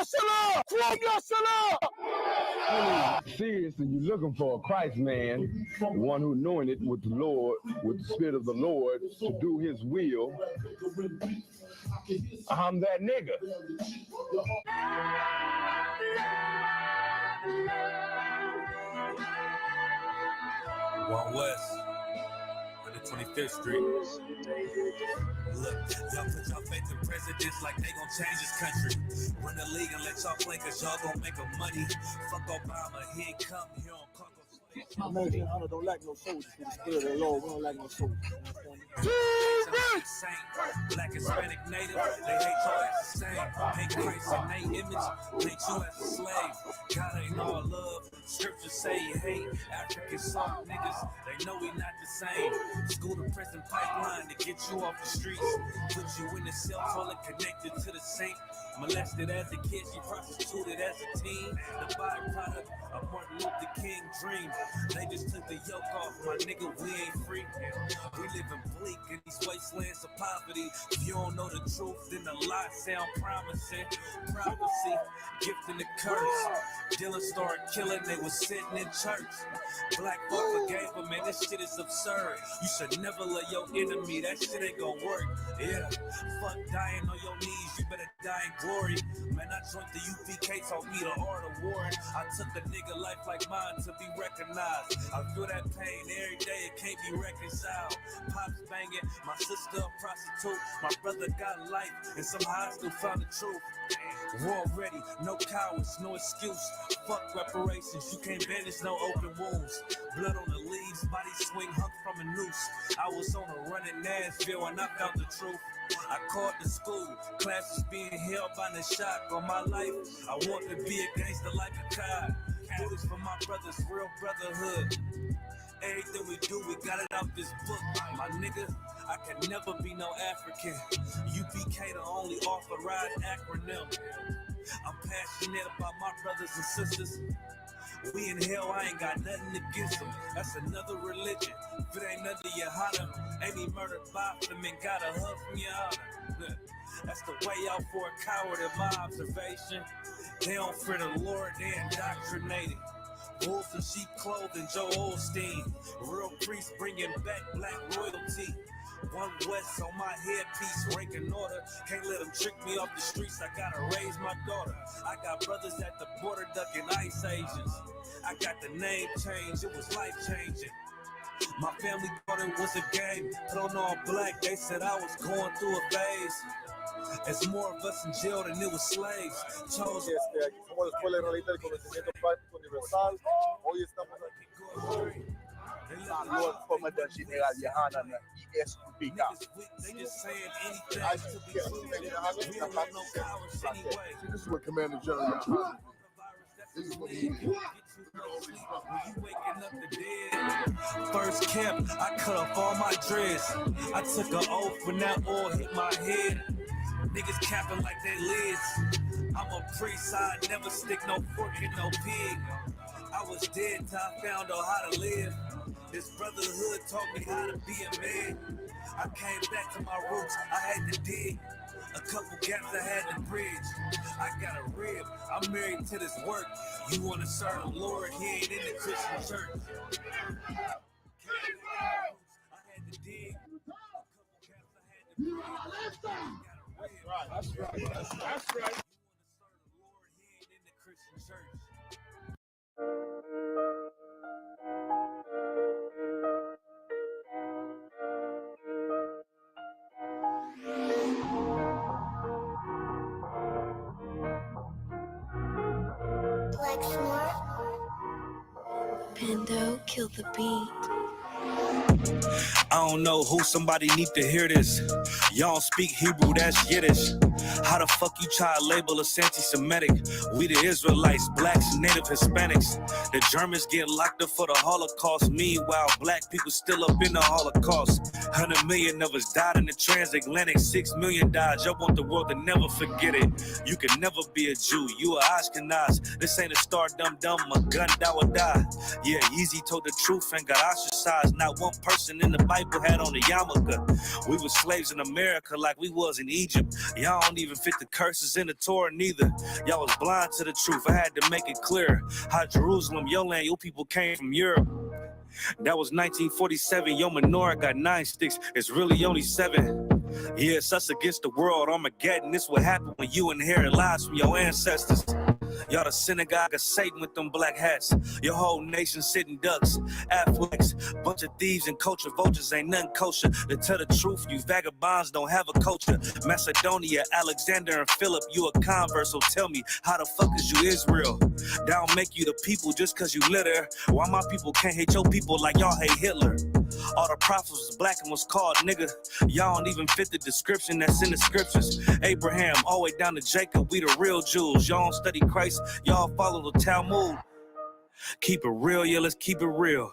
yourself! From yourself! Seriously, you're looking for a Christ man, one who knowing it with the Lord, with the Spirit of the Lord, to do his will. I'm that nigga. One West, 125th Street. Look, y'all put y'all faith in presidents like they gon' change this country. Run the league and let y'all play cause y'all gon' make a money. Fuck Obama, he ain't come here on Congo. American Hunter don't like no soldiers. For the Spirit of the Lord, we don't like no soldiers. Black, Hispanic, Native, they hate y'all as the same. Hate Christ in their image, hate you as a slave. God ain't all love, scriptures say he hate. African soft niggas, they know we not the same. School to prison pipeline to get you off the streets. Put you in the cell toilet connected to the saint. Molested as a kid, she prostituted as a teen. The byproduct of Martin Luther King dream. They just took the yoke off, my nigga, we ain't free. We live in bleak in these wastelands of poverty. If you don't know the truth, then the lie sound promising. Prophecy, gift and the curse. Dylan started killing, they was sitting in church. Black folk forgave him, man, this shit is absurd. You should never let your enemy, that shit ain't gonna work. Yeah, fuck dying on your knees, you better die in glory. Man, I joined the UPK, taught me the art of warring. I took a nigga life like mine to be recognized. I feel that pain every day, it can't be reconciled. Pops banging, my sister a prostitute. My brother got life, and somehow I still found the truth. War ready, no cowards, no excuse. Fuck reparations, you can't bandage no open wounds. Blood on the leaves, body swing hung from a noose. I was on a run in Nashville and I found the truth. I called the school, classes being held by the shock on my life. I want to be a gangster like a cop. Do this for my brothers, real brotherhood. Everything we do, we got it out this book. My nigga, I can never be no African. UPK the only authorized acronym. I'm passionate about my brothers and sisters. We in hell, I ain't got nothing against them. That's another religion. If it ain't under your honor, ain't he murdered by them and got a hug from your honor. That's the way out for a coward in my observation. They don't fear the Lord, they indoctrinated. Wolves in sheep clothing, Joe Osteen. Real priests bringing back black royalty. One West on my headpiece, ranking order. Can't let them trick me off the streets, I gotta raise my daughter. I got brothers at the border ducking ice ages. I got the name change, it was life changing. My family thought it was a game, put on all black, they said I was going through a phase. There's more of us in jail than it was slaves. Chose como después la realidad del conocimiento práctico universal, hoy estamos aquí. Lord Commander General Yohana Isupk. This is what Commander General Yohana. This is what he did. First camp, I cut off all my dreads. I took an oath when that oil hit my head. Niggas capping like they lids. I'm a priest, I never stick no fork in no pig. I was dead till I found out how to live. This brotherhood taught me how to be a man. I came back to my roots, I had to dig. A couple gaps I had to bridge. I got a rib, I'm married to this work. You wanna serve the Lord, he ain't in the Christian church. I had to dig. A couple gaps I had to bridge. That's right. You wanna serve the Lord, he ain't in the Christian church. Pando, kill the beat. I don't know who, somebody need to hear this. Y'all don't speak Hebrew, that's Yiddish. How the fuck you try to label us anti-Semitic? We the Israelites, blacks, native Hispanics. The Germans get locked up for the Holocaust. Meanwhile, black people still up in the Holocaust. 100 million of us died in the transatlantic. 6 million died. Y'all want the world to never forget it. You can never be a Jew. You a Ashkenaz. This ain't a star dumb. A gun that would die. Yeah, Yeezy told the truth and got ostracized. Not one person in the Bible had on a yarmulke. We were slaves in America like we was in Egypt. Y'all don't even fit the curses in the Torah neither. Y'all was blind to the truth. I had to make it clear how Jerusalem, your land, your people came from Europe. That was 1947. Your menorah got 9 sticks. It's really only 7. Yeah, it's us against the world. Armageddon. This what happened when you inherit lies from your ancestors. Y'all the synagogue of Satan with them black hats. Your whole nation sitting ducks, Aflacs, bunch of thieves and culture vultures ain't nothing kosher. To tell the truth, you vagabonds don't have a culture. Macedonia, Alexander and Philip, you a convert, so tell me, how the fuck is you Israel? That don't make you the people just cause you live there. Why my people can't hate your people like y'all hate Hitler? All the prophets was black and was called nigga. Y'all don't even fit the description that's in the scriptures. Abraham, all the way down to Jacob, we the real Jews. Y'all don't study Christ, y'all follow the Talmud. Keep it real, yeah, let's keep it real.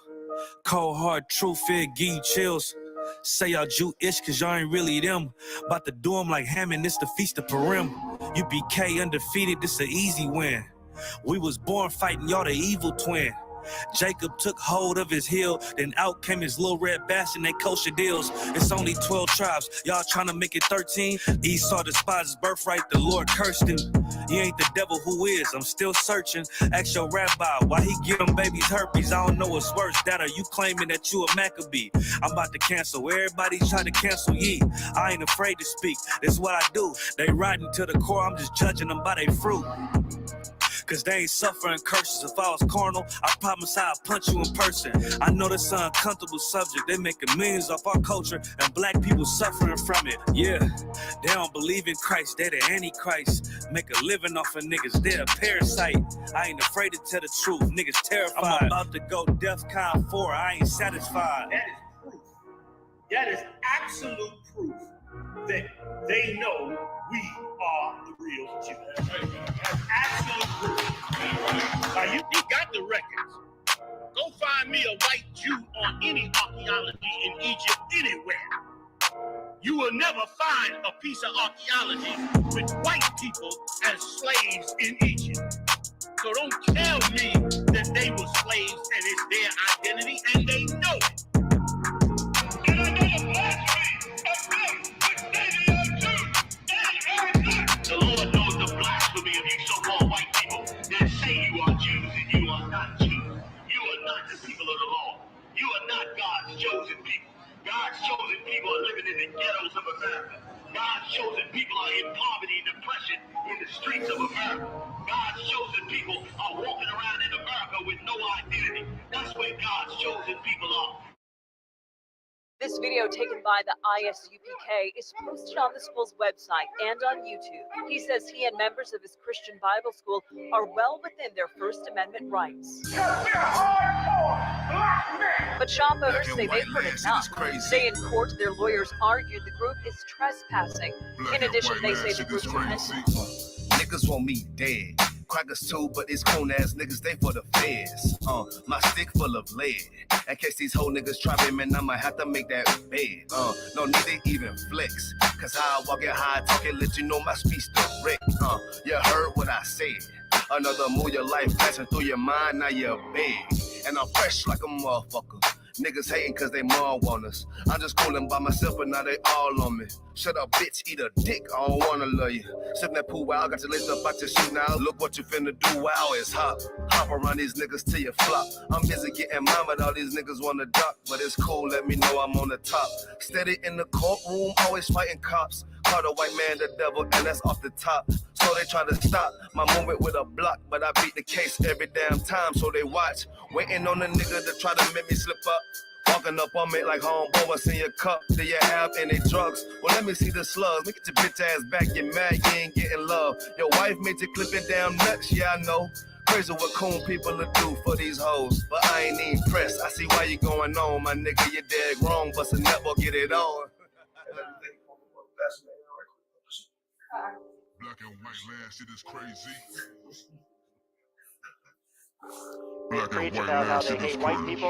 Cold hard truth, it give you chills. Say y'all Jewish cause y'all ain't really them. About to do them like Hammond, this the Feast of Purim. UBK undefeated, this an easy win. We was born fighting, y'all the evil twin. Jacob took hold of his heel, then out came his little red bastard, they kosher deals. It's only 12 tribes, y'all trying to make it 13. Esau despised his birthright, the Lord cursed him. He ain't the devil, who is? I'm still searching. Ask your rabbi why he give them babies herpes. I don't know what's worse, that or you claiming that you a Maccabee. I'm about to cancel, everybody trying to cancel ye. I ain't afraid to speak, this what I do. They riding to the core, I'm just judging them by their fruit. Cause they ain't suffering curses. If I was carnal, I promise I'd punch you in person. I know this an uncomfortable subject. They making millions off our culture and black people suffering from it. Yeah, they don't believe in Christ. They the Antichrist. Make a living off of niggas. They a parasite. I ain't afraid to tell the truth. Niggas terrified. I'm about to go DEFCON 4. I ain't satisfied. That is proof. That is absolute proof that they know we are the real Jews. That's absolute proof. Now you got the records. Go find me a white Jew on any archaeology in Egypt anywhere. You will never find a piece of archaeology with white people as slaves in Egypt. So don't tell me that they were slaves and it's their identity, and they know it. And another blasphemy of them, which they are Jews. The Lord knows the blasphemy of you so-called white people that say you are Jews and you are not Jews. You are not the people of the law. You are not God's chosen people. God's chosen people are living in the ghettos of America. God's chosen people are in poverty and depression in the streets of America. God's chosen people are walking around in America with no identity. That's where God's chosen people are. This video taken by the Isupk is posted on the school's website and on YouTube. He says he and members of his Christian Bible school are well within their First Amendment rights. But shop owners say they've heard enough. Today in court, their lawyers argued the group is trespassing. In addition, they say the group is niggas want me dead. Crackers too, but these coon ass niggas, they for the feds. My stick full of lead. In case these whole niggas try me, man, I might have to make that bed. No need to even flex. Cause how I walk it, how I talk it, let you know my speech direct. You heard what I said. Another move, your life flashing through your mind, now you're big. And I'm fresh like a motherfucker. Niggas hating cause they more want us. I'm just coolin' by myself, but now they all on me. Shut up, bitch, eat a dick, I don't wanna love you. Sip that pool, wow, got your legs up out your shoe now. Look what you finna do, wow, it's hot. Hop around these niggas till you flop. I'm busy getting mine, but all these niggas wanna duck. But it's cool, let me know I'm on the top. Steady in the courtroom, always fighting cops. Call the white man the devil, and that's off the top. So they try to stop my movement with a block, but I beat the case every damn time, so they watch. Waiting on the nigga to try to make me slip up. Walking up on me like homeboy, what's in your cup? Do you have any drugs? Well, let me see the slugs. Look at your bitch ass back, you mad, you ain't getting love. Your wife made you clip your damn nuts, yeah, I know. Crazy what cool people will do for these hoes, but I ain't even pressed. I see why you going on, my nigga, you dead wrong, but I never get it on. Black and white land shit is crazy. Black and white land shit is crazy.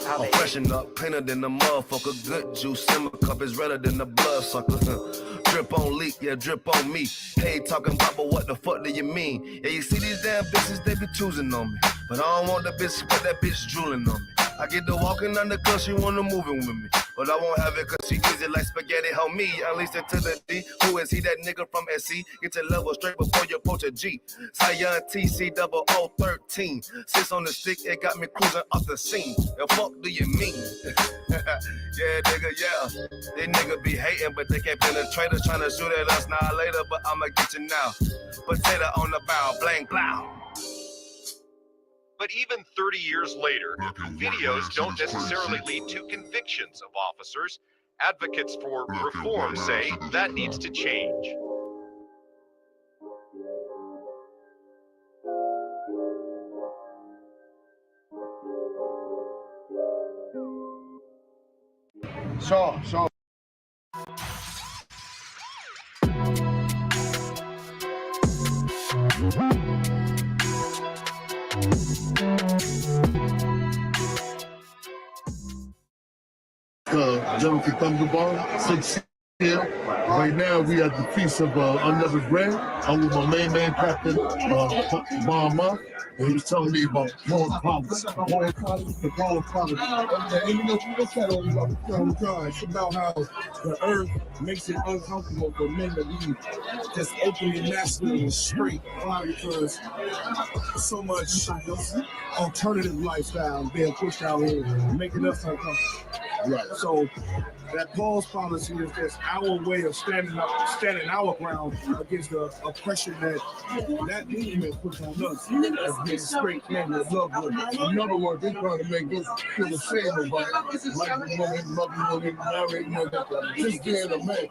I'm freshen up, cleaner than the motherfucker. Good juice in my cup is redder than the blood sucker. Drip on leak, yeah, drip on me. Hey, talking about, but what the fuck do you mean? Yeah, you see these damn bitches, they be choosing on me. But I don't want the bitch, but that bitch drooling on me. I get to walking on the cause she wanna move in with me. But I won't have it cause she easy like spaghetti, help me. At least to the D. Who is he, that nigga from SC? Get your level straight before you approach a G. Zion TC 0013. Sits on the stick, it got me cruising off the scene. The fuck do you mean? Yeah, nigga, yeah. They nigga be hating, but they can't penetrate us. Trying to shoot at us now later, but I'ma get you now. Potato on the bow, blang, blow. But even 30 years later, videos don't necessarily lead to convictions of officers. Advocates for reform say that needs to change. Sure. General Thunderball, 6 here. Right now, we at the Feast of Unleavened Bread. I'm with my main man, Captain Bomber. And he was telling me about Paul's problems. And you know, if you look at it, it's about how the earth makes it uncomfortable for men to be just openly masculine and straight. Why? Because so much alternative lifestyle being pushed out here, making us uncomfortable. Right. So that Paul's policy is just our way of standing our ground against the oppression that movement puts on us as being straight men with love women. In other words, they're trying to make us feel ashamed about liking women, loving women, marrying women, just being a man.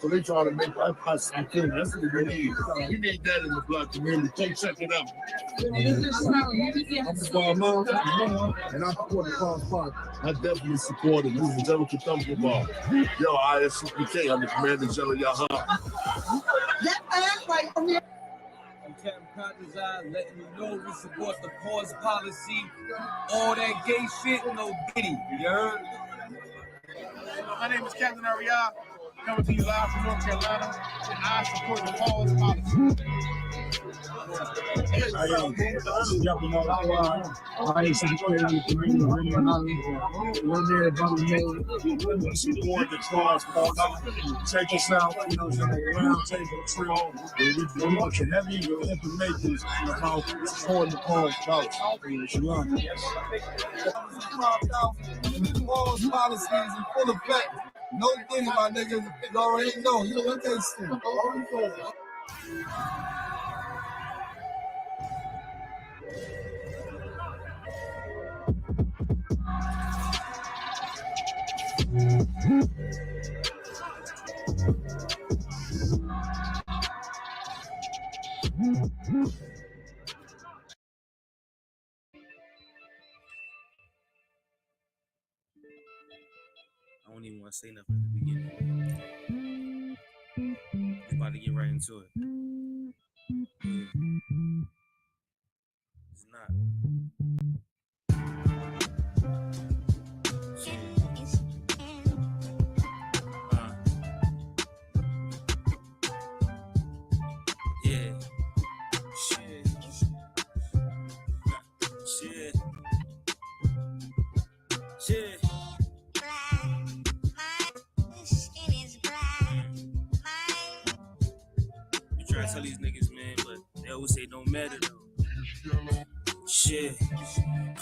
So they try to make us feel that's what we need. We need that in the black community. Check it out. I'm the Mom, and I support the Paul's Park. I definitely support it. This is General Thunderball. Yo, Isupk, I'm the Commander General Yaha. I'm Captain Connor's Eye, letting you know we support the pause policy. All that gay shit, no Diddy. You heard? My name is Captain Ariel, coming to you live from North Carolina, and I support the pause policy. I am jumping on the line. I ain't supporting the community. We're there about the name. Support the cause. Take us out, you know, round table trill. We want heavy information about supporting the cause. Pause policies in full effect. No Diddy, my nigga. You already know. You know what they say. I don't even want to say nothing at the beginning. We're about to get right into it. Yeah. It's not. Yeah. Shit. You try to tell these niggas, man, but they always say no matter though. Shit.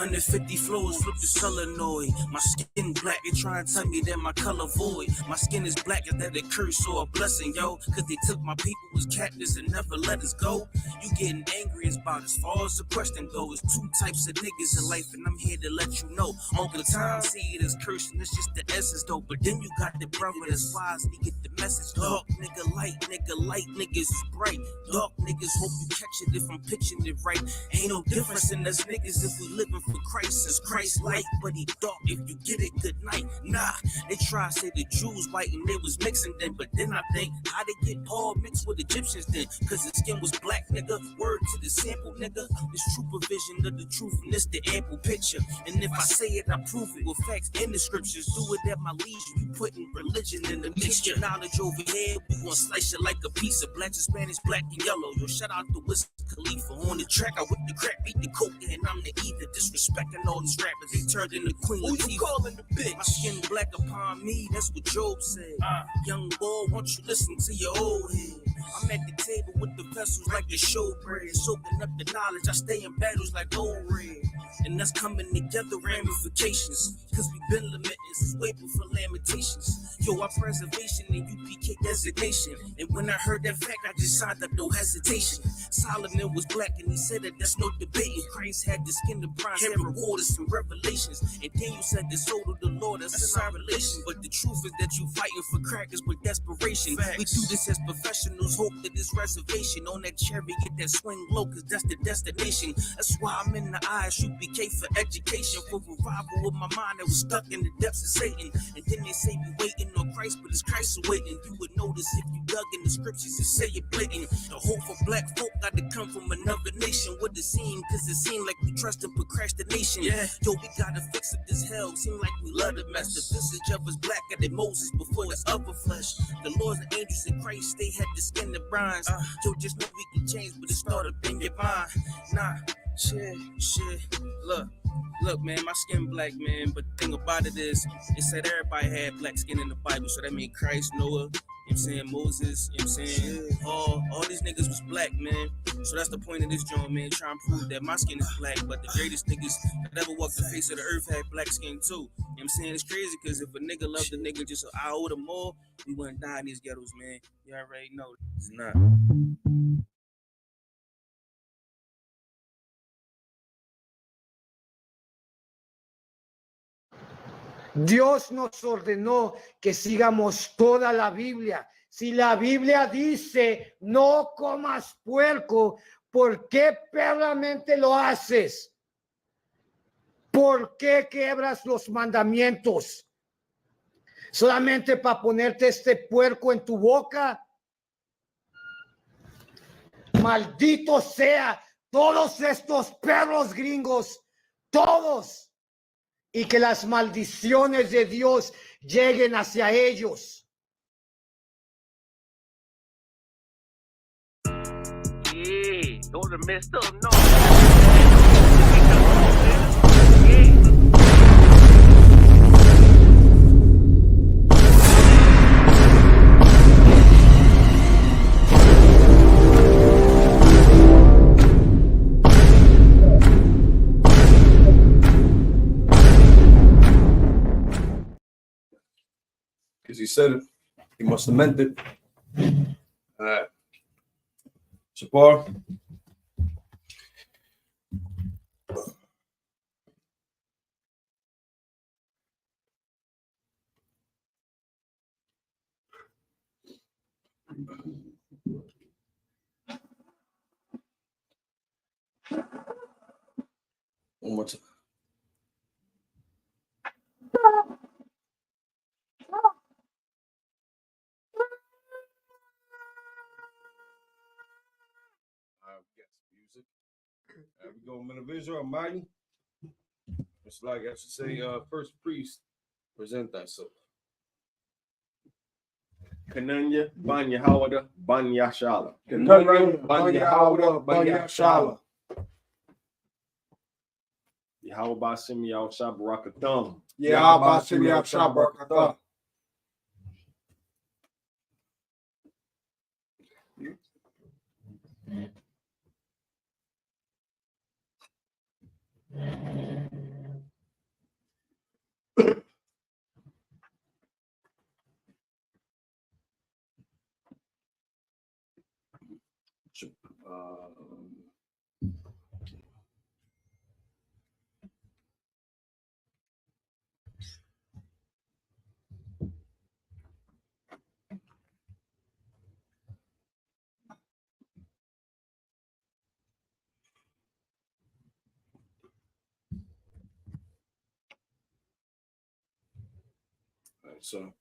150 flows, flip the solenoid. My skin black, they try and tell me that my color void. My skin is black, is that a curse or a blessing, yo? Cause they took my people as captives and never let us go. You getting angry as about as far as the question goes. It's two types of niggas in life, and I'm here to let you know. All the time, see it as cursing, it's just the essence, though. But then you got the brother that's wise, and he get the message. Dark nigga, light niggas is bright. Dark niggas hope you catch it if I'm pitching it right. Ain't no difference in us niggas if we living for Christ. As Christ light, but he dark. If you get it, good night. Nah, they try to say the Jews white and they was mixing then. But then I think, how they get Paul mixed with Egyptians then? Cause his skin was black, nigga. Word to the a sample, nigga. It's true provision of the truth, and it's the ample picture. And if I say it, I prove it with facts in the scriptures. Do it at my leisure. You putting religion in the mixture. Knowledge over here, we gon' slice it like a piece of black and Spanish, black and yellow. Yo, shout out to Wiz Khalifa on the track. I whip the crack, beat the coke, and I'm the either. Disrespecting all these rappers, they turned into Queen. Who you calling the bitch? My skin black upon me, that's what Job said. Young boy, won't you listen to your old head? I'm at the table with the vessels like the showbread, soaking up the knowledge. I stay in battles like old red. And that's coming together ramifications. Cause we been lamenting since way before lamentations. Yo, our preservation and UPK designation. And when I heard that fact, I just signed up, no hesitation. Solomon was black and he said that that's no debating. Christ had the skin of bronze, had rewarded some revelations. And Daniel said the soul of the Lord, that's in our relation. But the truth is that you fighting for crackers with desperation. Facts. We do this as professionals, hope that this reservation on that chariot that swing low, cause that's the destination. That's why I'm in the ISUPK for education, for revival of my mind that was stuck in the depths of Satan. And then they say we waiting on Christ, but it's Christ awaiting. You would notice if you dug in the scriptures and say it blatant. The hope for black folk got to come from another nation. What it seem, cause it seem like we trust in procrastination. Yeah, yo, we gotta fix it this hell. Seem like we love the mess. The visage of us blacker than Moses before his upper flesh. The Lord's and angels in Christ, they had the skin of bronze. Yo, just know we can change, but it started in your mind. Nah, shit. Look, man, my skin black, man, but the thing about it is, it said everybody had black skin in the Bible, so that means Christ, Noah, you know what I'm saying, Moses, you know what I'm saying, all these niggas was black, man. So that's the point of this joint, man, trying to prove that my skin is black, but the greatest niggas that ever walked the face of the earth had black skin too. You know what I'm saying? It's crazy, because if a nigga loved a nigga just an hour or more, we wouldn't die in these ghettos, man. You already know. It's not. Dios nos ordenó que sigamos toda la Biblia. Si la Biblia dice no comas puerco, ¿por qué perramente lo haces? ¿Por qué quebras los mandamientos? ¿Solamente para ponerte este puerco en tu boca? Maldito sea todos estos perros gringos, todos. Y que las maldiciones de Dios lleguen hacia ellos. Yeah, those are messed up. No. Because he said it, he must have meant it. All right. Shapar. One more time. Music. We go Minivision Almighty. It's like I should say, first priest, present thyself. Kananya Banya Hawada Banya Shala. Kananya Banya Hawada Banya Shala. Yahweh Sim Yaw Shabarakatham. Yahweh Sim Yaw Shabarakatham. So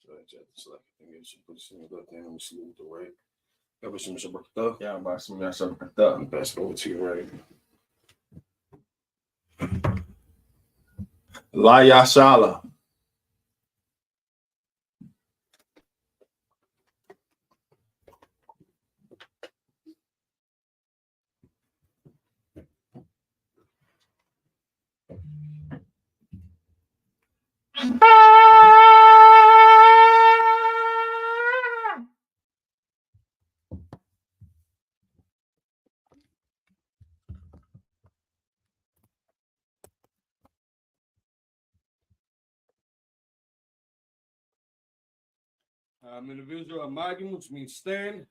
Let me see what the right. Yeah, I'm about to Sabbath. Pass it over to you, right? La Yashala. Individual Amagim, which means stand.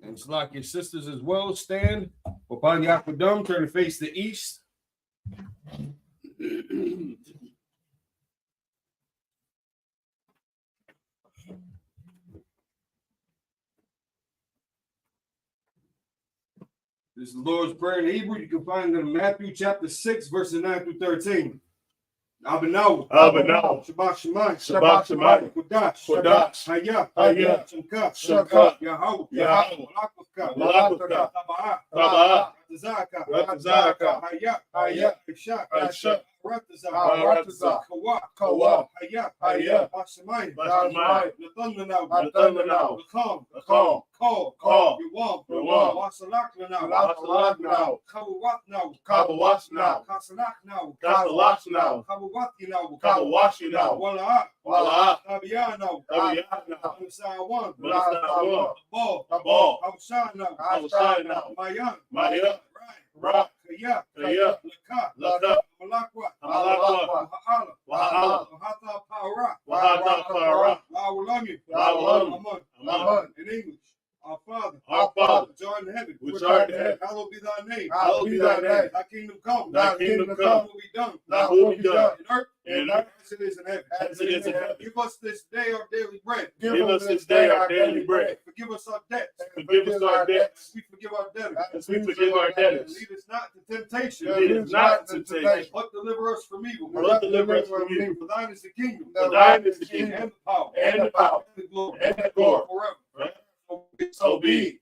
And it's like your sisters as well, stand. Upon Yakudam, turn to face the east. This is the Lord's Prayer in Hebrew. You can find it in Matthew chapter 6, verses 9 through 13. Abanaw, Shabbat Shemai, Shabbat Shemai, Kodash, Kodash, Hayah, Hayah, Shamka, Yahweh, Malakavka, Taba'ah, Ratazaka, Hayah, Ishak, Ratazah, Kawa, Hayah, Bashamai, Nathanaw, Call, Yawam, Wasalaknanaw, Kawatnaw, Kasalaknaw, Kawatinaw, Wala'a, Tabiyanaw, Sawan, Ball, Hawshanaw, Mayan, Ra, Kaya, Laka, Malakwa, Wahata Para, Lawalami, Aman, in English. Our Father, which art in heaven, hallowed be thy name. Thy kingdom come. Thy will be done. In earth, as it is in heaven. Give us this day our daily bread. Forgive us our debts. As we forgive our debtors. Lead us not to temptation. But deliver us from evil. For thine is the kingdom. And the power. And the glory. Forever. So be.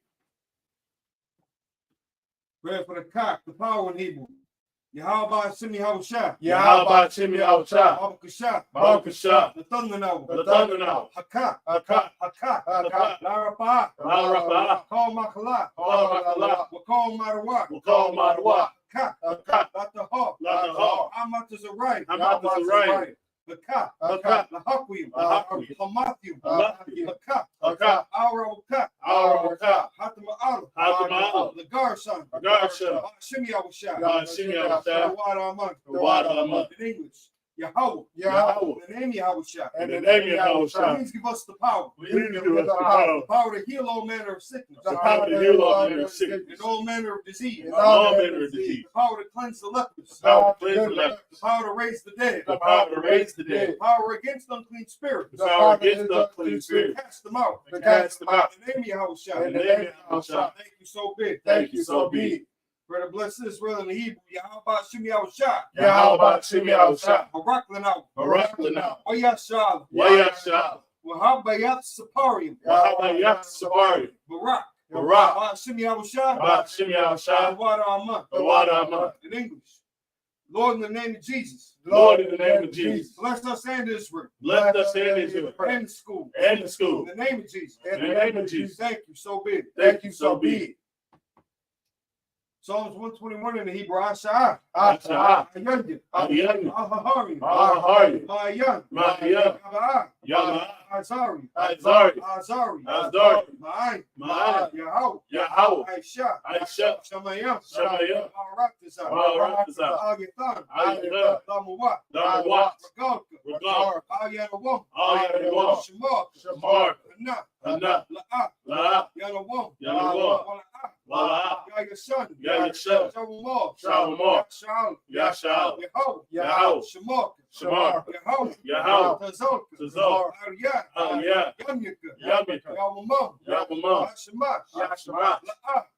Prayer for the cock, the power in Hebrew. Yahweh Shimi Hawashah. Barakashah. The Thundanaw. Haka. Larapah. Call Makalah. Wakal Marawak. Ka. Dr. Hawk. Amat is a right. The Ka. The Hakwim. Hamathu. Haka. Aura. Hatama'al. The Garson. Shimi Hawashah. The water in English. Yahweh. The name Yahushua. Please give us the power. The power to heal all manner of sickness. And all manner of disease. The power to cleanse the lepers. The power to raise the dead. The power against unclean spirits. Cast them out. The name Yahushua. Thank you so big. Thank you so big. Brother, bless Israel in the Hebrew. Yahweh Shimi Hawashah. Baraklanau. Oyashal. Wahabayat Saparium. Barak. Shimi Hawashah. The water Aman. In English. Lord, in the name of Jesus. Bless us and Israel. And the school. In the name of Jesus. Thank you so big. Psalms 121 in the Hebrew. Asha'ah. Ayanya. Ahahari. Mayan. Azari. Ma'ay. Yahweh. Aisha. Shamayam. Aratazah. Agithan. Damawat. Regalka. Ayanawam. Shamar. Hana. La'ah. Yanawam. Yahya Shalom. Yashal. Yahweh. Shamar. Yahweh. Tazar. Ariyah. Yamika. Yawamam. Yashma.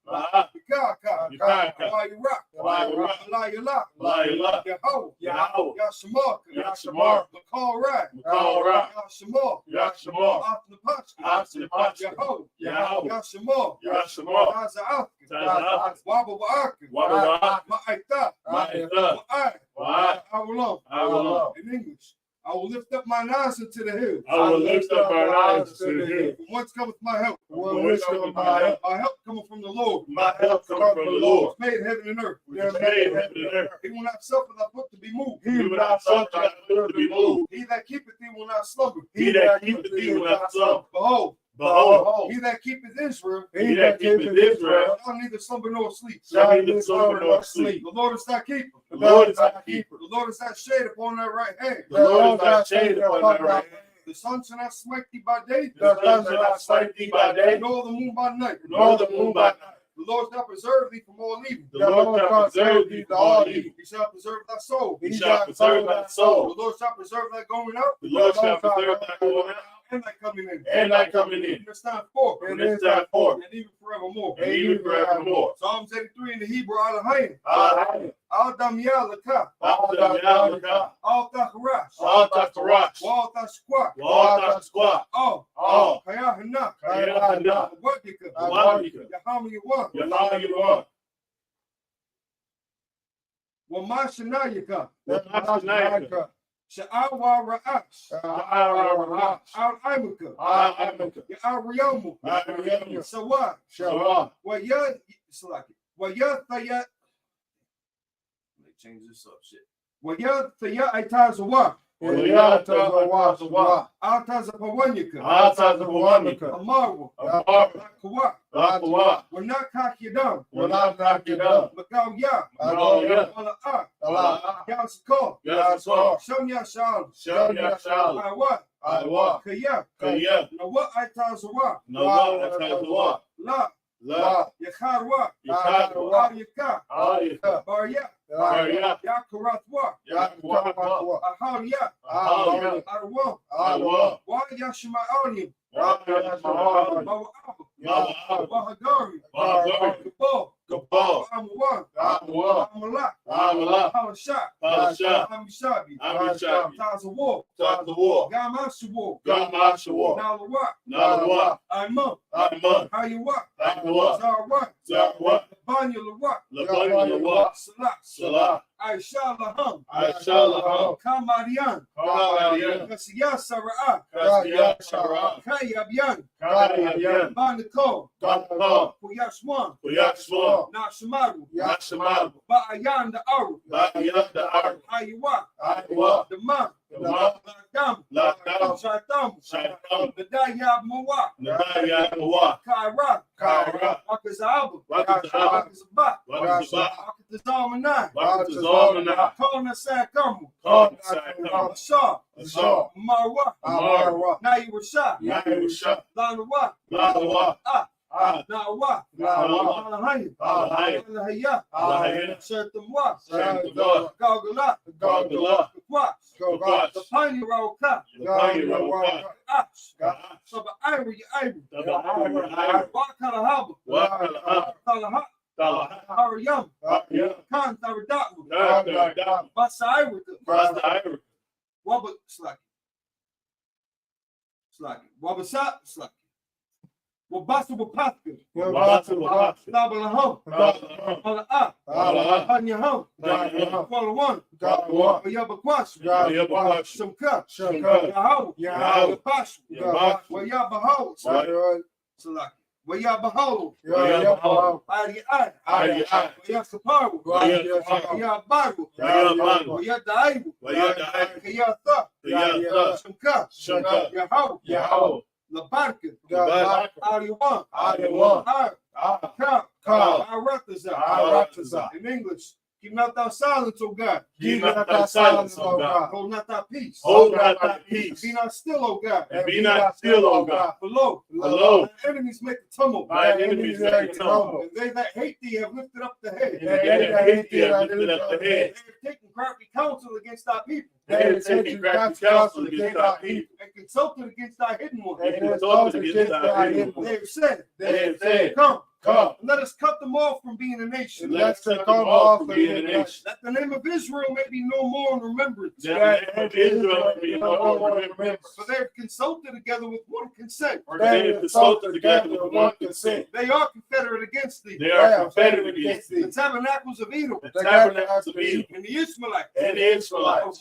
La'ah. Yakaka, Yalayurak, Yalayulak, Yahweh, Yashamar, McCall Rat, Yashamar, Asnapach, Yahweh, Yashamar, Taza'ak, Wabba Ma'aita, I will in English. I will lift up mine eyes into the hills. I will lift up mine eyes to the hills. From whence cometh my help? From whence cometh my help? My help cometh from the Lord. My help cometh from the Lord. Which made heaven and earth. Which made heaven and earth. He will not suffer thy foot to be moved. He will not suffer thy foot to be moved. He that keepeth thee will not slumber. He that keepeth thee will not slumber. Behold, he that keepeth Israel, he that keepeth Israel, shall neither slumber nor sleep. Shall neither slumber nor sleep. The Lord is thy keeper. The Lord is thy keeper. The Lord is thy shade upon thy right hand. The Lord is thy shade upon thy right hand. The sun shall not smite thee by day. The sun shall not smite thee by day. Nor the moon by night. Nor the moon by night. The Lord shall preserve thee from all evil. The Lord shall preserve thee from all evil. He shall preserve thy soul. He shall preserve thy soul. The Lord shall preserve thy going out. The Lord shall preserve thy going out. And thy coming in. And thy coming in. And it's time forth. And it's time forth. And even forevermore. And even forevermore. Psalms 83 in the Hebrew, Al-Hayim. Al-Hayim. Al-Damiyah-Laka. Al-Damiyah-Laka. Al-Takarash. Al-Takarash. Wal-Tashquak. Wal-Tashquak. Oh. Kayahana. Kayahana. Wadika. Wadika. Yahama-Yawan. Yahama-Yawan. Wamashanayaka. Wamashanayaka. Sha'awa Ra'ash. Al-Imaka. Al-Imaka. Ya'ariyamu. Ya'ariyamu. Sawa. Sawa. Wayad. Wayad Thayat. Let me change this up, shit. Wayad Thayat Aitazawa. Al-Tazawa. Al-Tazapawanyaka. Al-Tazapawanyaka. Amaru. Lakwa. Lakwa. We're not cocky down. We're not cocky down. Magawya. Magawya. Mala'a. Allah. Yaskor. Yaskor. Shamya Shal. Shamya Shal. Iwa. Iwa. Kaya. Kaya. Nawa Aitazawa. Nawa Aitazawa. La. La. Yakharwa. Yakharwa. Al-Yaka. Al-Yaka. Barya. Barya. Yakurathwa. Yakurathwa. Ahaliya. Ahaliya. Arwa. Arwa. Wa Yashma'alim. Mawa'ab. Wahagari. Gabal. Gabal. Amawan. Amawan. Amalak. Amalak. Halashak. Halashak. Amishabi. Amishabi. Tazawar. Tazawar. Gamashuwar. Gamashuwar. Nalawak. Nalawak. Aiman. Aiman. Hayawak. Hayawak. Zarwak. Zarwak. Labanya Lawak. Labanya Lawak. Salah. Salah. Aisha Laham. Aisha Laham. Kamarian. Kamarian. Kasiya Sara'a. Kasiya Sara'a. Kayabyan. Kayabyan. Banako. Banako. Kuyashwan. Kuyashwan. Nashamaru. Nashamaru. Ba'ayan the Aru. Ba'ayan the Aru. Haywa. Haywa. The Man. Lakam. Lakam. Shaitam. Shaitam. Nadayab Mawa. Nadayab Mawa. Kaira. Kaira. Wakazaba. Wakazaba. Wakazaba. Wakazaba. Wakazamana. Wakazamana. Kona Sakamu. Kona Sakamu. Shah. Shah. Marwa. Marwa. Naiwasha. Naiwasha. Lanawa. Lanawa. Nawa. Nawa. Alahaya. Alahaya. Alahaya. Alahaya. Sertamwa. Sertamwa. Gagala. Gagala. The Pioneer Roka. The Pioneer Roka. So the Ivory. Wakala. Wakalahaba. Wakala. Hariyam. Khan Taradatu. Basa Ivory. Wabba Slaki. Wabasa Slaki. Wabasa Wapaska. Wabasa Wapaska. Labalaham. Ala'a. Hanyaham. Walawan. Wayabakwash. Shamka. Yahaw. Yapash. Wayabahal. Slaki. Wayabahal. Adi. Wayasaparu. Wayabaru. Wayadaibu. Kayatha. Shamka. Yahaw. Labarka. Ariwan. Arataza. In English, keep not thy silence, O God. Keep not thy silence, O God. Hold not thy peace. Hold not thy peace. Be not still, O God. And be not still, O God. Below. Below. Thy enemies make a tumult. Thy enemies make a tumult. And they that hate thee have lifted up the head. And they that hate thee have lifted up the head. They have taken crafty counsel against thy people. They have taken crafty counsel against thy people. And consulted against thy hidden ones. And consulted against thy hidden ones. They have said. They have said. Come. Come. Let us cut them off from being a nation. Let us cut them off from being a nation. That the name of Israel may be no more in remembrance. That the name of Israel may be no more in remembrance. For they have consulted together with one consent. For they have consulted together with one consent. They are confederate against thee. They are confederate against thee. The tabernacles of Edom. The tabernacles of Edom. And the Ishmaelites. And the Ishmaelites.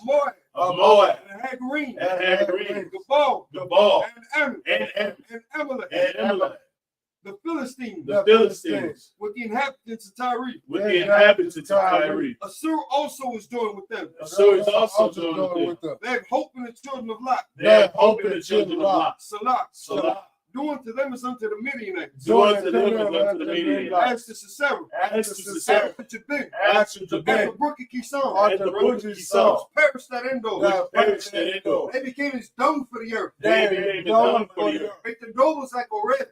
Of Moab. And Hagarine. Gabal. And Amalek. The Philistines. With the inhabitants of Tyre. Assur also is joined with them. They have hope in the children of Lot. Salah. Do unto them as unto the Midianites. As to Sisera. As to Jabin. As the brook of Kishon. Perished at Endor. They became as dung for the earth. Make their nobles like Oreb.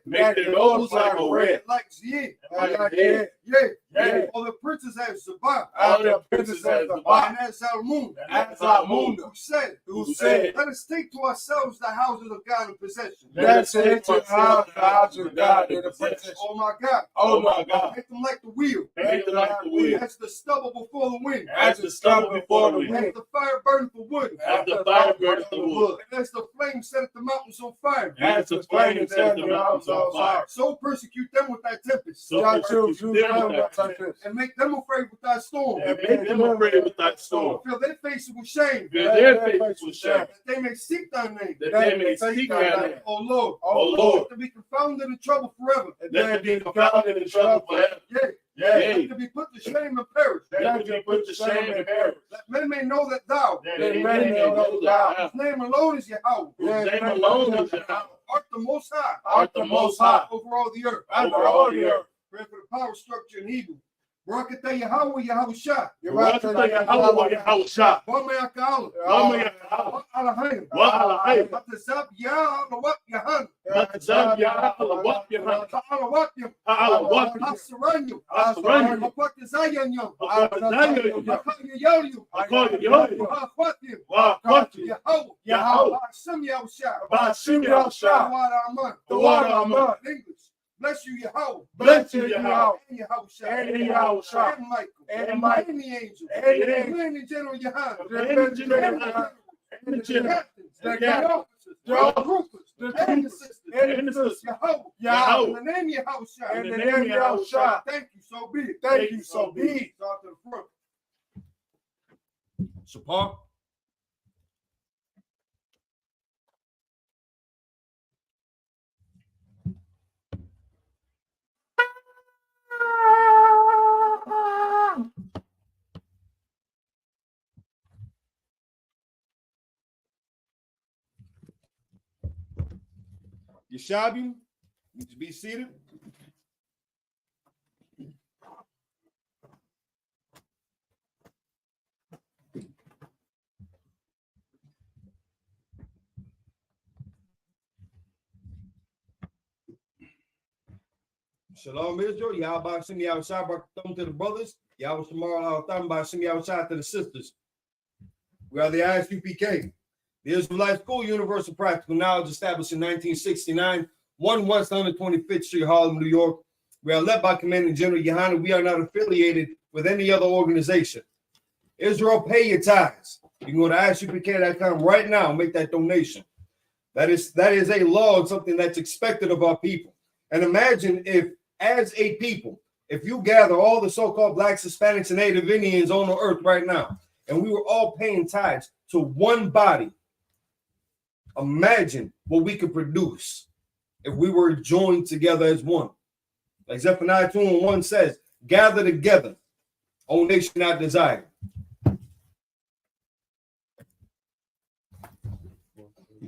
Like Zieh. Yea. All the princes have Zabah. And as Zalmun. Who said, let us take to ourselves the houses of God in possession. Oh my God. Make them like the wheel. As the stubble before the wind. As the fire burning for wood. And as the flame set the mountains on fire. So persecute them with thy tempest. And make them afraid with thy storm. Fill their faces with shame. That they may seek thy name. Oh Lord. To be confounded in trouble forever. Yea. To be put to shame and perish. That men may know that thou. His name alone is Yahweh. Art the most high. Over all the earth. Pray for the power structure in Hebrew. Barakatah Yahweh Yahushua. Wama Yaka'ala. Alahayim. Batazab Yahweh Yahan. Asaranyum. Apatazayanyum. Akayayoyum. Akwatim. Yahweh. Ba'ashem Yahushua. The water Aman. English. Bless you, Yahweh. And Yahushua. And Michael. And the angels. And the general Yahan. And the captains. The officers. And the sisters. Yahweh. In the name Yahushua. Thank you, so be it. Start to the front. Support. Yeshabim, you to be seated. Shalom Israel, Yahweh Shem Yahushua Barakatah to the brothers, Yahweh Shamar Al-Tham Shem Yahushua to the sisters. We are the ISUPK, the Israelite School Universal Practical Knowledge, established in 1969, 1 West 125th Street, Harlem, New York. We are led by Commanding General Yohana. We are not affiliated with any other organization. Israel, pay your tithes. You can go to isupk.com right now and make that donation. That is a law and something that's expected of our people. And imagine if, as a people, if you gather all the so-called blacks, Hispanics, and Native Indians on the earth right now, and we were all paying tithes to one body, imagine what we could produce if we were joined together as one. Like Zephaniah 2:1 says, gather together, O nation not desired.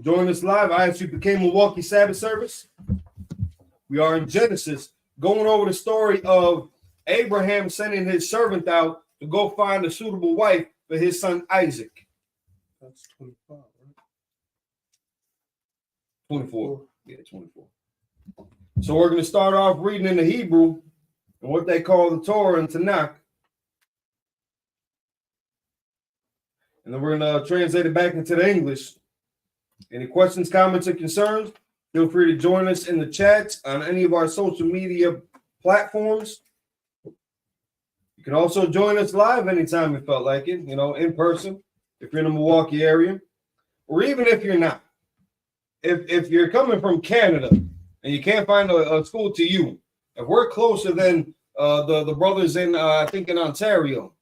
Join us live. I actually became MILWAUKEE Sabbath service. We are in Genesis, going over the story of Abraham sending his servant out to go find a suitable wife for his son Isaac. That's 25, right? 24. Yeah, 24. So we're going to start off reading in the Hebrew and what they call the Torah and Tanakh. And then we're going to translate it back into the English. Any questions, comments, or concerns? Feel free to join us in the chats on any of our social media platforms. You can also join us live anytime you felt like it, you know, in person, if you're in the Milwaukee area, or even if you're not. If you're coming from Canada and you can't find a school to you, if we're closer than the brothers in, I think in Ontario,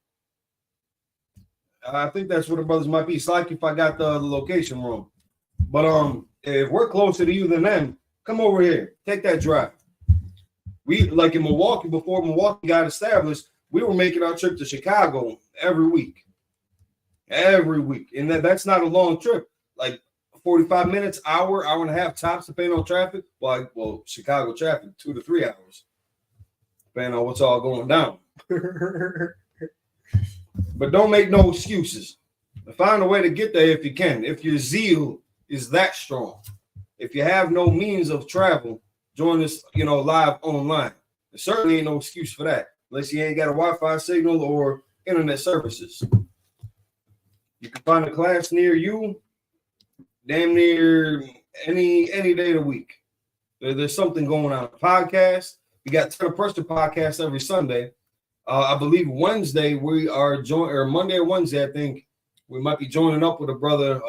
I think that's where the brothers might be. It's like if I got the location wrong. But if we're closer to you than them, come over here. Take that drive. We, like in Milwaukee, before Milwaukee got established, we were making our trip to Chicago every week. Every week. And that's not a long trip. Like 45 minutes, hour and a half tops, depending on traffic. Well, Chicago traffic, 2 to 3 hours. Depending on what's all going down. But don't make no excuses. Find a way to get there if you can. If your zeal is that strong. If you have no means of travel, join us, you know, live online. There certainly ain't no excuse for that, unless you ain't got a Wi-Fi signal or internet services. You can find a class near you, damn near any day of the week. There's something going on. Podcast. We got Turn Person podcast every Sunday. I believe Wednesday we are joining, or Monday or Wednesday, I think we might be joining up with a brother,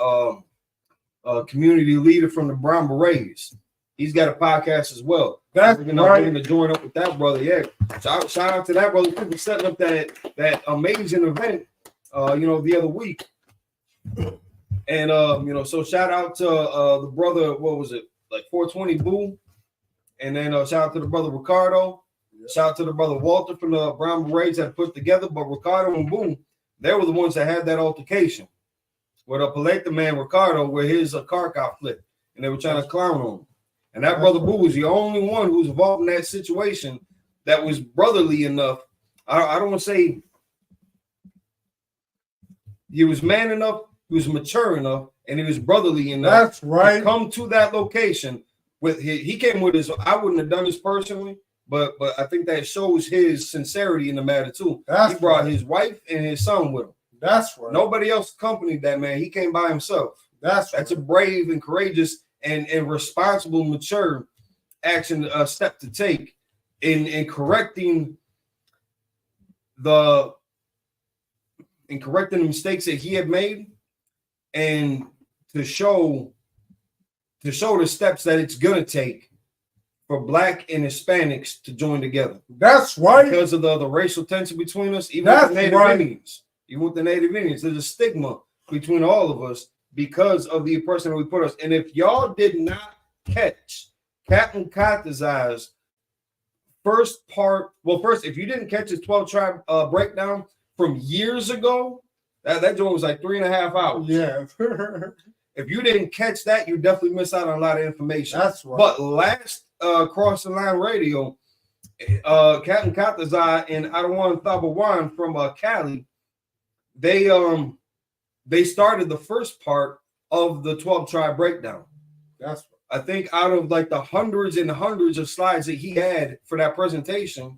community leader from the Brown Berets. He's got a podcast as well. That's we're going to join up with that brother. Yeah, shout out to that brother for setting up that amazing event. You know, the other week, and you know, so shout out to the brother. What was it, like 420 Boo, and then shout out to the brother Ricardo. Shout out to the brother Walter from the Brown Berets that put together. But Ricardo and Boom, they were the ones that had that altercation with a Paleta man, Ricardo, where his car got flipped, and they were trying to clown on him. And that brother Boo was the only one who was involved in that situation that was brotherly enough. I don't want to say he was man enough, he was mature enough, and he was brotherly enough. That's right. To come to that location with he came with his. I wouldn't have done this personally. But I think that shows his sincerity in the matter too. He brought his wife and his son with him. That's right. Nobody else accompanied that man. He came by himself. That's a brave and courageous and responsible, mature action step to take in correcting the mistakes that he had made, and to show the steps that it's gonna take for Black and Hispanics to join together. That's right. Because of the racial tension between us, even with the Native Indians. Even with the Native Indians, there's a stigma between all of us because of the person that we put us. And if y'all did not catch Captain Kata's first part, first, if you didn't catch his 12 tribe breakdown from years ago, that joint was like 3.5 hours. Yeah. If you didn't catch that, you definitely miss out on a lot of information. That's right. But last Cross the Line Radio, Captain Katazai and Adawan Thabawan from Cali, they started the first part of the 12 tribe breakdown. That's I think out of like the hundreds and hundreds of slides that he had for that presentation,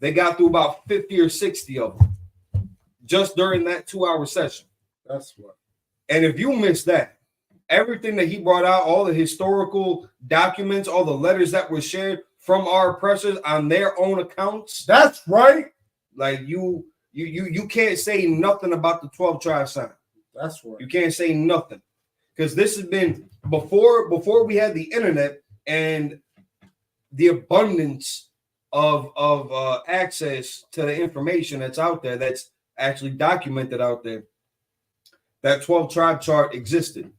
they got through about 50 or 60 of them just during that 2-hour session. That's what. And if you missed that, everything that he brought out, all the historical documents, all the letters that were shared from our oppressors on their own accounts. That's right. Like you can't say nothing about the 12 tribe sign. That's right. You can't say nothing. Because this has been before we had the internet and the abundance of access to the information that's out there, that's actually documented out there. That 12 tribe chart existed.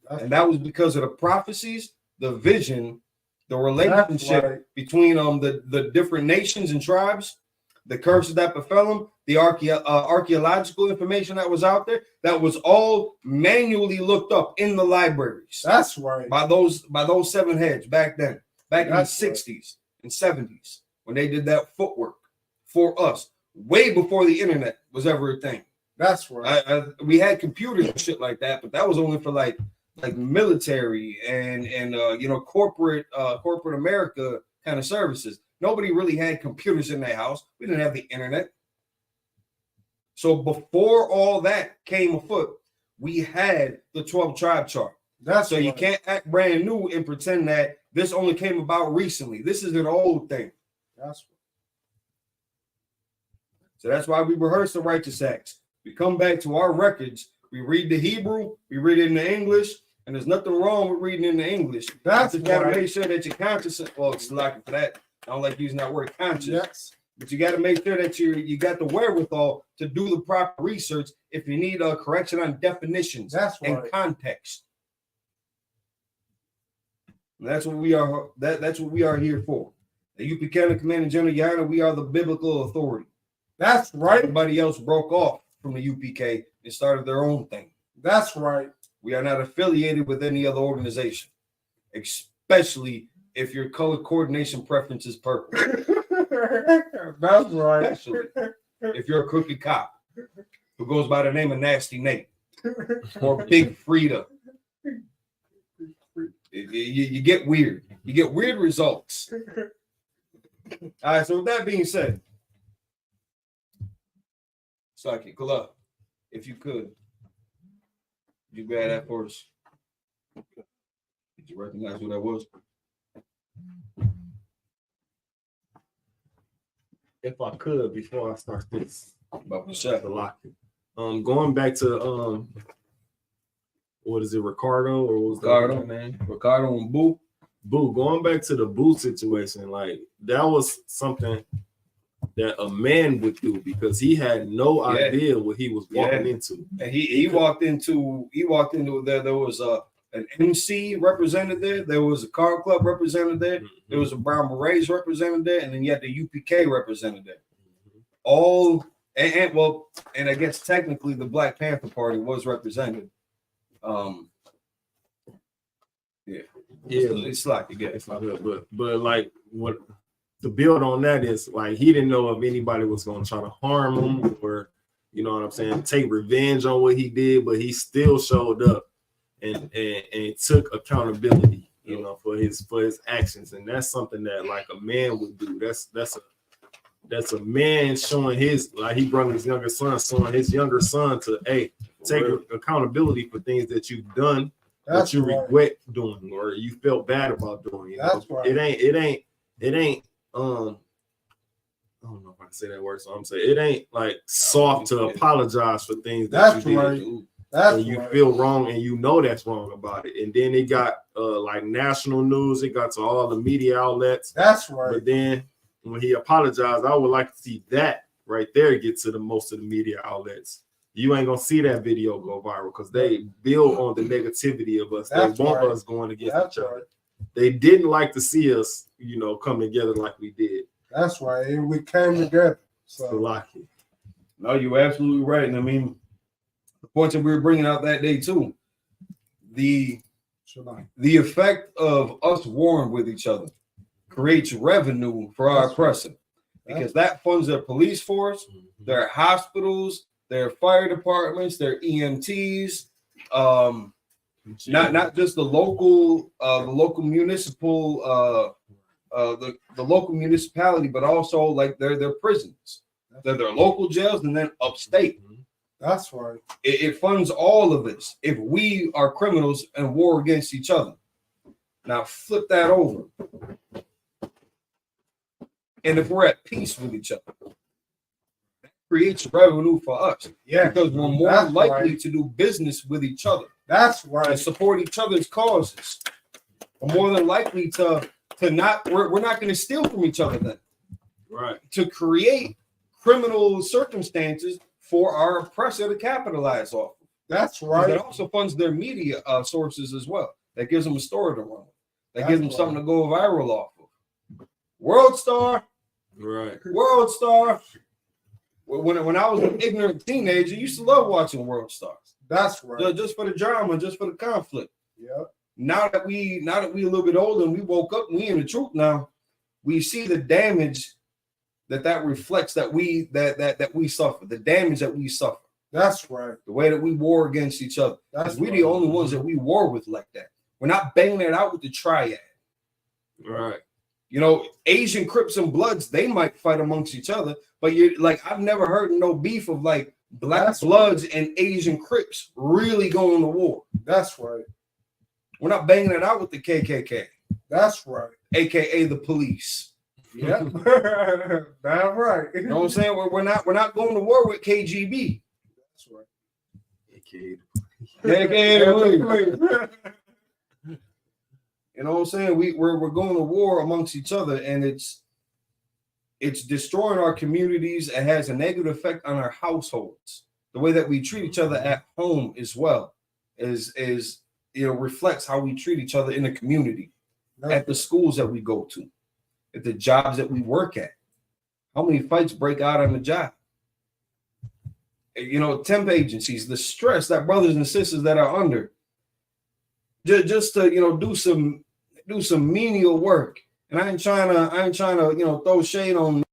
And that was because of the prophecies, the vision, the relationship between the different nations and tribes, the curses that befell them, the archaeological information that was out there, that was all manually looked up in the libraries. That's right. By those 7 heads back then, back in the 60s and 70s, when they did that footwork for us, way before the internet was ever a thing. That's right. We had computers and shit like that, but that was only for like military and corporate America kind of services. Nobody really had computers in their house. We didn't have the internet. So before all that came afoot, we had the 12 tribe chart. That's so right. You can't act brand new and pretend that this only came about recently. This is an old thing. That's So that's why we rehearse the righteous acts. We come back to our records. We read the Hebrew, we read it in the English, and there's nothing wrong with reading in the English. That's you gotta make sure that you're conscious. Well, it's like for that. I don't like using that word conscious. Yes. But you got to make sure that you got the wherewithal to do the proper research if you need a correction on definitions and context. And that's what we are. That's what we are here for. The UP County Commanding General Yana, we are the biblical authority. That's right. Everybody else broke off from the UPK and started their own thing. That's right. We are not affiliated with any other organization, especially if your color coordination preference is purple. That's right. Especially if you're a crooked cop who goes by the name of Nasty Nate or Big Frida. You get weird. You get weird results. All right, so with that being said, Saki, Kala, if you could, you grab that for us. Did you recognize who that was? If I could, before I start this, about the shot. Going back to what is it, Ricardo or what was Ricardo, man? Ricardo and Boo. Going back to the Boo situation, like that was something that a man would do because he had no idea what he was walking into. And he walked into there was an MC represented there, there was a car club represented there, there was a Brown Berets represented there, and then you had the UPK represented there. All and I guess technically the Black Panther Party was represented. It's like but like what the build on that is like he didn't know if anybody was going to try to harm him or you know what I'm saying, take revenge on what he did, but he still showed up and took accountability, you know, for his actions, and that's something that like a man would do. That's a man showing his, like he brought his younger son, showing his younger son to take accountability for things that you've done that you regret doing or you felt bad about doing. You know? It ain't I don't know if I can say that word, so I'm saying it ain't like soft to apologize for things that you did. And you feel wrong and you know that's wrong about it. And then it got like national news, it got to all the media outlets. That's right. But then when he apologized, I would like to see that right there get to the most of the media outlets. You ain't gonna see that video go viral because they build on the negativity of us. They want us going against each other. They didn't like to see us, you know, come together like we did. That's right. And we came together. So no, you're absolutely right. And I mean, the points that we were bringing out that day too, the effect of us warring with each other creates revenue for our oppressor because that funds their police force, their hospitals, their fire departments, their EMTs, not just the local municipal, the local municipality, but also like their prisons, their local jails, and then upstate. That's right. It funds all of this if we are criminals and war against each other. Now flip that over. And if we're at peace with each other, that creates revenue for us. Yeah. Because we're more likely to do business with each other. That's right. And support each other's causes. We're more than likely to not, we're not going to steal from each other then. Right. To create criminal circumstances for our oppressor to capitalize off. That's right. It also funds their media sources as well. That gives them a story to run with. That gives them something to go viral off of. World Star. Right. World Star. When I was an ignorant teenager, I used to love watching World Stars. That's right. Just for the drama, just for the conflict. Yeah. Now that we a little bit older and we woke up and we in the truth now, we see the damage that reflects that we suffer, the damage that we suffer. That's right. The way that we war against each other. That's we're the only ones that we war with like that. We're not banging it out with the triad. Right. You know, Asian Crips and Bloods, they might fight amongst each other, but you're like, I've never heard no beef of like Black Bloods and Asian Crips really going to war. That's right. We're not banging it out with the KKK. That's right. AKA the police. Yeah, damn right. You know what I'm saying? We're not going to war with KGB. That's right. You know what I'm saying? We're going to war amongst each other, and it's destroying our communities. It has a negative effect on our households. The way that we treat each other at home as well is reflects how we treat each other in the community, at the schools that we go to, at the jobs that we work at. How many fights break out on the job? You know, temp agencies, the stress that brothers and sisters that are under, just to do some menial work. And I ain't trying to throw shade on.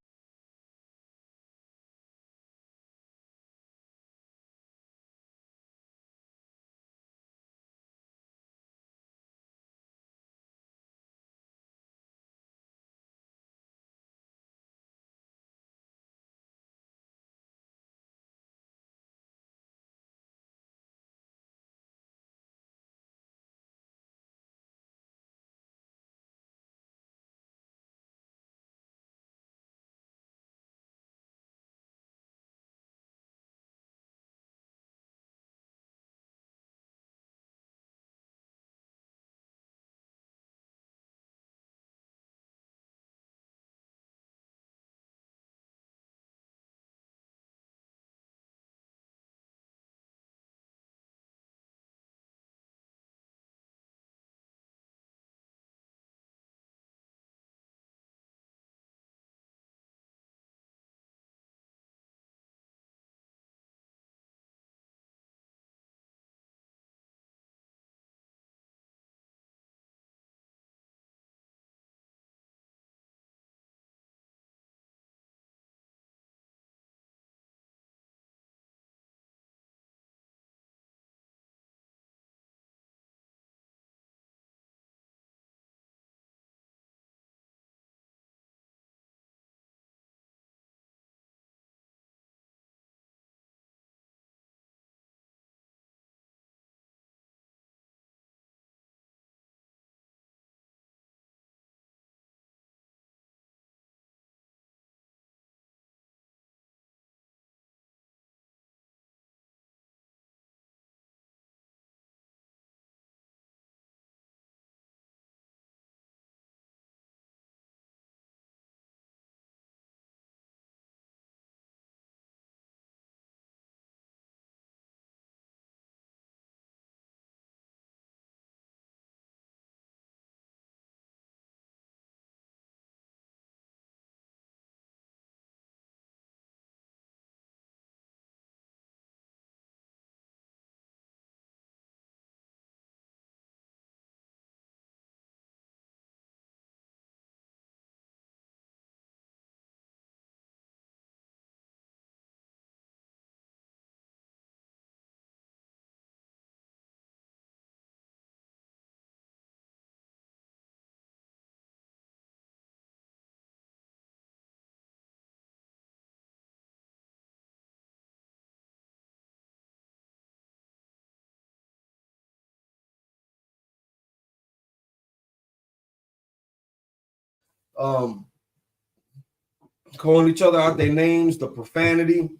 Calling each other out their names, the profanity.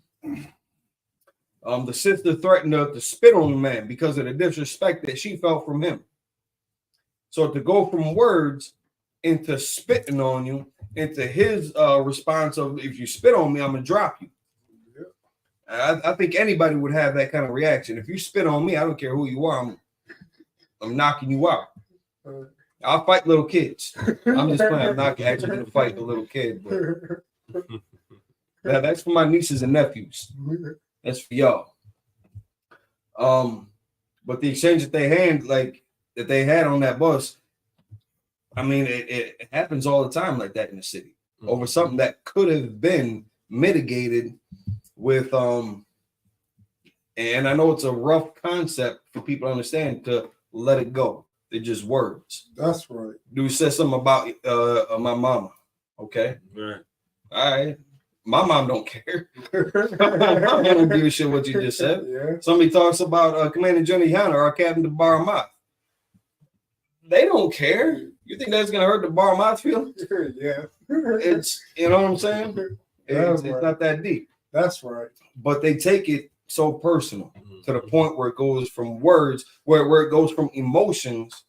The sister threatened to spit on the man because of the disrespect that she felt from him. So to go from words into spitting on you, into his response of, if you spit on me, I'm going to drop you. I think anybody would have that kind of reaction. If you spit on me, I don't care who you are, I'm knocking you out. I'll fight little kids. I'm just playing. I'm not actually going to fight the little kid. But that's for my nieces and nephews. That's for y'all. But the exchange that they had on that bus, I mean, it happens all the time like that in the city over something that could have been mitigated with and I know it's a rough concept for people to understand, to let it go. They're just words. That's right. Dude said something about my mama. Okay. Right. All right. My mom don't care. I don't give a shit what you just said. Yeah. Somebody talks about Commander Johnny Hanna or Captain the Baramath. They don't care. You think that's gonna hurt the Baramath feelings? Yeah. It's, you know what I'm saying? It's not that deep. That's right. But they take it so personal to the point where it goes from words, where it goes from emotions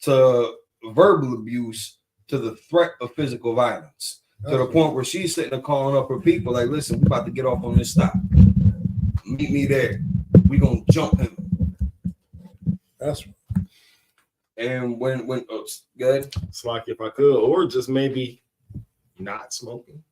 to verbal abuse to the threat of physical violence. To the point where she's sitting there calling up her people like, listen, we're about to get off on this stop. Meet me there. We're going to jump him. That's right. And when good, it's like if I could, or just maybe not smoking.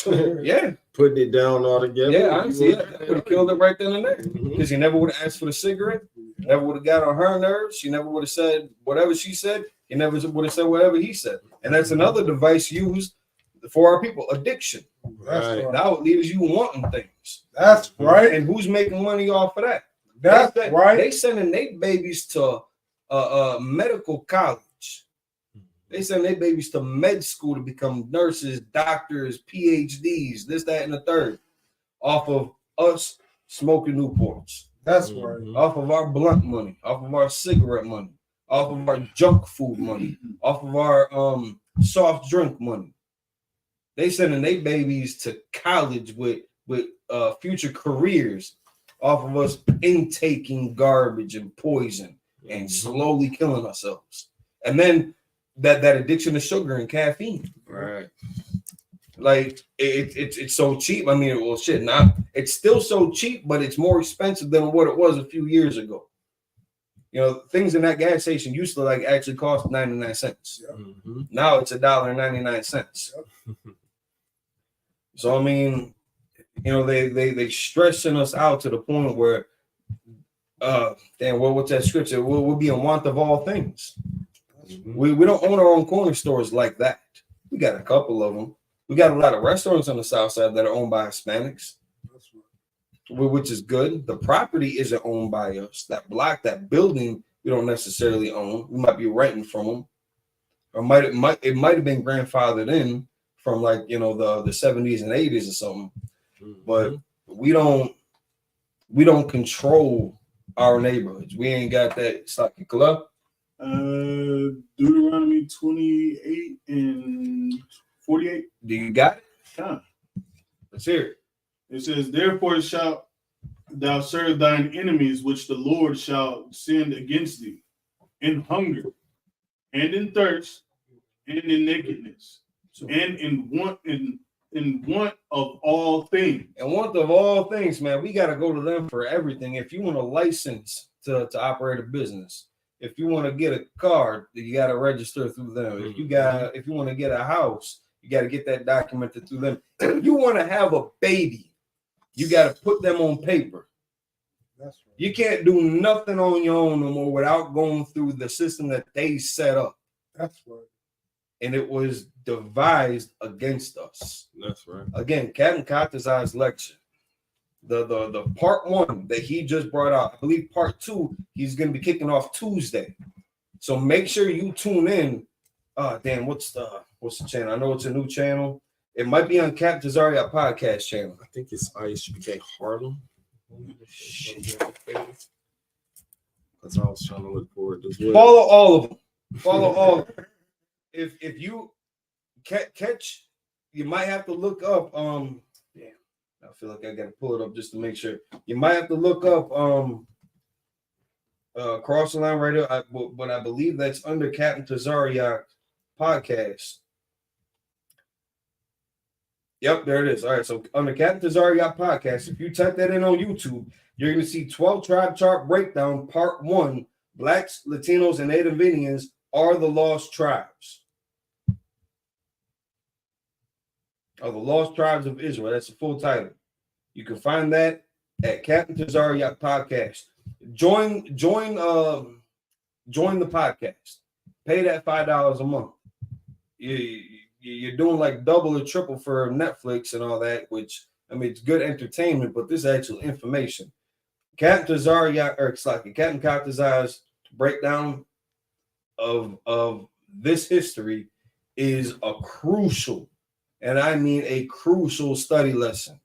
Yeah, putting it down altogether. Yeah, honestly, yeah, that would have killed it right then and there. Because he never would have asked for the cigarette, never would have got on her nerves. She never would have said whatever she said. He never would have said whatever he said. And that's another device used for our people: addiction. That's right. Now it leaves you wanting things. That's right. And who's making money off of that? That's right. They sending their babies to medical college. They send their babies to med school to become nurses, doctors, PhDs, this, that, and the third, off of us smoking Newports. That's right. Off of our blunt money, off of our cigarette money, off of our junk food money, off of our soft drink money. They sending their babies to college with future careers off of us intaking garbage and poison and slowly killing ourselves. And then that addiction to sugar and caffeine. Right. Like it's so cheap. I mean, well, shit, now it's still so cheap, but it's more expensive than what it was a few years ago. You know, things in that gas station used to like actually cost 99 cents. Now it's $1.99. So I mean, you know, they stressing us out to the point where damn, well, what's that scripture? We'll be in want of all things. We don't own our own corner stores like that. We got a couple of them. We got a lot of restaurants on the south side that are owned by Hispanics, which is good. The property isn't owned by us. That block, that building, we don't necessarily own. We might be renting from them, or it might have been grandfathered in from like, you know, the 70s and 80s or something. But we don't control our neighborhoods. We ain't got that stocky club. Deuteronomy 28 and 48. Do you got it? Yeah. Let's hear it. It says, therefore shalt thou serve thine enemies, which the Lord shall send against thee, in hunger, and in thirst, and in nakedness, and in want of all things. And want of all things, man, we got to go to them for everything. If you want a license to operate a business, if you want to get a car, you got to register through them. If you want to get a house, you got to get that documented through them. If you want to have a baby, you got to put them on paper. That's right. You can't do nothing on your own no more without going through the system that they set up. That's right. And it was devised against us. That's right. Again, Captain Kataza's lecture. The part one that he just brought out, I believe part two, he's going to be kicking off Tuesday. So make sure you tune in. Damn, what's the channel? I know it's a new channel. It might be on Captain Tazaria podcast channel. I think it's Isupk Harlem. That's what I was trying to look forward to. Follow all of them. Follow all of them. If you catch, you might have to look up. I feel like I got to pull it up just to make sure. You might have to look up Cross the Line Radio, but I believe that's under Captain Tazaria podcast. Yep, there it is. All right, so under Captain Tazaria podcast, if you type that in on YouTube, you're going to see 12 Tribe Chart Breakdown, Part 1, Blacks, Latinos, and Native Indians are the lost tribes. Of the Lost Tribes of Israel. That's the full title. You can find that at Captain Tazaria podcast. Join the podcast. Pay that $5 a month. You're doing like double or triple for Netflix and all that, which I mean it's good entertainment, but this is actual information. Captain Tazaria, or it's like Captain Katazaria's breakdown of this history is a crucial, and I mean a crucial study lesson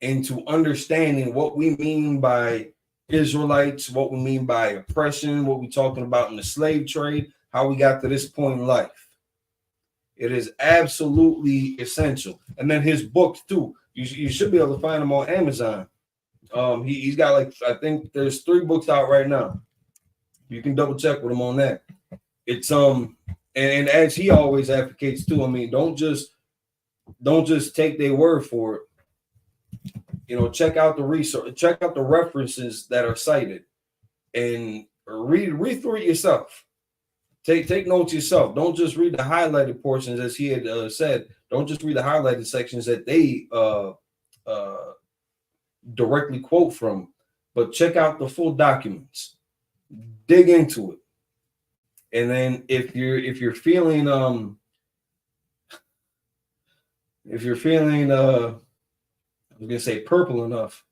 into understanding what we mean by Israelites, what we mean by oppression, what we're talking about in the slave trade, how we got to this point in life. It is absolutely essential. And then his books too. You should be able to find them on Amazon. He's got like, I think there's 3 books out right now. You can double check with him on that. It's and as he always advocates too. I mean, don't just take their word for it. You know, check out the research, check out the references that are cited, and read through it yourself. Take notes yourself. Don't just read the highlighted portions, as he had said. Don't just read the highlighted sections that they directly quote from, but check out the full documents. Dig into it, and then if you're feeling I was gonna say purple enough,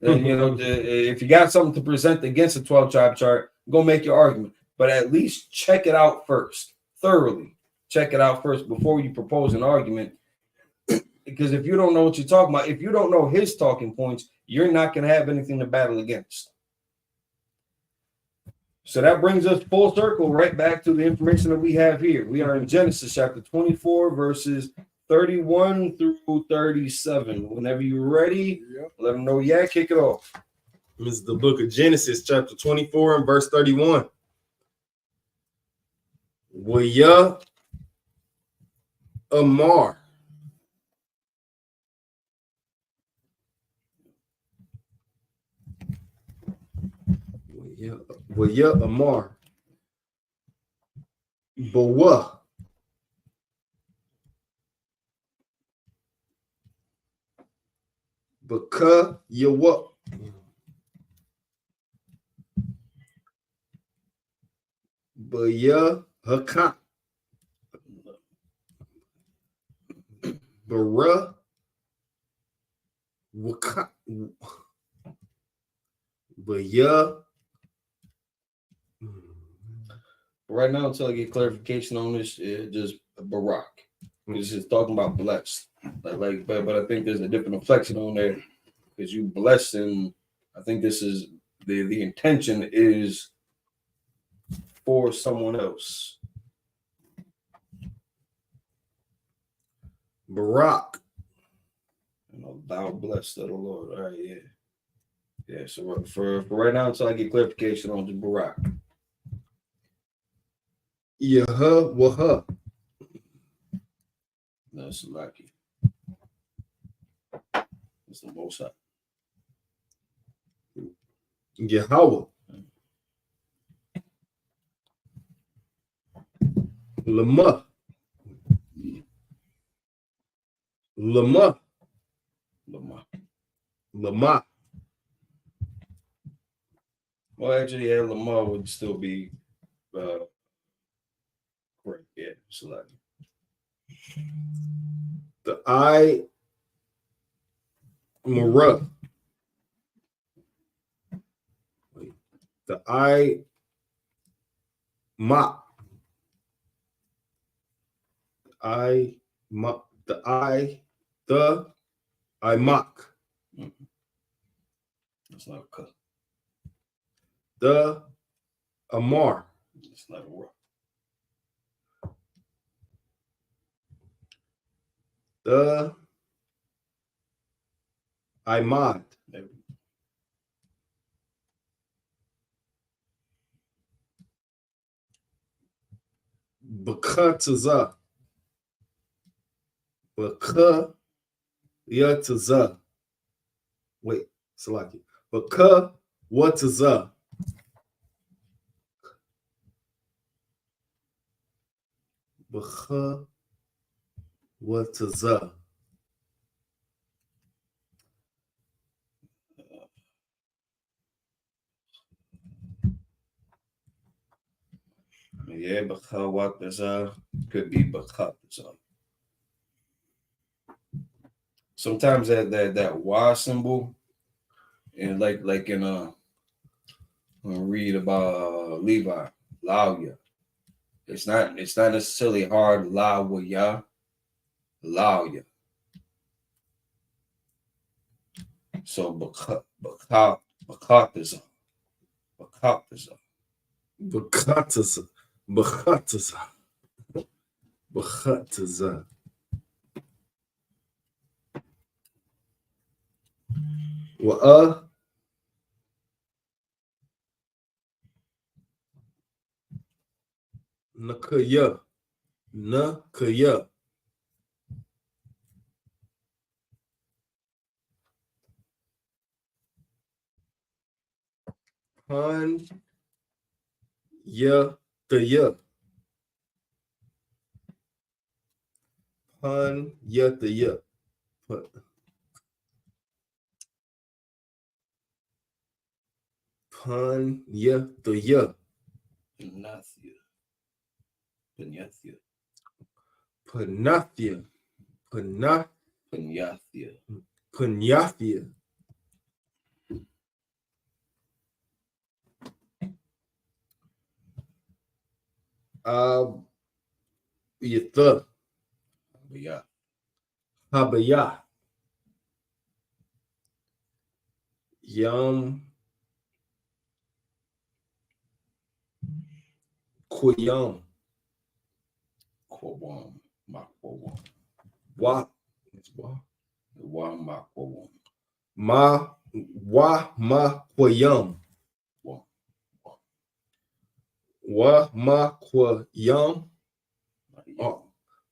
then you know if you got something to present against the 12 tribe chart, go make your argument. But at least check it out first, thoroughly. Check it out first before you propose an argument. Because if you don't know what you're talking about, if you don't know his talking points, you're not going to have anything to battle against. So that brings us full circle right back to the information that we have here. We are in Genesis chapter 24, verses 31 through 37. Whenever you're ready, let them know. Yeah, kick it off. This is the book of Genesis, chapter 24 and verse 31. Waya Amar. Waya Amar. Bawa. Baka Yawa. Baya Haka. Bara Waka. Baya. Right now, until I get clarification on this, just Barak. This is talking about blessed. But I think there's a different inflection on there because you blessed, and I think this is the intention is for someone else. Barak. You know, thou blessed of the Lord. All right, yeah. Yeah, so for right now, until I get clarification on the Barak. Waha. That's lucky. It's the most up. Yahweh. Lama. Lama. Lama. Lama. Well, actually, yeah, Lamar would still be correct. Yeah, select. The I Mara. The I Ma. I Ma. The I mock. That's not a cut. The Amar. It's not a word. The Imad. Bakataza. Bakataza. Wait, Salaki. Bakataza. Bakataza. Yeah, Bakawataza could be Bakataza. Sometimes that Y symbol, and like in when we read about Levi, Lawya. It's not necessarily hard Lawya, Lawya. So Bakataza. بخطزة وأ نكيا نكيا هان يا تيا هان يا تيا هان يا تيا Panathia. Panathia. Panathia. Panathia. Panathia. Yatha. Habaya. Yam. Kuyam. Kwawam. Makwawam. Wa. Wa makwawam. Ma. Wa ma kwayam. Wa ma kwayam.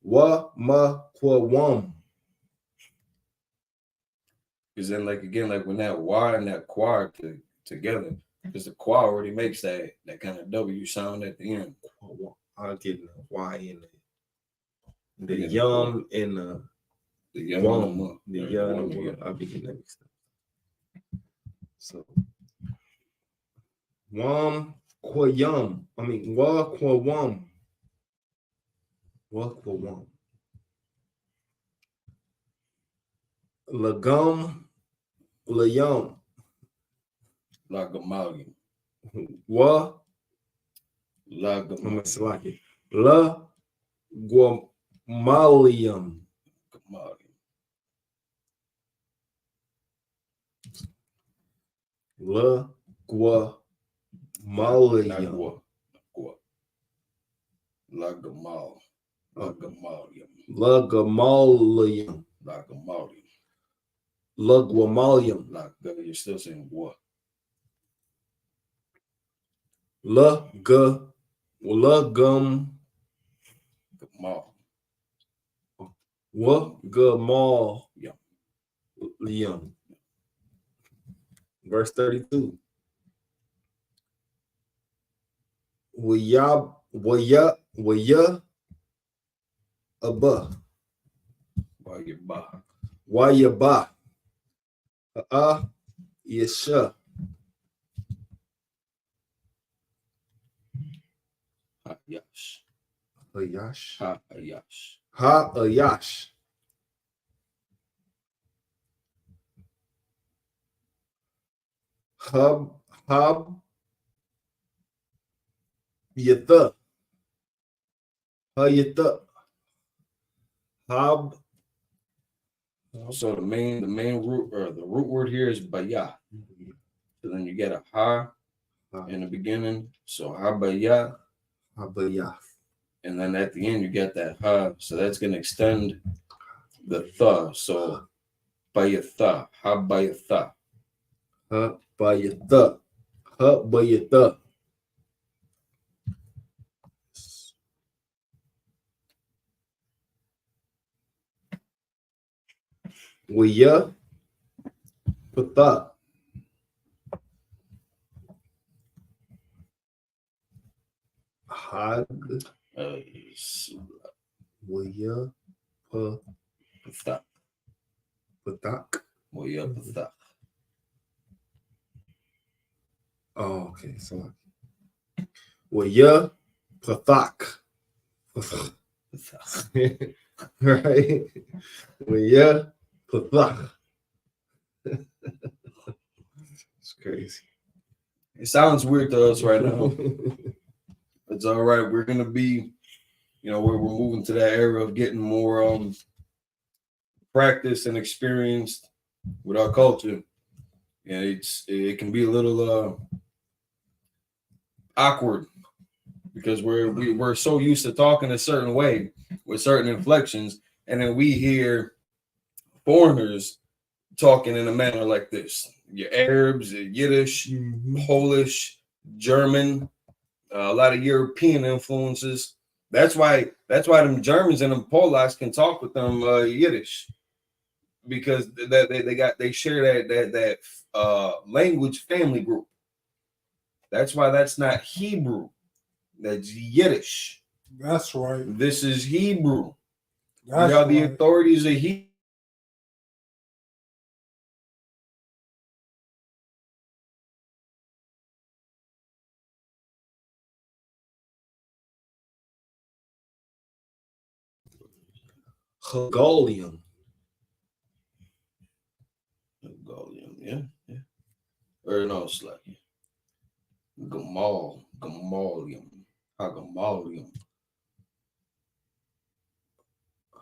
Wa ma kwawam. Because then, like again, like when that Y and that Qua together, because the Qua already makes that kind of W sound at the end. I'll get the Y in there. The yum and the yum wum. The yum and wum. I'll be getting that mixed up. So wum qua yum. I mean wa qua wum. Wa qua wum. Lagum layum. Lagamalium. Wa Lagamalium. La guamalium. La guamalium. Lagamalium. Lagamalium. Lagamalium. Lagamalium. Laguamalium. You're still saying what? Lagum. Gamal. Liam. Verse 32. Waya abba. Wayaba. Yesha. Hayash. Hayash. Hayash. Hayash. Hab Yatha. Hayatha. Hab. So the main root or the root word here is baya. So then you get a ha in the beginning. So habaya. Habaya. And then at the end you get that ha. So that's gonna extend the tha. So bayatha. Habayatha. Habayatha. Habayatha. Waya Patha. Hag. Waya Patha. Pathak. Waya Patha. Oh, okay. So Waya Pathak. Right? Waya Pathak. It's crazy. It sounds weird to us right now. It's all right. We're gonna be, we're moving to that era of getting more practice and experienced with our culture. And it can be a little awkward because we're so used to talking a certain way. with certain inflections, and then we hear foreigners talking in a manner like this. Your Arabs, Yiddish, Polish, German, a lot of European influences. That's why them Germans and them Polacks can talk with them Yiddish, because they share that language family group. That's why that's not Hebrew. That's Yiddish. That's right. This is Hebrew. That's Y'all the right. authorities of Hebrew. Hegelian. Yeah. Or no, it's like Gamalium.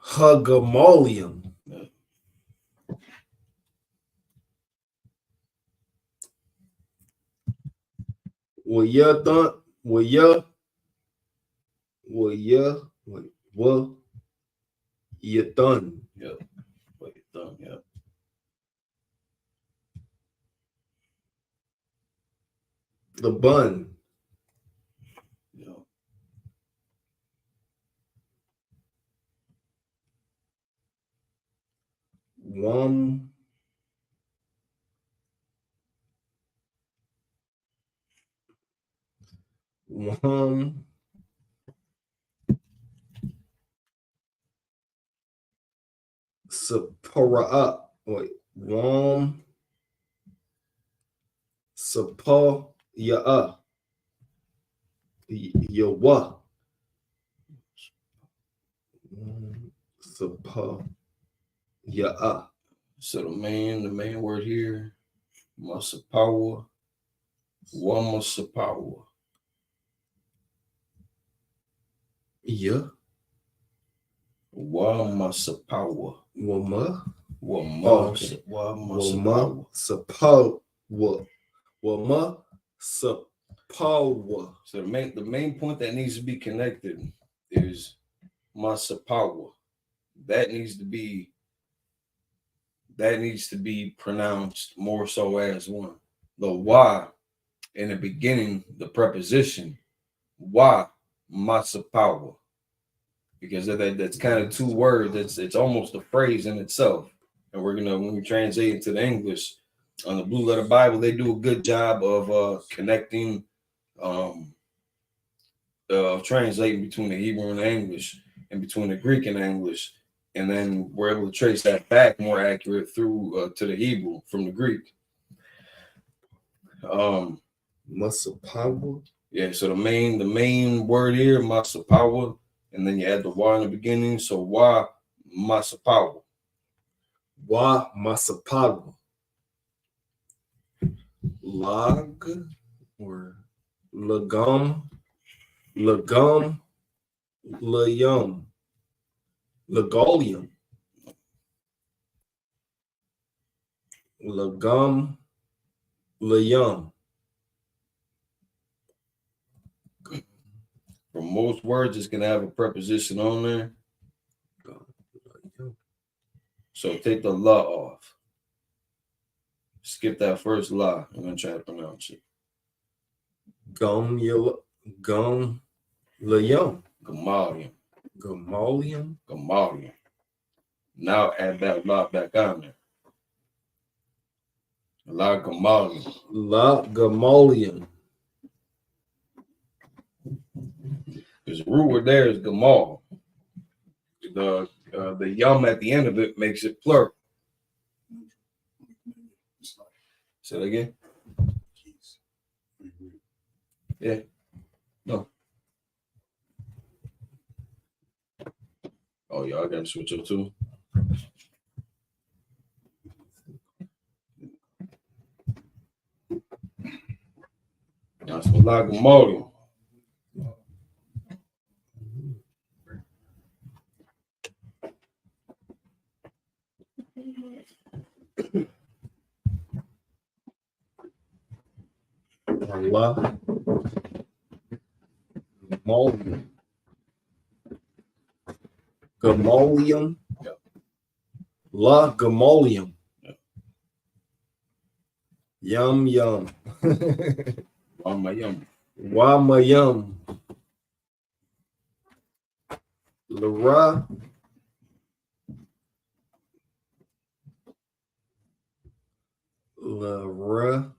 Hegemonium. Yeah. Well, you thought, well, you done. Yeah. Well, you done, yeah. The bun. Yeah. One. Sapora. Wait. One. Sapa. Ya. Yawa. Sapa. Ya. So the main word here, Masapawa, Wamasapawa. Yeah. Wamasapawa. Wama. Wamasapawa. Wama Sapawa. So the main point that needs to be connected is Masapawa. That needs to be pronounced more so as one. The why in the beginning, the preposition why Masapawa. Because that's kind of two words. It's almost a phrase in itself. And when we translate into the English on the Blue Letter Bible, they do a good job of connecting, translating between the Hebrew and the English, and between the Greek and the English, and then we're able to trace that back more accurate through to the Hebrew from the Greek. Masapawa. Yeah. So the main word here, Masapawa. And then you add the Y in the beginning. So why Masapawa? Why Masapawa? Log or Lagum. Layum. Legolium. Lagum. Layum. For most words, it's going to have a preposition on there. So take the la off. Skip that first la. I'm going to try to pronounce it. Layum. Gamalium. Now add that la back on there. La Gamalium. Because the root word there is Gamal. The yum at the end of it makes it plural. Say that again. Yeah. No. Oh, yeah, I got to switch up too. That's for La Gamalium. Allah. Gamalium. Gamolium. La Gamolium. Yum yum. Wamayum. Wamayum. Lara. Lara.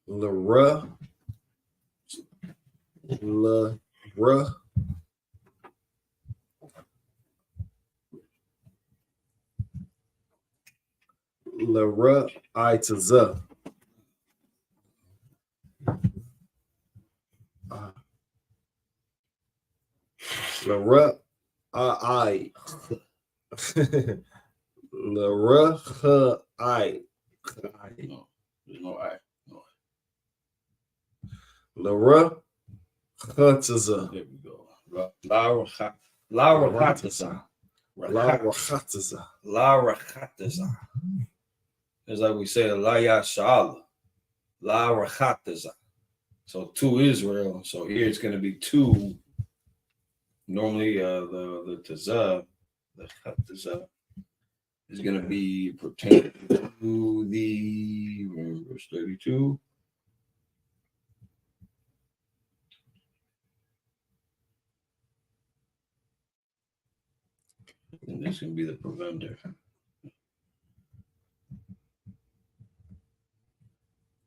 Lara. Lara. Lara Itaza. Lara I. Lara I. No, there's no I. No. Lara Hataza. There we go. Lara Hataza. Lara Hataza. It's like we say, La Yashala. Lara Hataza. So to Israel. So here it's going to be to. Normally, the Tazah, the Hataza, is going to be pertaining to the verse 32. And this can be the preventer.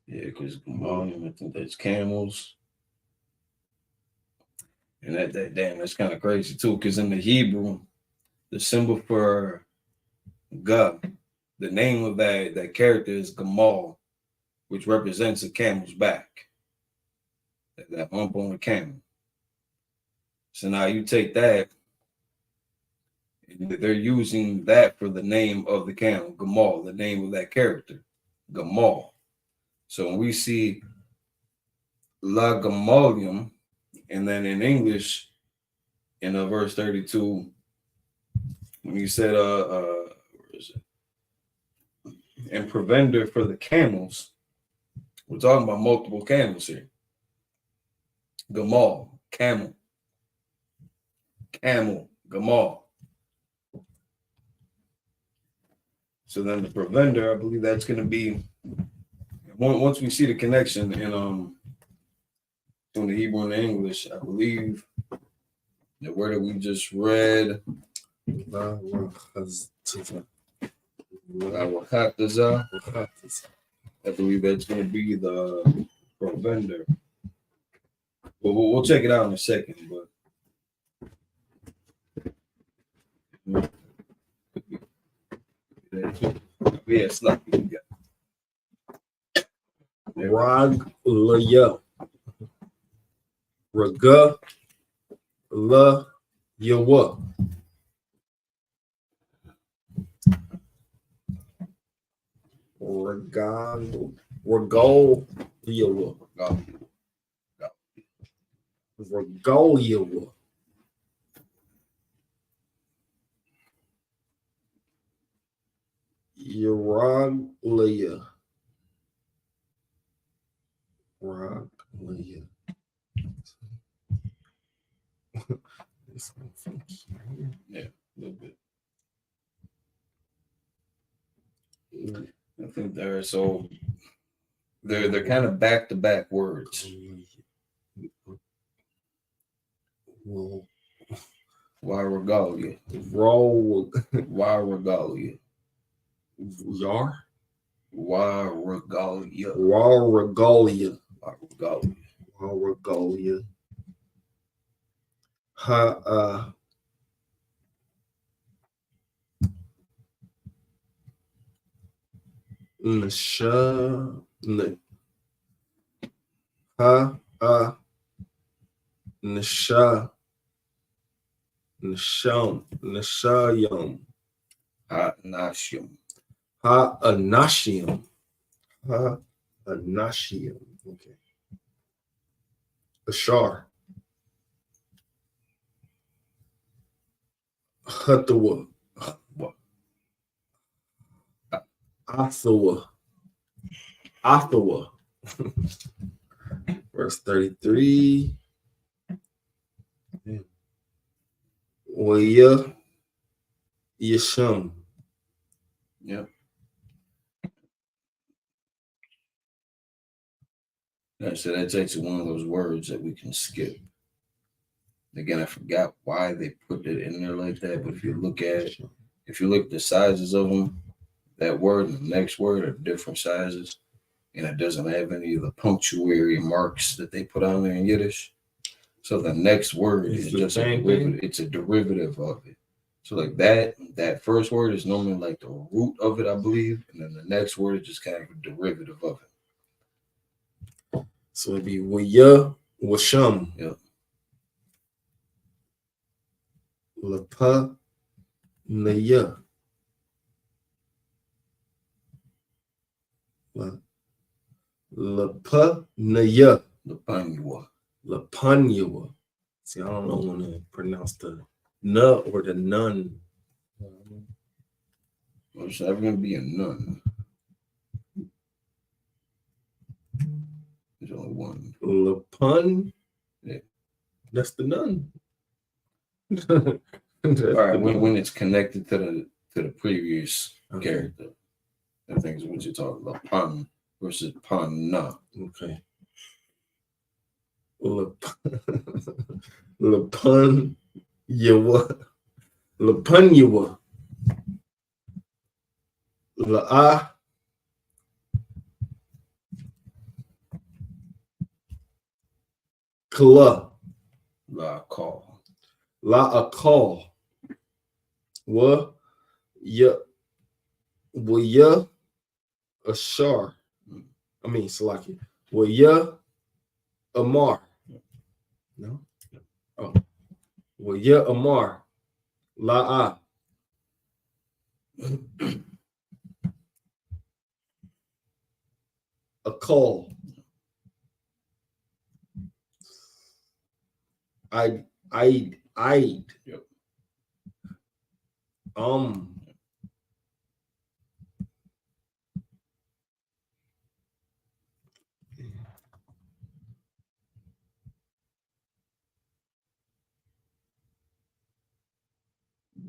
Yeah, because I think that's camels. And that damn, that's kind of crazy too, because in the Hebrew, the symbol for God, the name of that character is Gamal, which represents a camel's back. That hump on the camel. So now you take that, and they're using that for the name of the camel, Gamal, the name of that character, Gamal. So when we see La Gamalium, and then in English, in verse 32, when you said where is it? And provender for the camels, we're talking about multiple camels here. Gamal, camel, Gamal. So then the provender, I believe that's going to be, once we see the connection in between the Hebrew and the English, I believe the word that we just read, I believe that's going to be the provender. But we'll check it out in a second. But yeah, sloppy. Raglaya. Raga La Yawa. Regal Yawa. Regal Yawa. Yaraglia. Raglia. Yeah, a little bit. I think they're kind of back-to-back words. Why regalia? Why regalia? Yar? Why regalia? Why regalia? Why regalia? Why regalia? Nasha Nasha Nashayam Ha-Nashium. Ha-Anashium. Ha-Anashium. Okay. Ashar. Hatawa. Athawa. Verse 33. Waya Yasham. Yep. Yeah, so that's actually one of those words that we can skip. Again, I forgot why they put it in there like that, but if you look at the sizes of them, that word and the next word are different sizes, and it doesn't have any of the punctuatory marks that they put on there in Yiddish. So the next word is just a derivative. It's a derivative of it. So like that first word is normally like the root of it, I believe, and then the next word is just kind of a derivative of it. So it'd be Waya Washam. Yep. Lapa Naya. Lapa Naya. Lapanyua. Lapanyua. See, I don't know when to pronounce the na or the nun. Well, it's never gonna be a nun. There's only one. Lapun. Yeah. That's the nun. All right, when it's connected to the previous character, I think is what you're talking about. Pan versus panna. Okay. Lapun Yawa. Lapanyua. La'a. Kala. La call. La call. Wa ya ashar. I mean Salaki. Wa ya amar. No? Oh. Wa ya amar. La'a. A call. I'd. Yep.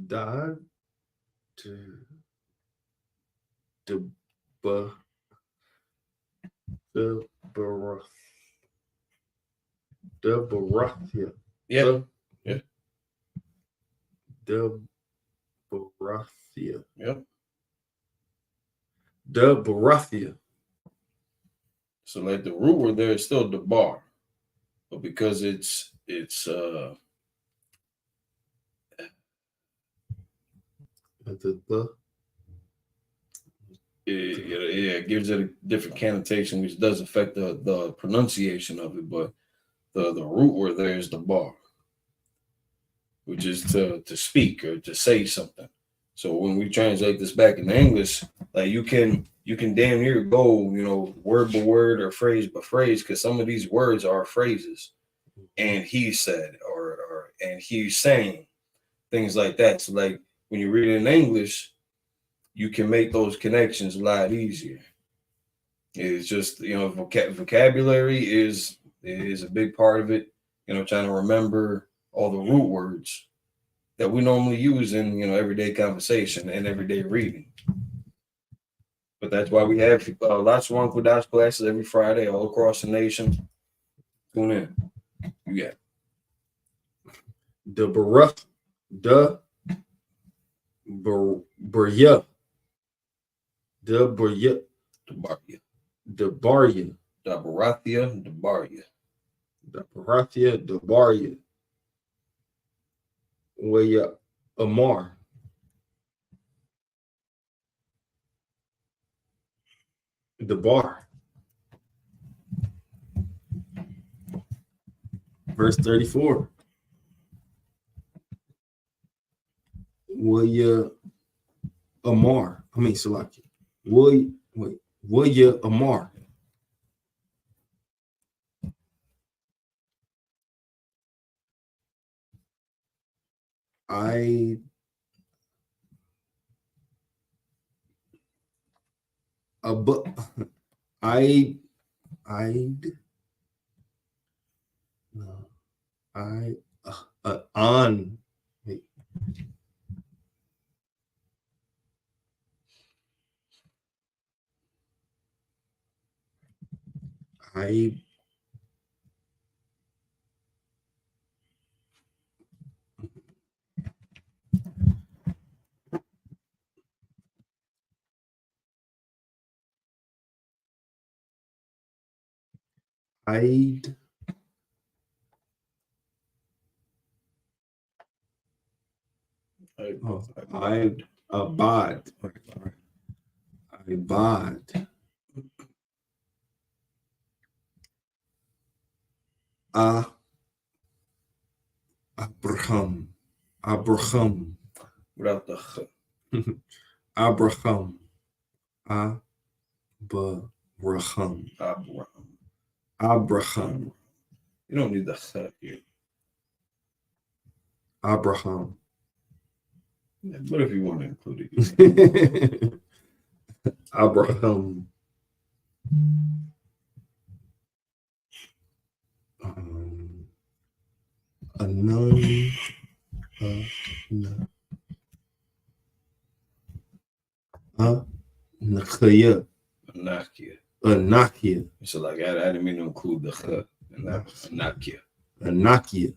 Dad. Barathia. Yeah. Yeah. Barathia. Yep. Barathia. So like the root word there is still the bar, but because it's it gives it a different connotation, which does affect the pronunciation of it, but the root word there is the bar, which is to speak or to say something. So when we translate this back into English, like you can damn near go, word by word or phrase by phrase, because some of these words are phrases. And he said, or and he's saying, things like that. So like when you read it in English, you can make those connections a lot easier. It's just, vocabulary is a big part of it. Trying to remember all the root words that we normally use in, everyday conversation and everyday reading. But that's why we have lots of Uncle Dot's classes every Friday all across the nation. Tune in. You got The Baruch. The Barya. The Barya. the Barya. The Barya. The Barathia, the Barya. The Barathia, the Barya. Waya Amar. The bar. Verse 34. Waya Amar. I mean Salaki. Waya Amar. I'd on I I'd I'd abide. Abide. Abraham. Abraham. Without the Abraham. Abraham. Abraham. Abraham. You don't need the here. Abraham. What if you want to include it? Abraham. Anon. Nakia. Anakia. So like I didn't mean to include the Anakia. Anakia.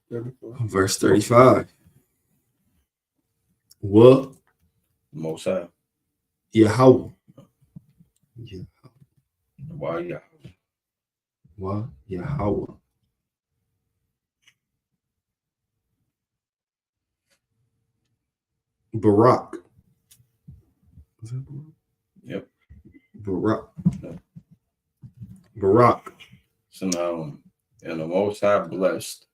Verse 35. What? Most High. Yahweh. Why Yahweh? Why Yahweh? Barak. Is that Barak? Yep. Barak. Barak. So now, and the Most High blessed.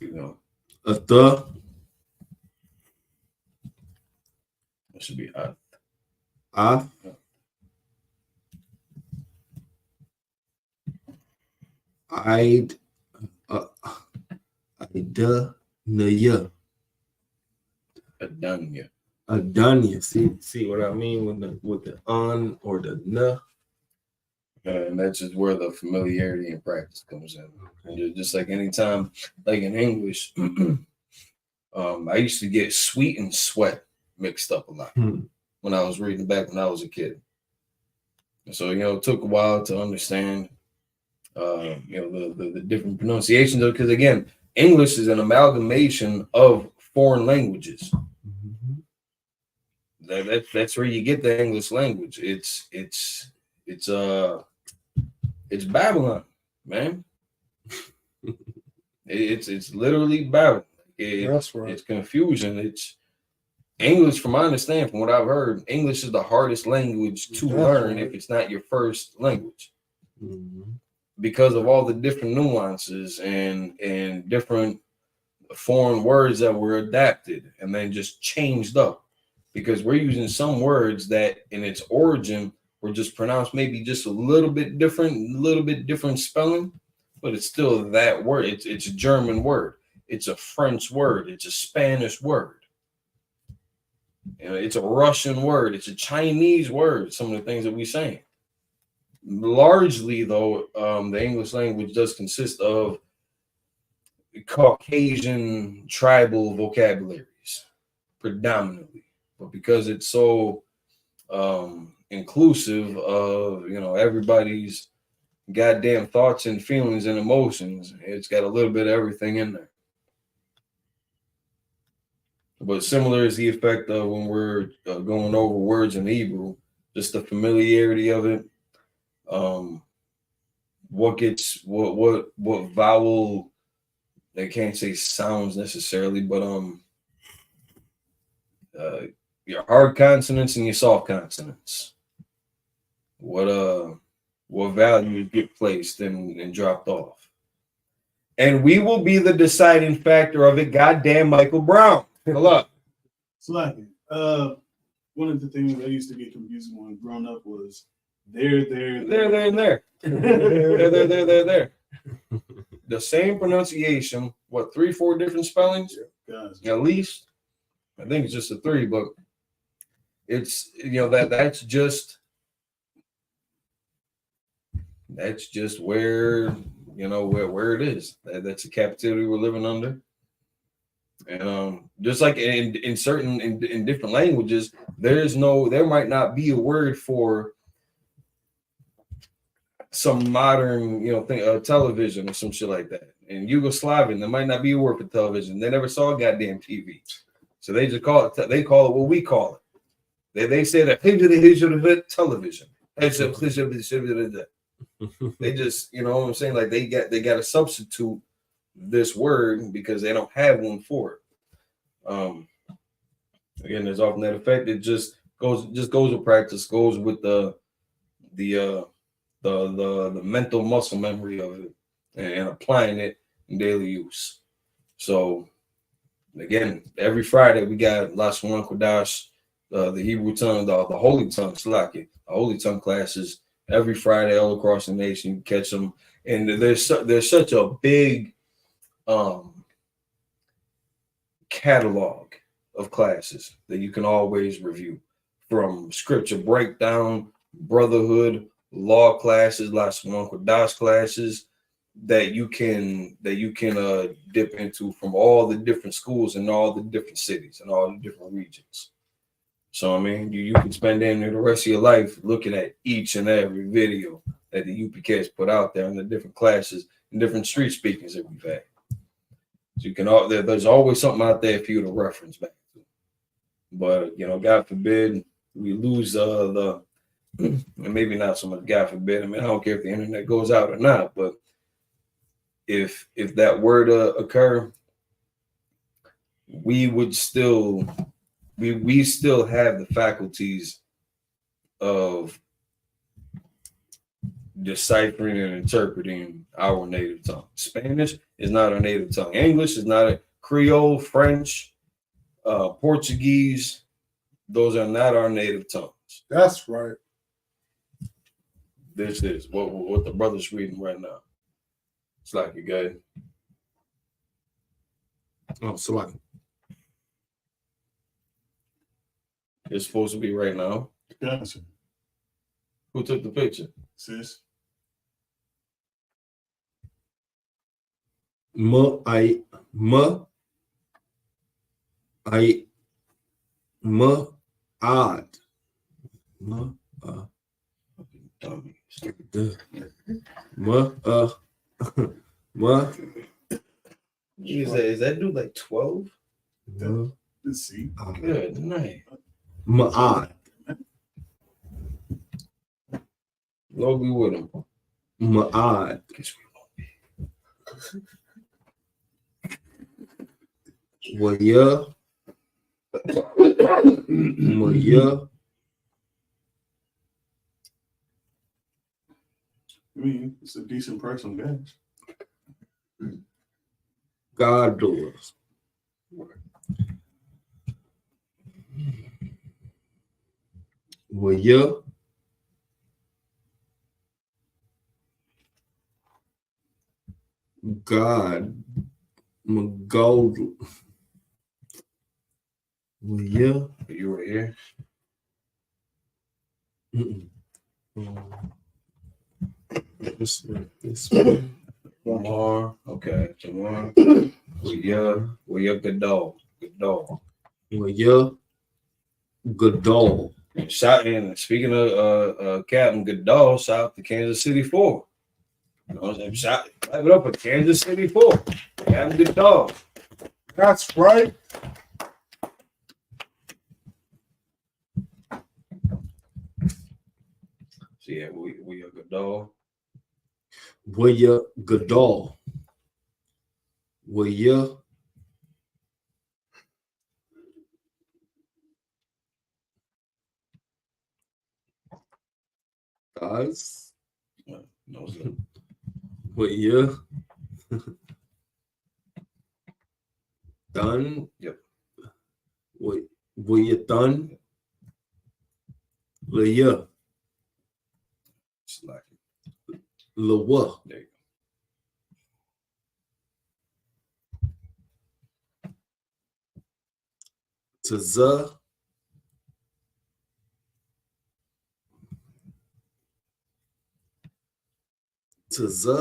You know. It should be Ath. I'd Naya. Adanya. Adanya. See what I mean with the on or the na. And that's just where the familiarity and practice comes in. And just like anytime, like in English, I used to get sweet and sweat mixed up a lot when I was reading back when I was a kid. And so, it took a while to understand, the different pronunciations, because again, English is an amalgamation of foreign languages. That's where you get the English language. It's Babylon, man. It's literally Babylon. That's right. It's confusion. It's English, from my understanding, from what I've heard, English is the hardest language to learn if it's not your first language. Because of all the different nuances and different foreign words that were adapted and then just changed up. Because we're using some words that in its origin were just pronounced maybe just a little bit different spelling, but it's still that word. It's a German word. It's a French word. It's a Spanish word. It's a Russian word. It's a Chinese word. Some of the things that we're saying. Largely, though, the English language does consist of Caucasian tribal vocabularies, predominantly. But because it's so inclusive of, everybody's goddamn thoughts and feelings and emotions, it's got a little bit of everything in there. But similar is the effect of when we're going over words in Hebrew, just the familiarity of it. What vowel, they can't say sounds necessarily, but your hard consonants and your soft consonants. What values get placed and dropped off. And we will be the deciding factor of it. Goddamn Michael Brown. Hello. Slacking. One of the things I used to get confused when growing up was there. The same pronunciation, 3-4 different spellings? Yeah, at least. I think it's just a 3, but it's that's just where where it is. That's the captivity we're living under. And just like in different languages, there might not be a word for some modern, thing, television or some shit like that. In Yugoslavian, there might not be a word for television. They never saw goddamn TV, so they just call it. They call it what we call it. They say that television. They just, you know what I'm saying? Like they got to substitute this word because they don't have one for it. Again, there's often that effect. It just goes with practice, goes with the mental muscle memory of it and applying it in daily use. So again, every Friday we got Lashon Kodash, the Hebrew tongue, the Holy Tongue, the Holy Tongue classes every Friday all across the nation. You catch them, and there's such a big catalog of classes that you can always review, from scripture breakdown, brotherhood, law classes, Lashon Kodash classes that you can dip into from all the different schools in all the different cities and all the different regions. So I mean, you can spend the rest of your life looking at each and every video that the UPK has put out there and the different classes and different street speakings that we've had. So you can there's always something out there for you to reference back to. But God forbid we lose and maybe not so much God forbid. I mean, I don't care if the internet goes out or not, but if that were to occur, we would still we still have the faculties of deciphering and interpreting our native tongue. Spanish is not our native tongue. English is not a Creole, French, Portuguese. Those are not our native tongues. That's right. This is what the brother's reading right now. It's like you got it. Oh, Salaki. It's supposed to be right now. Gotcha. Who took the picture? Sis. Ma'ad. Is that dude like 12? Let's see. Good night. Ma'ad. Lord be with him. Ma'ad. Waya. I mean, it's a decent price on gas. God doors. Waya. God. Gold. Waya. You were here. This Tomorrow. Okay. Tomorrow. Waya Gadol. Waya Gadol. Shout in. Speaking of Captain Gadol, shout out to Kansas City 4. You know what I'm saying? Shout it up for Kansas City 4. Captain Gadol. That's right. So yeah, we are Gadol. Waya Gadol. Waya guys. No, sir. Waya done. Yep. Waya done. Waya. Lawa. There you go. Taza. Taza.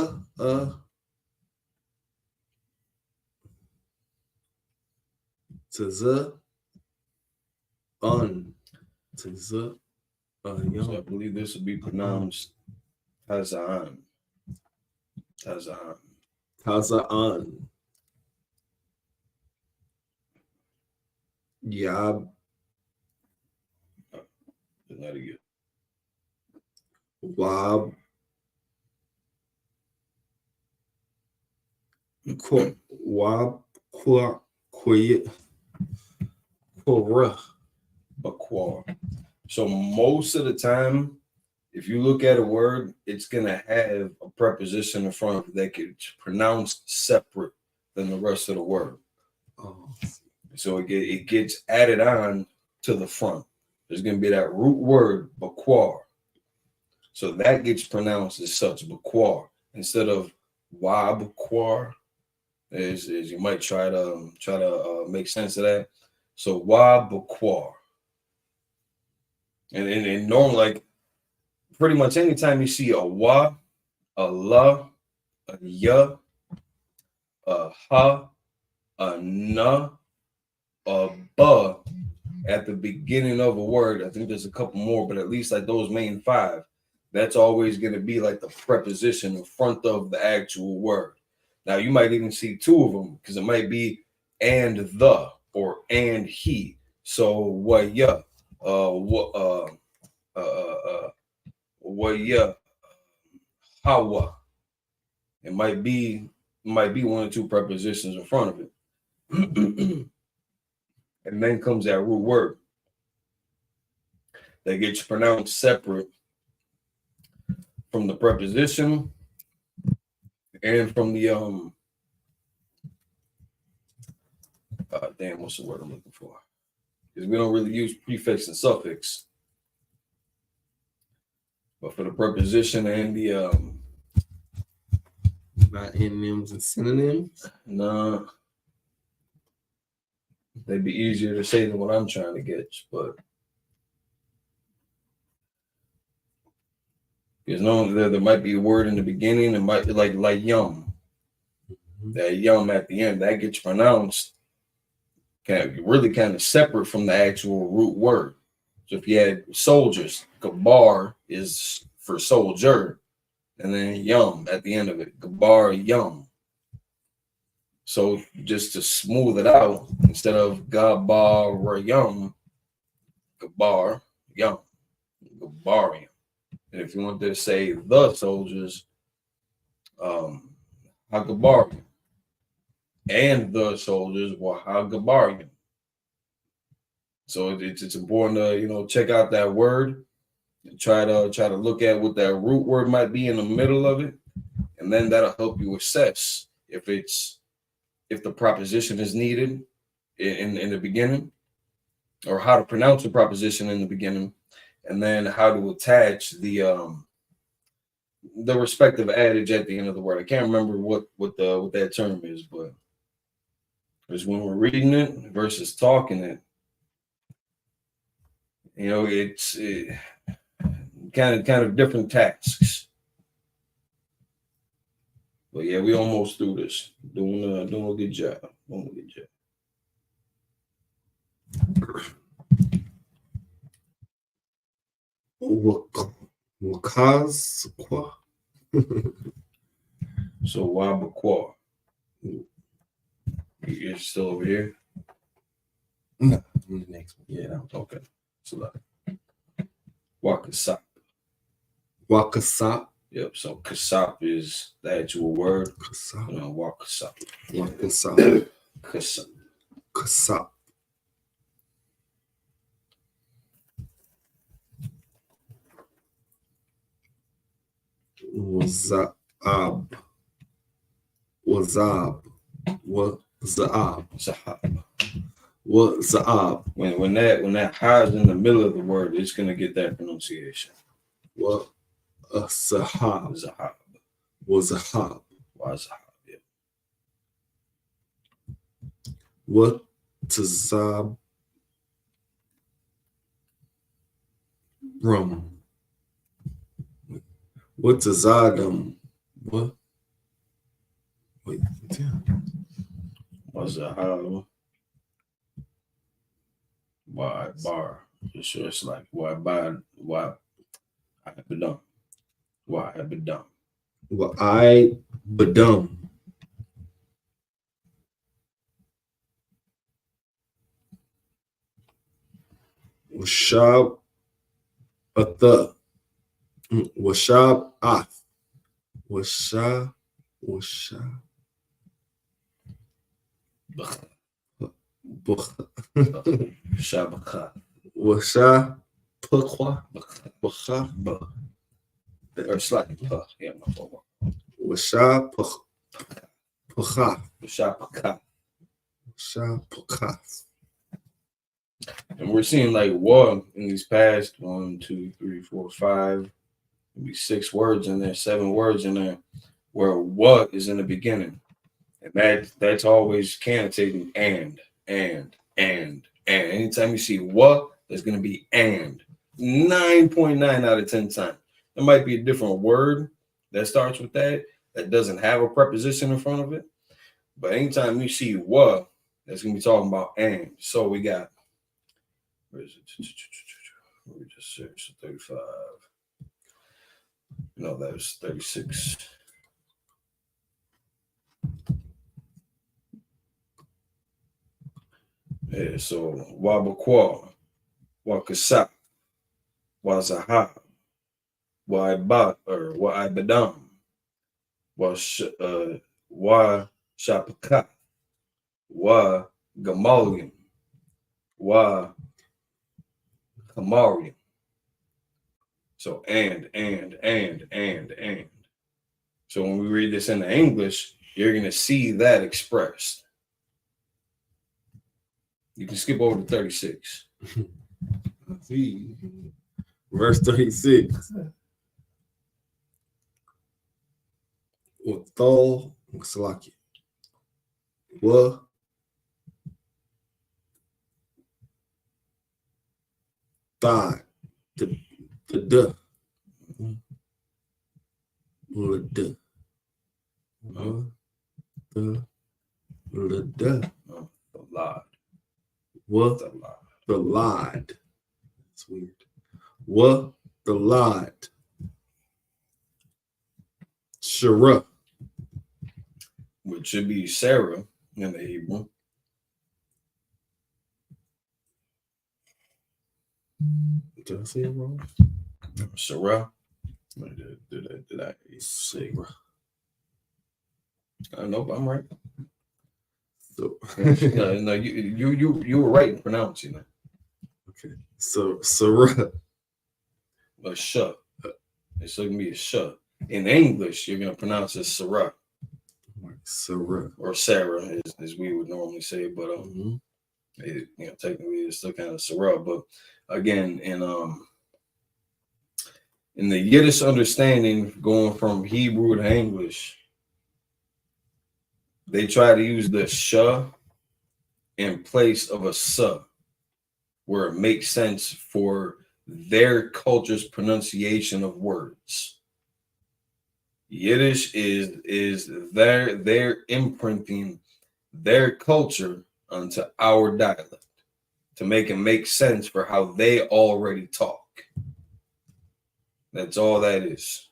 Taza. Taza. So I believe this would be pronounced Tazaan. Tazaan. Tazaan. Yab. Let it get. Wab. Wab. Bakwar. So most of the time, if you look at a word, it's gonna have a preposition in front of it that gets pronounced separate than the rest of the word. Oh. So it gets added on to the front. There's gonna be that root word bakwar. So that gets pronounced as such, bakwar, instead of wabakwar, as you might try to make sense of that. So wabakwar. And normally, like pretty much anytime you see a wa, a la, a ya, a ha, a na, a ba at the beginning of a word, I think there's a couple more, but at least like those main 5, that's always going to be like the preposition in front of the actual word. Now you might even see 2 of them because it might be and the or and he. So what ya, ya, hawa. It might be 1 or 2 prepositions in front of it. And then comes that root word that gets pronounced separate from the preposition and from the what's the word I'm looking for? Because we don't really use prefix and suffix. But for the preposition and the not antonyms and synonyms? Nah. They'd be easier to say than what I'm trying to get, but because no, there might be a word in the beginning, it might be like yum. That yum at the end, that gets pronounced really kind of separate from the actual root word. So if you had soldiers, gabar is for soldier, and then yum at the end of it, gabar yum. So just to smooth it out, instead of gabar yum, gabar yum, gabarium. And if you want to say the soldiers, hagabarium, and the soldiers were hagabarium. So it's important to check out that word and try to look at what that root word might be in the middle of it, and then that'll help you assess if the proposition is needed in the beginning, or how to pronounce the proposition in the beginning, and then how to attach the respective adage at the end of the word. I can't remember what that term is, but it's when we're reading it versus talking it. It's kind of different tasks. But yeah, we almost through this. Doing a good job. Doing a good job. Wakazqua. So Wabakwa. You're still over here? No, I'm the next one. Yeah, okay. So Wakasap. Wakasap. Yep. So kasap is the actual word. Kasap. Wakasap. Wakasap. Kasap. Kasap. Wazab. Wazab. Wazab. Zahab. Wazab. When that ha is in the middle of the word, it's gonna get that pronunciation. What a sahab. Zahab. Wazahab. Wazahab. Yeah. What tazab. Rum. What tazadam. What? Wait, damn. Wazahab. Why bar? It's like why I have to know. Why Badam? Well, I Badum. Washab Atha. Washab Ath. Washab. Shabaka. Washa Pukwa. Bakha. Or slightly puh. Yeah, my fault. Washa Pukha. Shabaka. Washa Pukha. And we're seeing like war in these past 1, 2, 3, 4, 5, maybe 6 words in there, 7 words in there, where what is in the beginning. And that's always connotating and. Anytime you see what, there's gonna be and. 9.9 out of 10 times. There might be a different word that starts with that doesn't have a preposition in front of it. But anytime you see what, that's gonna be talking about and. So we got, where is it? We just searched 35. No, that was 36. Yeah, so Wabakwa, Wakasa, Wazaha, Waibat, or Waibadam, Wa Shapaka, Wa Gamalium, Wa Kamarium. So and. So when we read this in the English, you're gonna see that expressed. You can skip over to 36. See, verse 36. Uthal Salaki. Wa Thigh. The duh. The lad. What the lad. That's weird. What the lad. Shara. Which should be Sarah in the Hebrew. Did I say it wrong? Sarah. Did I say? I know, I'm right. So no, you were right in pronouncing it. Okay. So Sarah. A sh. It's gonna be a sh. In English, you're gonna pronounce it Sarah. Sarah. Or Sarah, as we would normally say, but technically it's still kind of Sarah. But again, in the Yiddish understanding, going from Hebrew to English, they try to use the sh in place of a s, where it makes sense for their culture's pronunciation of words. Yiddish is their imprinting their culture onto our dialect to make it make sense for how they already talk. That's all that is.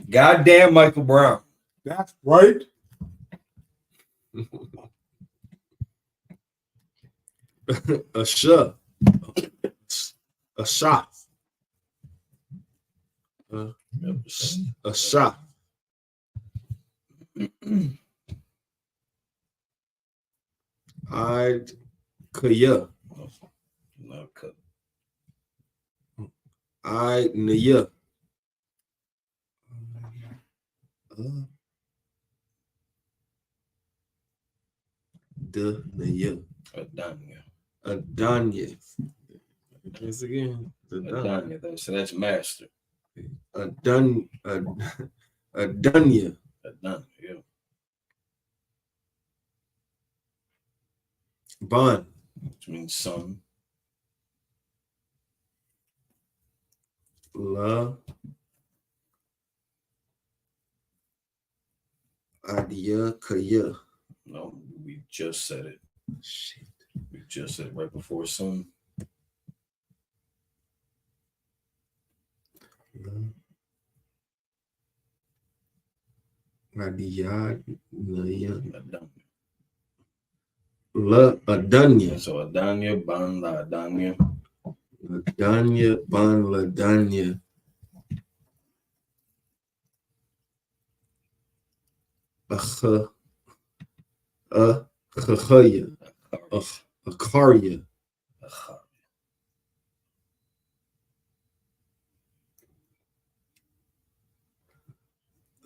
Goddamn Michael Brown. That's right. A shot. A shot. A shot. I'd kaya. I naya. The naya. Adanya. Once again. Adanya. So that's master. Adanya. Adanya, yeah. Ban. Which means son. La. Adia kaya. No, we just said it. Shit. We just said it right before son. Adanya. So Adanya, Ban La Adanya. Ladanya, Ban Ladanya. Achaya. Akaria.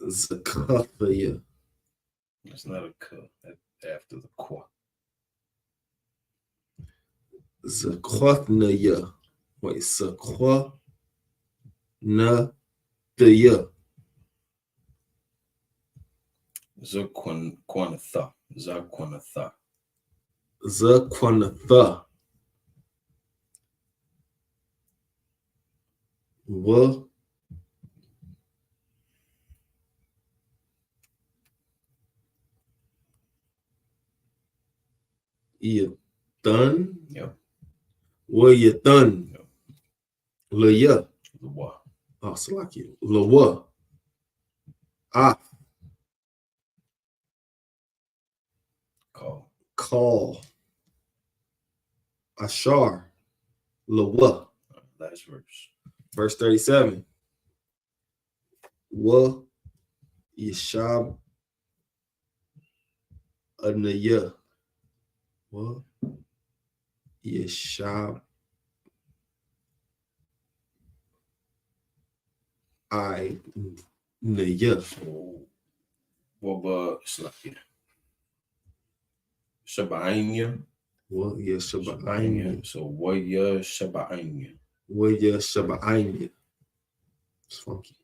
Zakathaya. It's not a K. That's after the Kwa. Zakothnaya. Wait, Zakothnaya. Zakwanatha. Zakwanatha. Zakwanatha. Wa. Yatan. Yep. Wa Yatan. Yep. Laya. Lawa. Oh, Salaki. Lawa. Ah. Call. Ashar. Lawa. Last verse. Verse 37. Wa Yashab Anaya. Wa Yashab I Naya. Waba Slakia. Shabainya. Wa Yashabainya. So Waya Shabainya. Wa Yashabainya. It's funky.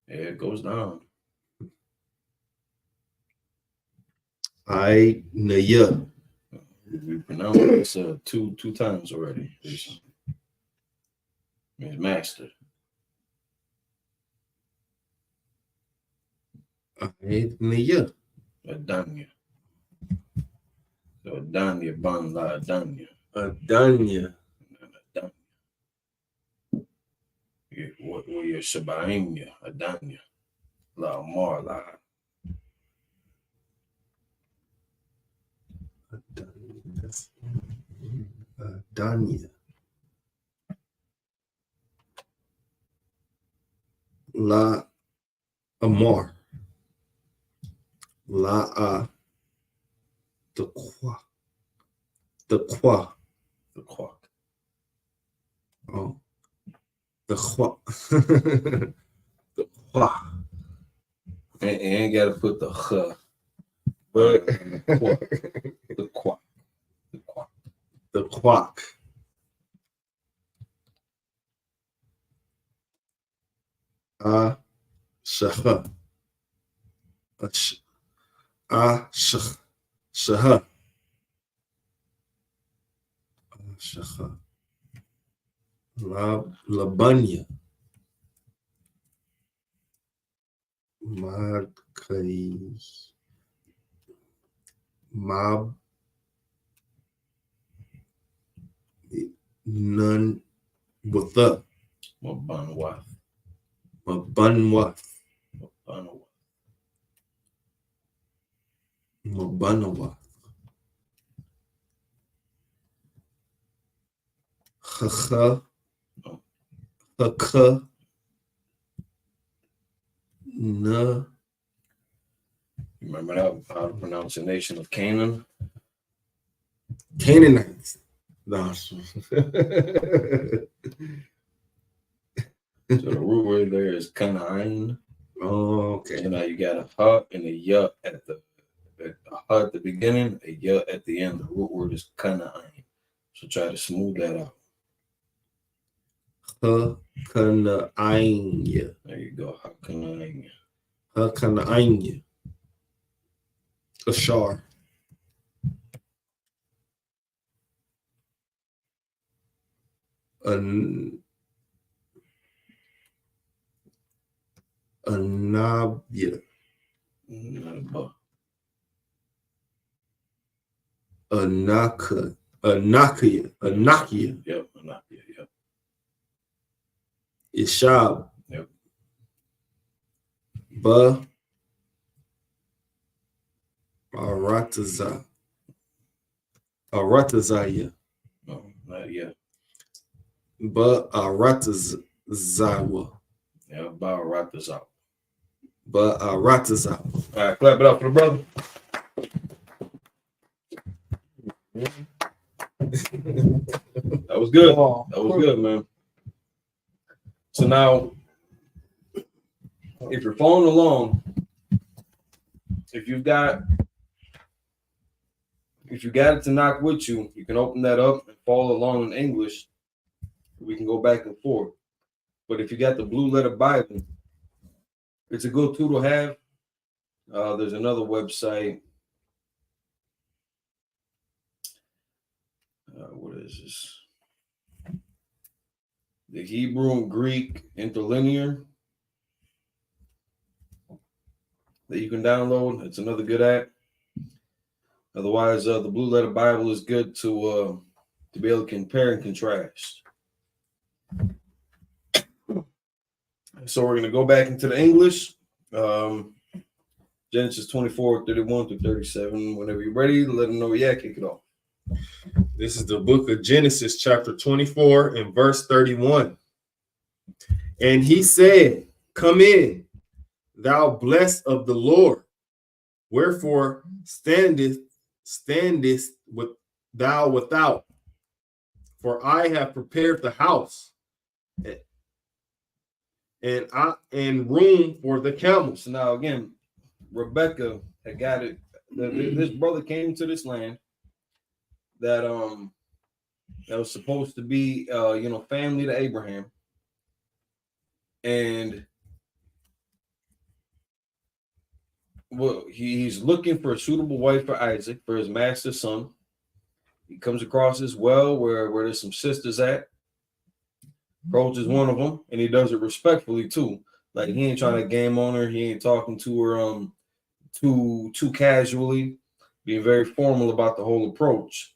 Yeah, it goes down. I Naya. We pronounced this two times already. It's mastered. I Naya. Adanya. So Adanya, Ban La Adanya. Adanya. What your Shabainya, Adanya. La Amar La. Adanya. La Amar. La the Qua. The Qua. The Quack. Oh. The Qua. The Qua. And ain't gotta put the H. But the Quack. The Quack. The Quack. Shaha. Shaha. Shaha. Labanya. Madkai. Mab. None with the. Mabanwath. Mabanwath. Mabanwath. Mabanawath. Hacha. Haka. Na. Remember that how to pronounce the nation of Canaan? Canaanites. No. So the root word there is Canaan. Oh, okay. And now you got a ha and a ya at the ha at the beginning, a ya at the end. The root word is Canaan. So try to smooth that out. Hakanainya. There you go. Hakanainya. Hakanainya. Ashar. Anabia. Anakia. Yep, Anakia, yep. Ishab. Yep. Ba Arataza. Aratazaya. No, not yet. Ba Aratazawa. Yeah, Ba Aratazawa. Ba Aratazawa. All right, clap it up for the brother. That was good. That was good, man. So now, if you're following along, if you got it to knock with you, you can open that up and follow along in English. We can go back and forth. But if you got the Blue Letter Bible, it's a good tool to have. There's another website. What is this? The Hebrew and Greek Interlinear that you can download. It's another good app. Otherwise, the Blue Letter Bible is good to be able to compare and contrast. So we're going to go back into the English. Genesis 24, 31 through 37. Whenever you're ready, let them know. Yeah, kick it off. This is the book of Genesis, chapter 24 and verse 31. And he said, come in, thou blessed of the Lord. Wherefore standest with thou without? For I have prepared the house and room for the camels. So now again, Rebecca had got it. This brother came to this land that was supposed to be family to Abraham, and well, he's looking for a suitable wife for Isaac, for his master's son. He comes across this well where there's some sisters at, approaches one of them, and he does it respectfully too. Like, he ain't trying to game on her, he ain't talking to her too casually, being very formal about the whole approach.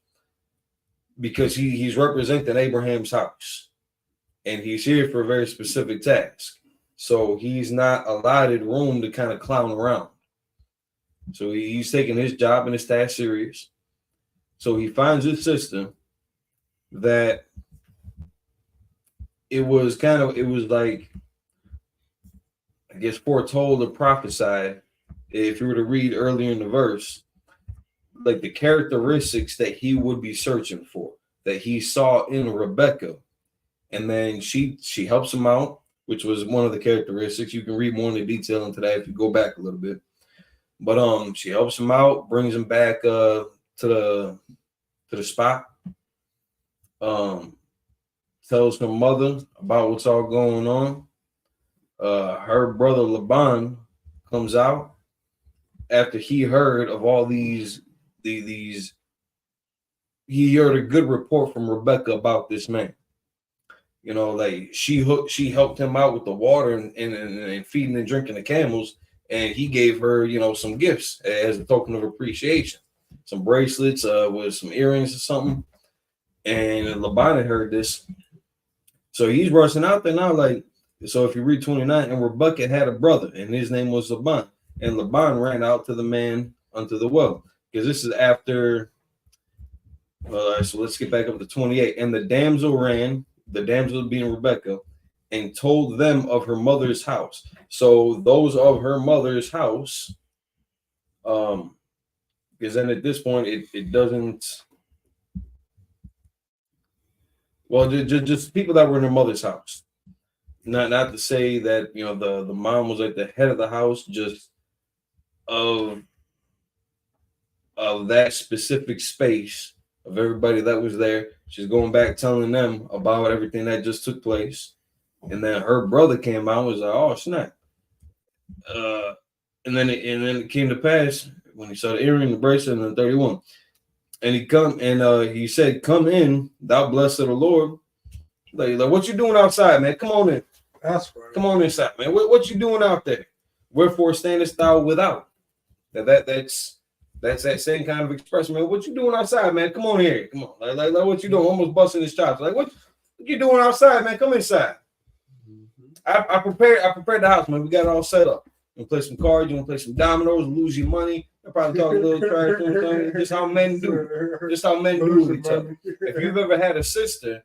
Because he's representing Abraham's house, and he's here for a very specific task. So he's not allotted room to kind of clown around. So he's taking his job and his task serious. So he finds his sister that it was like, I guess, foretold or prophesied, if you were to read earlier in the verse, like the characteristics that he would be searching for, that he saw in Rebecca. And then she helps him out, which was one of the characteristics. You can read more in the detail into that if you go back a little bit. But she helps him out, brings him back to the spot. Tells her mother about what's all going on. Her brother Laban comes out after he heard of all these. He heard a good report from Rebecca about this man. Like she helped him out with the water and feeding and drinking the camels, and he gave her, some gifts as a token of appreciation, some bracelets with some earrings or something. And Laban had heard this, so he's rushing out there now. Like, so if you read 29, and Rebecca had a brother, and his name was Laban, and Laban ran out to the man unto the well. Because this is after, so let's get back up to 28. And the damsel being Rebecca, and told them of her mother's house. So those of her mother's house, because then at this point, it doesn't, well, just people that were in her mother's house. Not to say that, the mom was like the head of the house, just of that specific space of everybody that was there. She's going back telling them about everything that just took place. And then her brother came out and was like, oh snap. And then it came to pass when he saw the earring, the bracelet, and the 31. And he said, come in, thou blessed of the Lord. Like, what you doing outside, man? Come on in. That's right. Come on inside, man. What you doing out there? Wherefore standest thou without? That's that same kind of expression, man. What you doing outside, man? Come on here. Come on. Like what you doing? Almost busting his chops. Like, what you doing outside, man? Come inside. I prepared the house, man. We got it all set up. You want to play some cards? You want to play some dominoes? Lose your money? I probably talk a little trash. You know what I'm saying? Just how men do. Just how men do with each other. If you've ever had a sister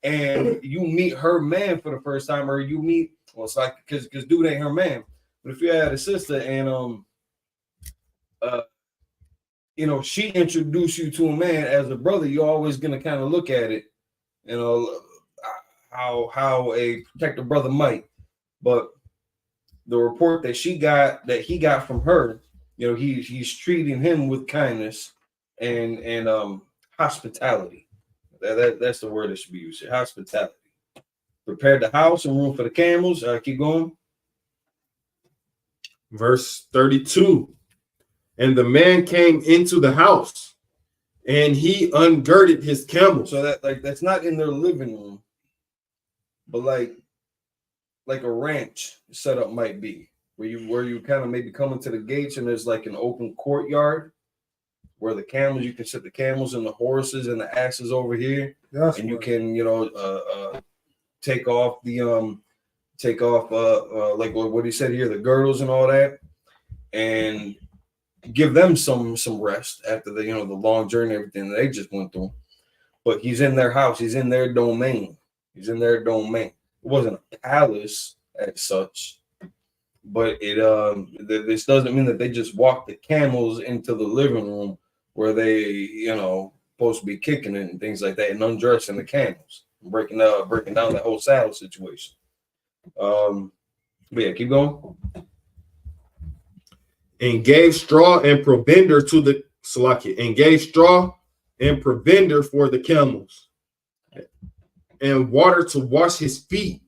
and you meet her man for the first time, or you meet, well, it's like because dude ain't her man. But if you had a sister and you know, she introduced you to a man as a brother, you're always gonna kind of look at it, you know, how a protective brother might. But the report that he got from her, you know, he's treating him with kindness and hospitality. That's the word that should be used. Hospitality. Prepared the house and room for the camels. Keep going. Verse 32. And the man came into the house, and he ungirded his camel. So that's not in their living room, but like a ranch setup might be, where you kind of maybe come into the gates and there's like an open courtyard where the camels, you can set the camels and the horses and the asses over here, and you can, you know, take off like what he said here, the girdles and all that, and give them some rest after the, you know, the long journey, everything they just went through. But he's in their house, he's in their domain. It wasn't a palace as such, but this doesn't mean that they just walked the camels into the living room where they, you know, supposed to be kicking it and things like that, and undressing the camels, breaking down the whole saddle situation. But yeah, keep going. And gave straw and provender to the Salaki, and gave straw and provender for the camels, and water to wash his feet,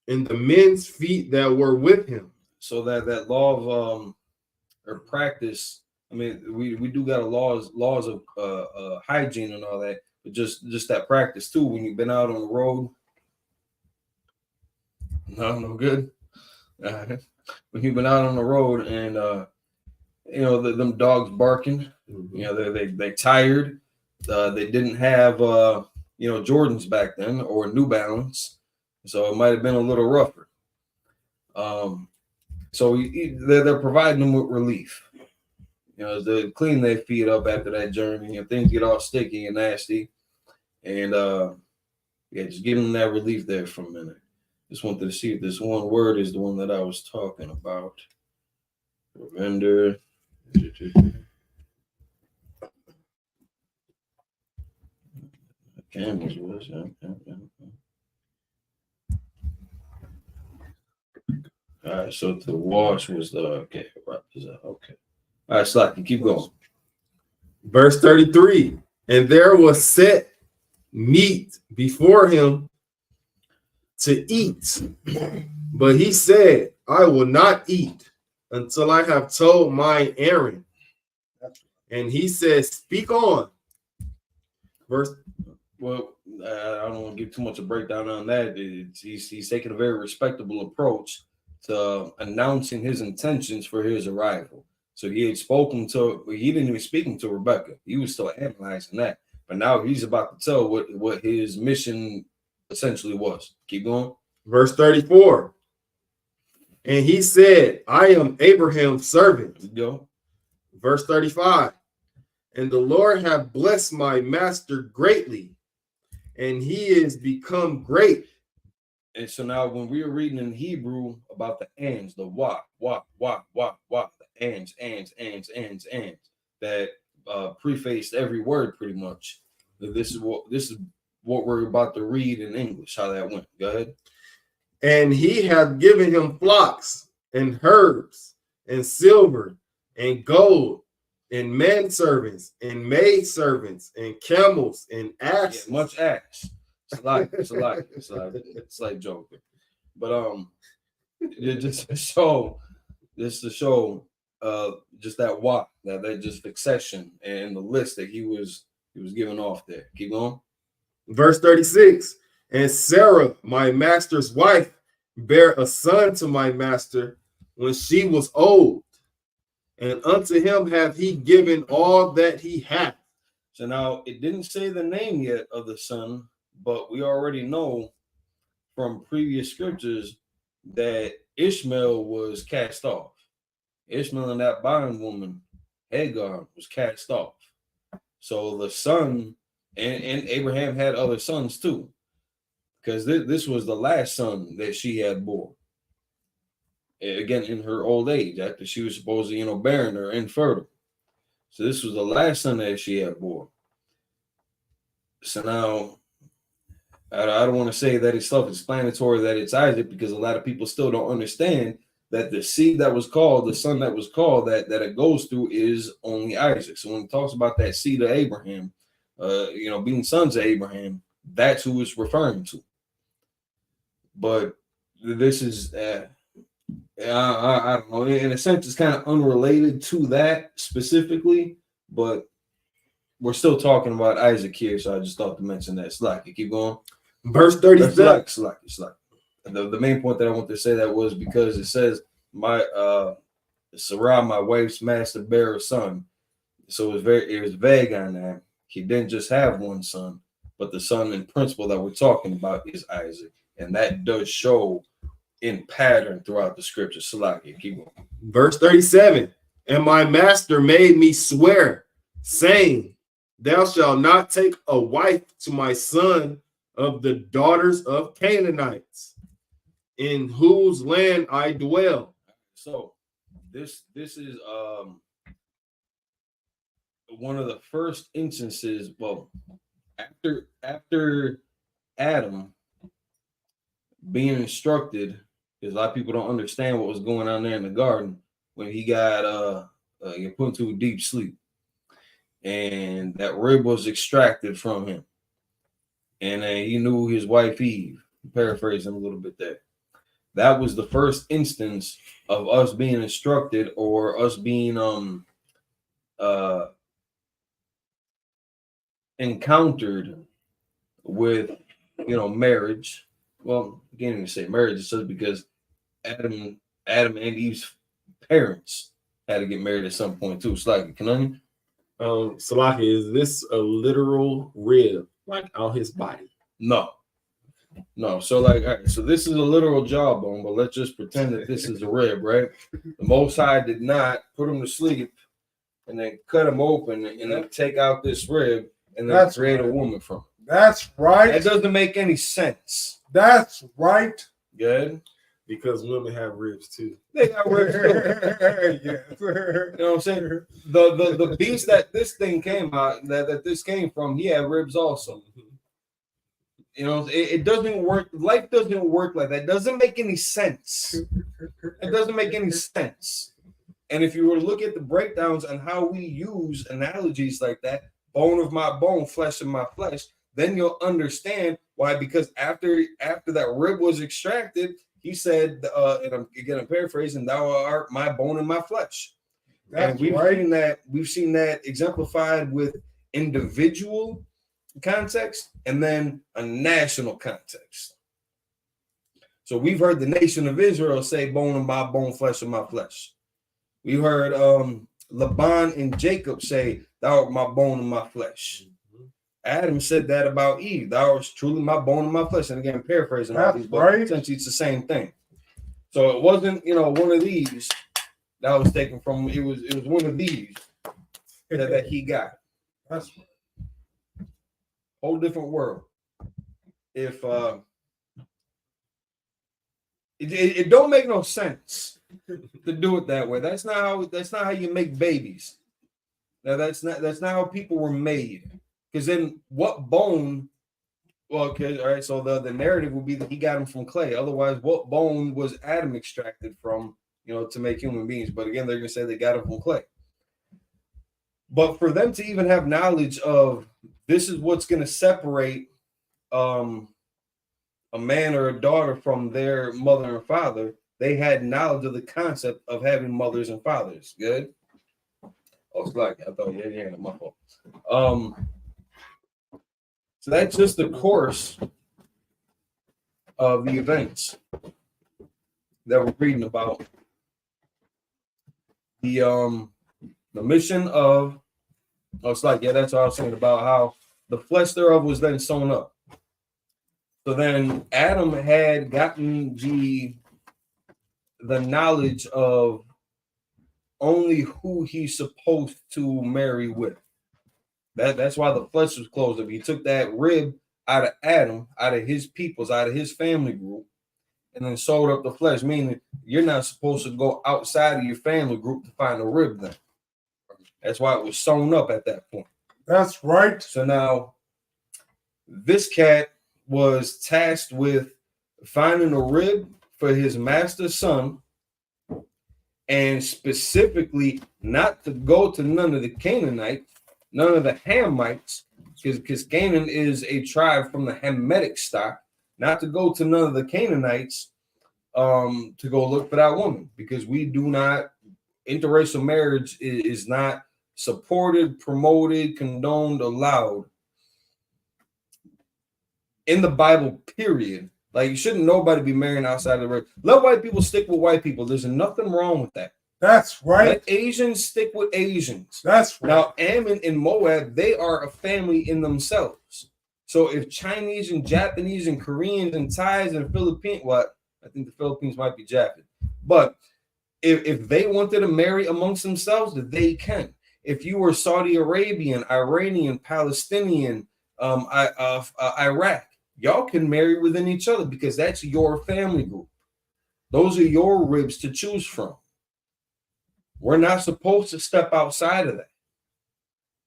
and the men's feet that were with him. So that law of or practice. I mean, we do got laws of hygiene and all that, but just that practice too. When you've been out on the road, no good. When you've been out on the road and you know, them dogs barking, you know, they tired. They didn't have you know, Jordans back then or New Balance, so it might have been a little rougher. So they're providing them with relief. You know, they clean their feet up after that journey, and things get all sticky and nasty, and yeah, just give them that relief there for a minute. Just wanted to see if this one word is the one that I was talking about. Render. Camels was, yeah. All right, so the wash was the okay. Right, okay. All right, Slacky, keep going. Verse 33. And there was set meat before him to eat, but he said, I will not eat until I have told mine errand. And he said, speak on. Well, I don't want to give too much a breakdown on that. He's taking a very respectable approach to announcing his intentions for his arrival. So he had spoken to, he didn't even speak to Rebecca. He was still analyzing that. But now he's about to tell what his mission essentially was. Keep going. Verse 34. And he said, I am Abraham's servant. Go. Verse 35. And the Lord hath blessed my master greatly, and he is become great. And so now when we were reading in Hebrew about the ands, the wa, the ands, that prefaced every word pretty much. This is what we're about to read in English, how that went. Go ahead. And he hath given him flocks and herds and silver and gold and manservants and maidservants and camels and asses. Yeah, much ass. It's like joking. But just to show just that just succession and the list that he was giving off there. Keep going. Verse 36. And Sarah, my master's wife, bare a son to my master when she was old, and unto him hath he given all that he hath. So now it didn't say the name yet of the son, but we already know from previous scriptures that Ishmael was cast off. Ishmael and that bondwoman, Hagar, was cast off. So the son, and Abraham had other sons too, because this was the last son that she had born. Again, in her old age, after she was supposed to, barren or infertile. So this was the last son that she had born. So now, I don't want to say that it's self-explanatory that it's Isaac, because a lot of people still don't understand that the seed that was called, the son that was called, that it goes through is only Isaac. So when it talks about that seed of Abraham, being sons of Abraham, that's who it's referring to. But this is, I don't know, in a sense, it's kind of unrelated to that specifically, but we're still talking about Isaac here, so I just thought to mention that. Slacky, keep going. Verse 37. Slacky. The main point that I want to say that was because it says, Sarah, my wife's master, bare a son. So it was vague on that. He didn't just have one son, but the son in principle that we're talking about is Isaac. And that does show in pattern throughout the scripture. Slacky, keep going. Verse 37. And my master made me swear, saying, thou shalt not take a wife to my son of the daughters of Canaanites, in whose land I dwell. So this is one of the first instances. Well, after Adam being instructed, because a lot of people don't understand what was going on there in the garden when he got put into a deep sleep, and that rib was extracted from him, and he knew his wife Eve. Paraphrasing a little bit there. That was the first instance of us being instructed, or us being encountered with marriage. Well, I can't even say marriage. It's just because Adam and Eve's parents had to get married at some point too. It's like, can Salaki, is this a literal rib, like on his body? No. So like, all right, so this is a literal jawbone, but let's just pretend that this is a rib, right? The Most High did not put him to sleep and then cut him open and then take out this rib and then create a woman from it. That's right. That doesn't make any sense. That's right. Good. Because women have ribs too. They got ribs too. Yes. You know what I'm saying? The beast that this thing came out, that this came from, he had ribs also. It doesn't work. Life doesn't work like that. It doesn't make any sense. It doesn't make any sense. And if you were to look at the breakdowns on how we use analogies like that, bone of my bone, flesh of my flesh, then you'll understand why. Because after that rib was extracted, he said, and I'm paraphrasing, thou art my bone and my flesh. And we've seen that exemplified with individual context and then a national context. So we've heard the nation of Israel say, bone of my bone, flesh of my flesh. We heard Laban and Jacob say, thou art my bone and my flesh. Adam said that about Eve. Thou art truly my bone and my flesh. And again, paraphrasing all these, but essentially it's the same thing. So it wasn't, one of these that was taken from. It was one of these that he got. That's whole different world. If it don't make no sense to do it that way. That's not how you make babies. Now that's not how people were made. Because then what bone? Well, okay, all right. So the narrative would be that he got him from clay. Otherwise, what bone was Adam extracted from? To make human beings. But again, they're gonna say they got him from clay. But for them to even have knowledge of this is what's gonna separate a man or a daughter from their mother and father, they had knowledge of the concept of having mothers and fathers. Good. Oh, it's like I thought you had my fault. So that's just the course of the events that we're reading about. The mission of that's what I was saying about how the flesh thereof was then sewn up. So then Adam had gotten the the knowledge of only who he's supposed to marry with. That's why the flesh was closed up. He took that rib out of Adam, out of his peoples, out of his family group, and then sewed up the flesh, meaning you're not supposed to go outside of your family group to find a rib then. That's why it was sewn up at that point. That's right. So now this cat was tasked with finding a rib for his master's son, and specifically not to go to none of the Canaanites, none of the Hamites, because Canaan is a tribe from the Hamitic stock, not to go to none of the Canaanites to go look for that woman, because we do not, interracial marriage is not supported, promoted, condoned, allowed in the Bible, period. Like, you shouldn't nobody be marrying outside of the race. Let white people stick with white people. There's nothing wrong with that. That's right. Let Asians stick with Asians. That's right. Now, Ammon and Moab, they are a family in themselves. So if Chinese and Japanese and Koreans and Thais and Philippines, well, I think the Philippines might be Japanese, but if they wanted to marry amongst themselves, they can. If you were Saudi Arabian, Iranian, Palestinian, Iraq, y'all can marry within each other because that's your family group. Those are your ribs to choose from. We're not supposed to step outside of that.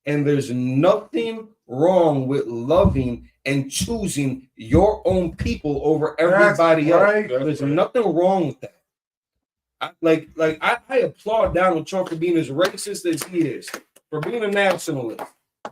And there's nothing wrong with loving and choosing your own people over everybody else. There's nothing wrong with that. I applaud Donald Trump for being as racist as he is, for being a nationalist.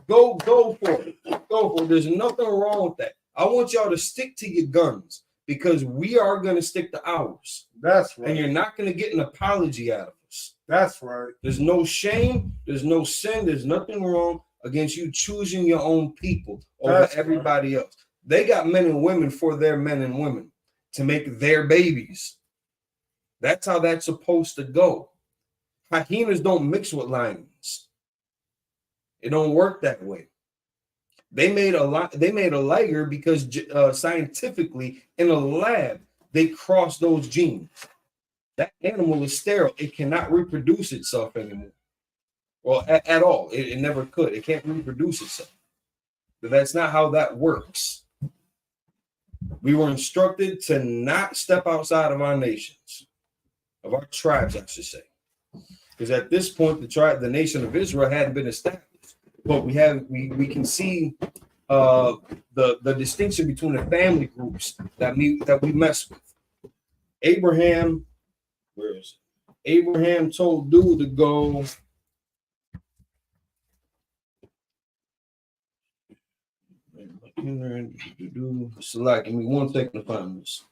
Go for it. Go for it. There's nothing wrong with that. I want y'all to stick to your guns because we are going to stick to ours. That's right. And you're not going to get an apology out of us. That's right. There's no shame. There's no sin. There's nothing wrong against you choosing your own people over everybody else. They got men and women for their men and women to make their babies. That's how that's supposed to go. Hyenas don't mix with lions. It don't work that way. They made a liger because scientifically in a lab they crossed those genes. That animal is sterile. It cannot reproduce itself anymore. Well, at all. It never could. It can't reproduce itself. But that's not how that works. We were instructed to not step outside of our nations, of our tribes, I should say. Because at this point, the nation of Israel hadn't been established. But we can see the distinction between the family groups that we mess with. Abraham, where is it? Abraham told dude to go. Select. Give me 1 second to find this.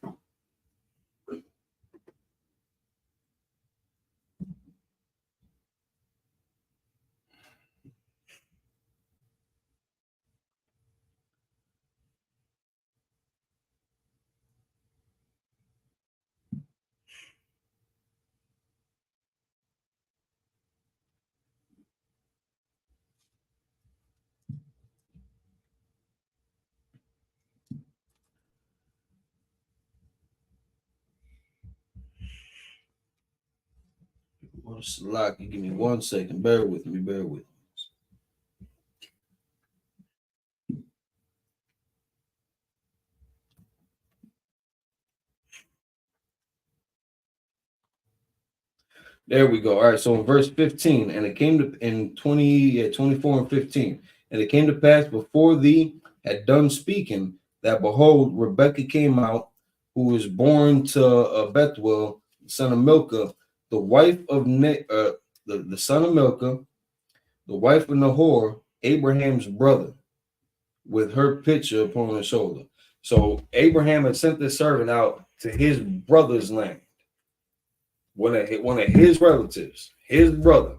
Select. Give me 1 second. Bear with me. There we go. All right. So in verse 15, and it came to in 24 and 15, and it came to pass before thee had done speaking that behold, Rebekah came out, who was born to Bethuel, son of Milcah, the wife of the son of Milcah, the wife of Nahor, Abraham's brother, with her pitcher upon her shoulder. So Abraham had sent this servant out to his brother's land. One of his relatives, his brother.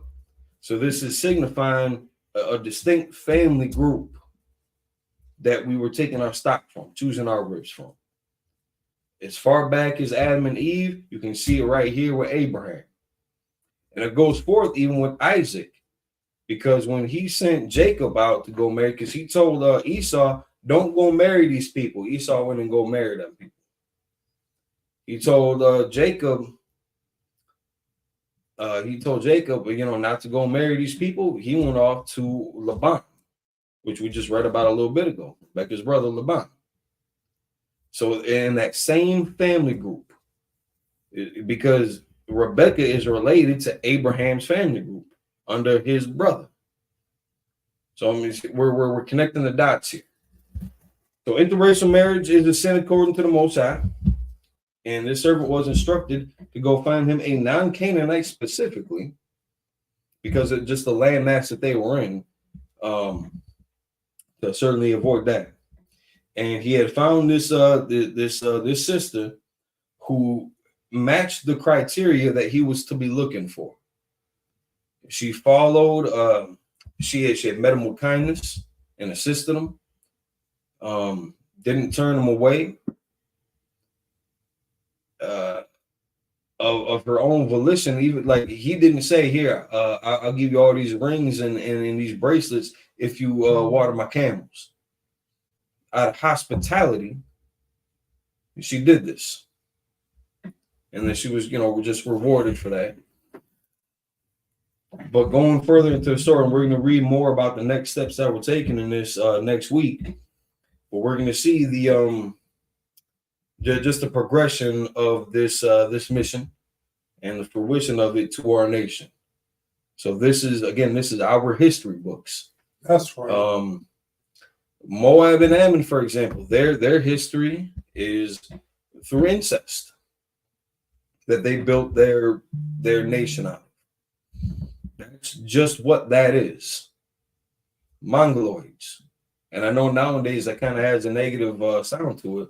So this is signifying a distinct family group that we were taking our stock from, choosing our ribs from. As far back as Adam and Eve, you can see it right here with Abraham. And it goes forth even with Isaac, because when he sent Jacob out to go marry, because he told Esau, don't go marry these people. Esau went and go marry them people. He told Jacob, he told Jacob, you know, not to go marry these people. He went off to Laban, which we just read about a little bit ago, Rebecca's brother Laban. So in that same family group, because Rebecca is related to Abraham's family group under his brother. So I mean, we're connecting the dots here. So interracial marriage is a sin according to the Most High, and this servant was instructed to go find him a non-Canaanite specifically, because of just the landmass that they were in, to certainly avoid that. And he had found this this sister who matched the criteria that he was to be looking for. She followed. She had met him with kindness and assisted him. Didn't turn him away. Of her own volition, even like he didn't say, "Here, I'll give you all these rings and these bracelets if you water my camels." Out of hospitality, she did this, and then she was, you know, just rewarded for that. But going further into the story, and we're going to read more about the next steps that were taken in this next week. But we're going to see the just the progression of this this mission and the fruition of it to our nation. So this is our history books. That's right. Moab and Ammon, for example, their history is through incest that they built their nation on. That's just what that is. Mongoloids. And I know nowadays that kind of has a negative sound to it.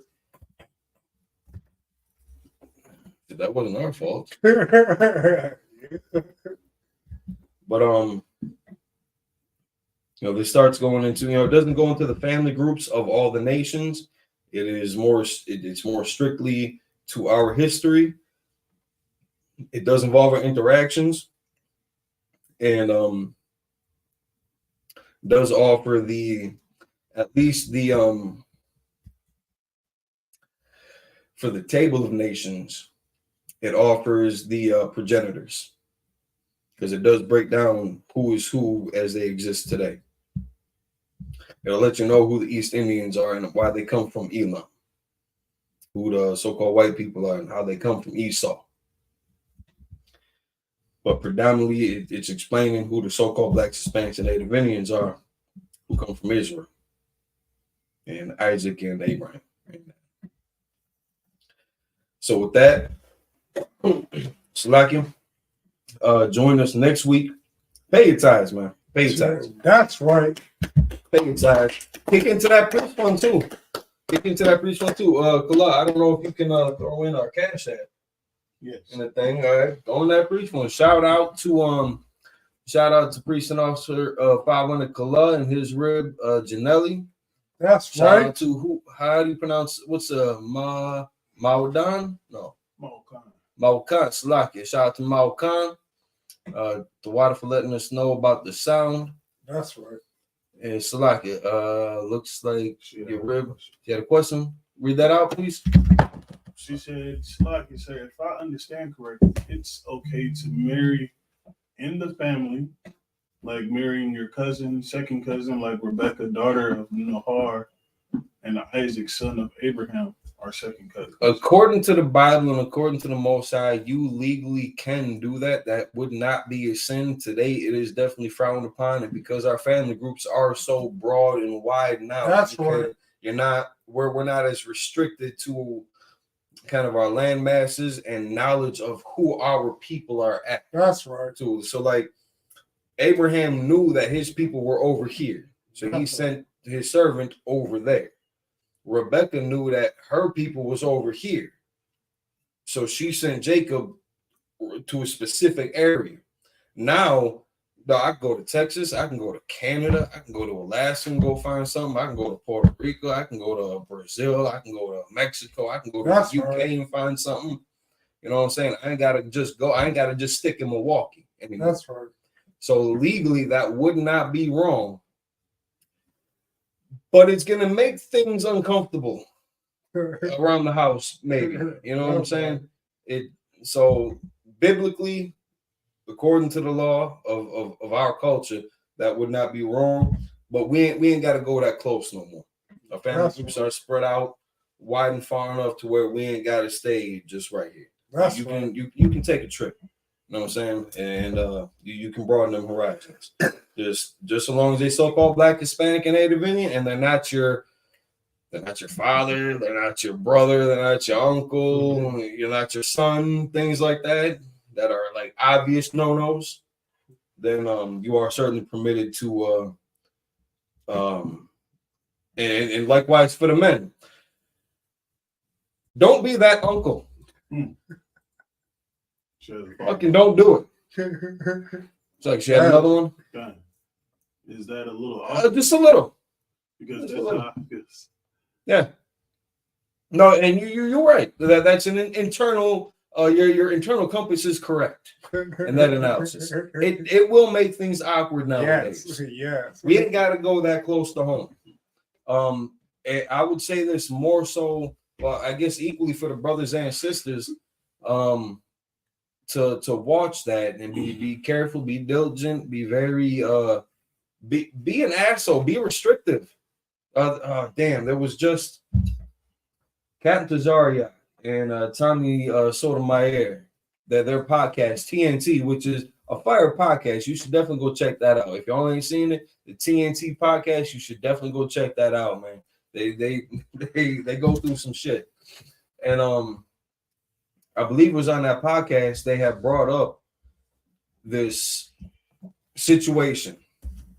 That wasn't our fault. But you know, this starts going into, you know, it doesn't go into the family groups of all the nations. It is more, it's more strictly to our history. It does involve our interactions, and does offer at least for the table of nations, it offers the progenitors, because it does break down who is who as they exist today. It'll let you know who the East Indians are and why they come from Elam, who the so-called white people are and how they come from Esau. But predominantly, it's explaining who the so-called Black, Hispanics, and Native Indians are, who come from Israel and Isaac and Abraham. So with that, Salakia, join us next week. Pay your tithes, man. Pay your tithes. That's right. Pay your tithes. Kick into that priest fund too. Kala, I don't know if you can throw in our cash app. Yes. And the thing, all right. Go on that priest fund. Shout out to Priest and Officer 500 Kala and his rib Janelli. That's Shout right. out to who? How do you pronounce what's Mawadan? No. Maukan. Salakia. Shout out to Maukan. The water for letting us know about the sound. That's right. And Salakia, looks like your rib. You had a question? Read that out, please. She said, Salakia said, if I understand correctly, it's okay to marry in the family, like marrying your cousin, second cousin, like Rebecca, daughter of Nahar, and Isaac, son of Abraham, our second cousin. According to the Bible and according to the Most High, you legally can do that. That would not be a sin. Today, it is definitely frowned upon, and because our family groups are so broad and wide now, that's right. We're not as restricted to kind of our land masses and knowledge of who our people are at. That's right. Too. So like Abraham knew that his people were over here, so he sent his servant over there. Rebecca knew that her people was over here, so she sent Jacob to a specific area. Now, I can go to Texas, I can go to Canada, I can go to Alaska and go find something. I can go to Puerto Rico, I can go to Brazil, I can go to Mexico, I can go to the UK and find something. You know what I'm saying? I ain't gotta just go. I ain't gotta just stick in Milwaukee anymore. That's right. So legally, that would not be wrong, but it's gonna make things uncomfortable around the house. Maybe, you know what I'm saying? So biblically, according to the law of our culture, that would not be wrong. But we ain't got to go that close no more. Our family groups are spread out wide and far enough to where we ain't got to stay just right here. You can take a trip. You know what I'm saying? And you can broaden them horizons. Just as long as they so-called Black, Hispanic, and Native Indian, and they're not your father, they're not your brother, they're not your uncle, you're not your son, things like that are like obvious no-nos, then you are certainly permitted to and likewise for the men. Don't be that uncle. Fucking don't do it. It's like she had another one. Is that a little just a little? Because that's obvious. Yeah. No, and you're right. That's an internal. Your internal compass is correct in that analysis. It will make things awkward nowadays. Yes. We ain't got to go that close to home. I would say this more so. Well, I guess equally for the brothers and sisters. To watch that and be careful, be diligent, be very be an asshole, be restrictive. Damn, there was just Captain Tazaria and Tommy Sotomayor, their podcast TNT, which is a fire podcast. You should definitely go check that out. If y'all ain't seen it, the TNT podcast, you should definitely go check that out, man. They go through some shit. And I believe it was on that podcast they have brought up this situation.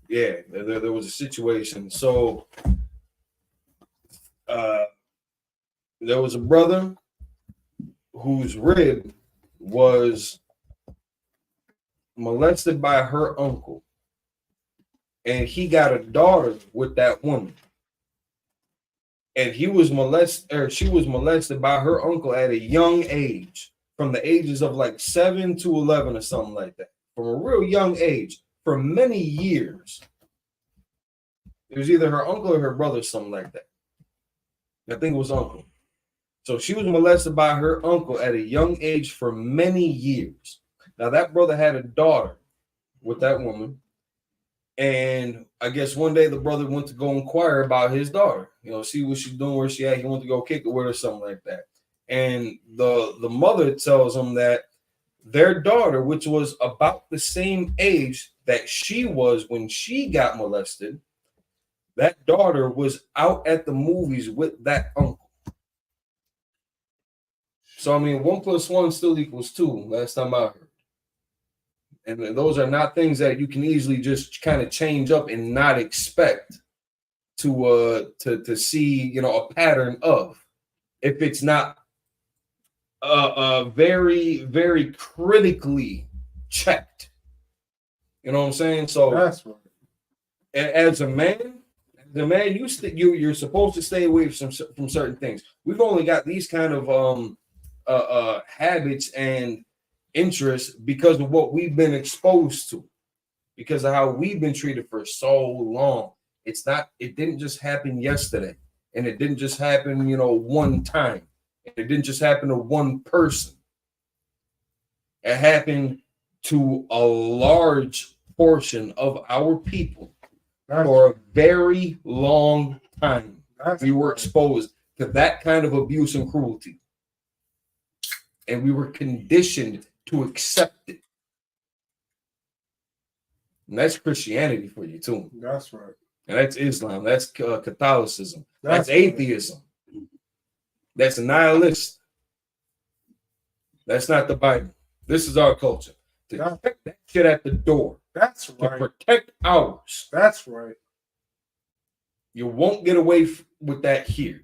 Yeah, there was a situation. So there was a brother whose rib was molested by her uncle, and he got a daughter with that woman. And he was molested, or she was molested by her uncle at a young age, from the ages of like 7 to 11 or something like that, from a real young age for many years. It was either her uncle or her brother, something like that. I think it was uncle. So she was molested by her uncle at a young age for many years. Now that brother had a daughter with that woman. And I guess one day the brother went to go inquire about his daughter, see what she's doing, where she at. He went to go kick it with her or something like that. And the mother tells him that their daughter, which was about the same age that she was when she got molested, that daughter was out at the movies with that uncle. So, I mean, 1 + 1 still equals 2, last time I heard. And those are not things that you can easily just kind of change up and not expect to see, a pattern of, if it's not very, very critically checked. You know what I'm saying? So that's right. As a man, you're supposed to stay away from certain things. We've only got these kind of habits and interests because of what we've been exposed to, because of how we've been treated for so long. It didn't just happen yesterday, and it didn't just happen, one time. It didn't just happen to one person. It happened to a large portion of our people for a very long time. We were exposed to that kind of abuse and cruelty, and we were conditioned to accept it. And that's Christianity for you too. That's right. And that's Islam. That's Catholicism. That's atheism. That's nihilist. That's not the Bible. This is our culture. To protect that shit at the door. That's right. To protect ours. That's right. You won't get away with that here.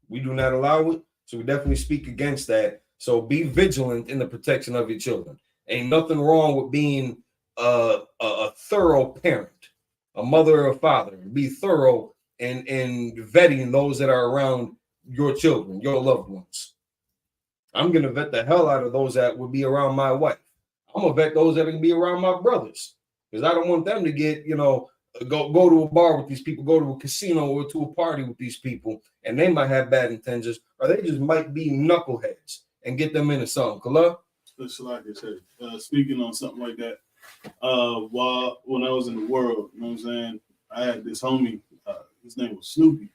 We do not allow it. So we definitely speak against that. So be vigilant in the protection of your children. Ain't nothing wrong with being a thorough parent, a mother or a father. Be thorough in vetting those that are around your children, your loved ones. I'm going to vet the hell out of those that would be around my wife. I'm going to vet those that are going to be around my brothers, because I don't want them to get, go to a bar with these people, go to a casino or to a party with these people, and they might have bad intentions, or they just might be knuckleheads and get them into something. Kala? It's like I said, speaking on something like that, when I was in the world, you know what I'm saying, I had this homie, his name was Snoopy.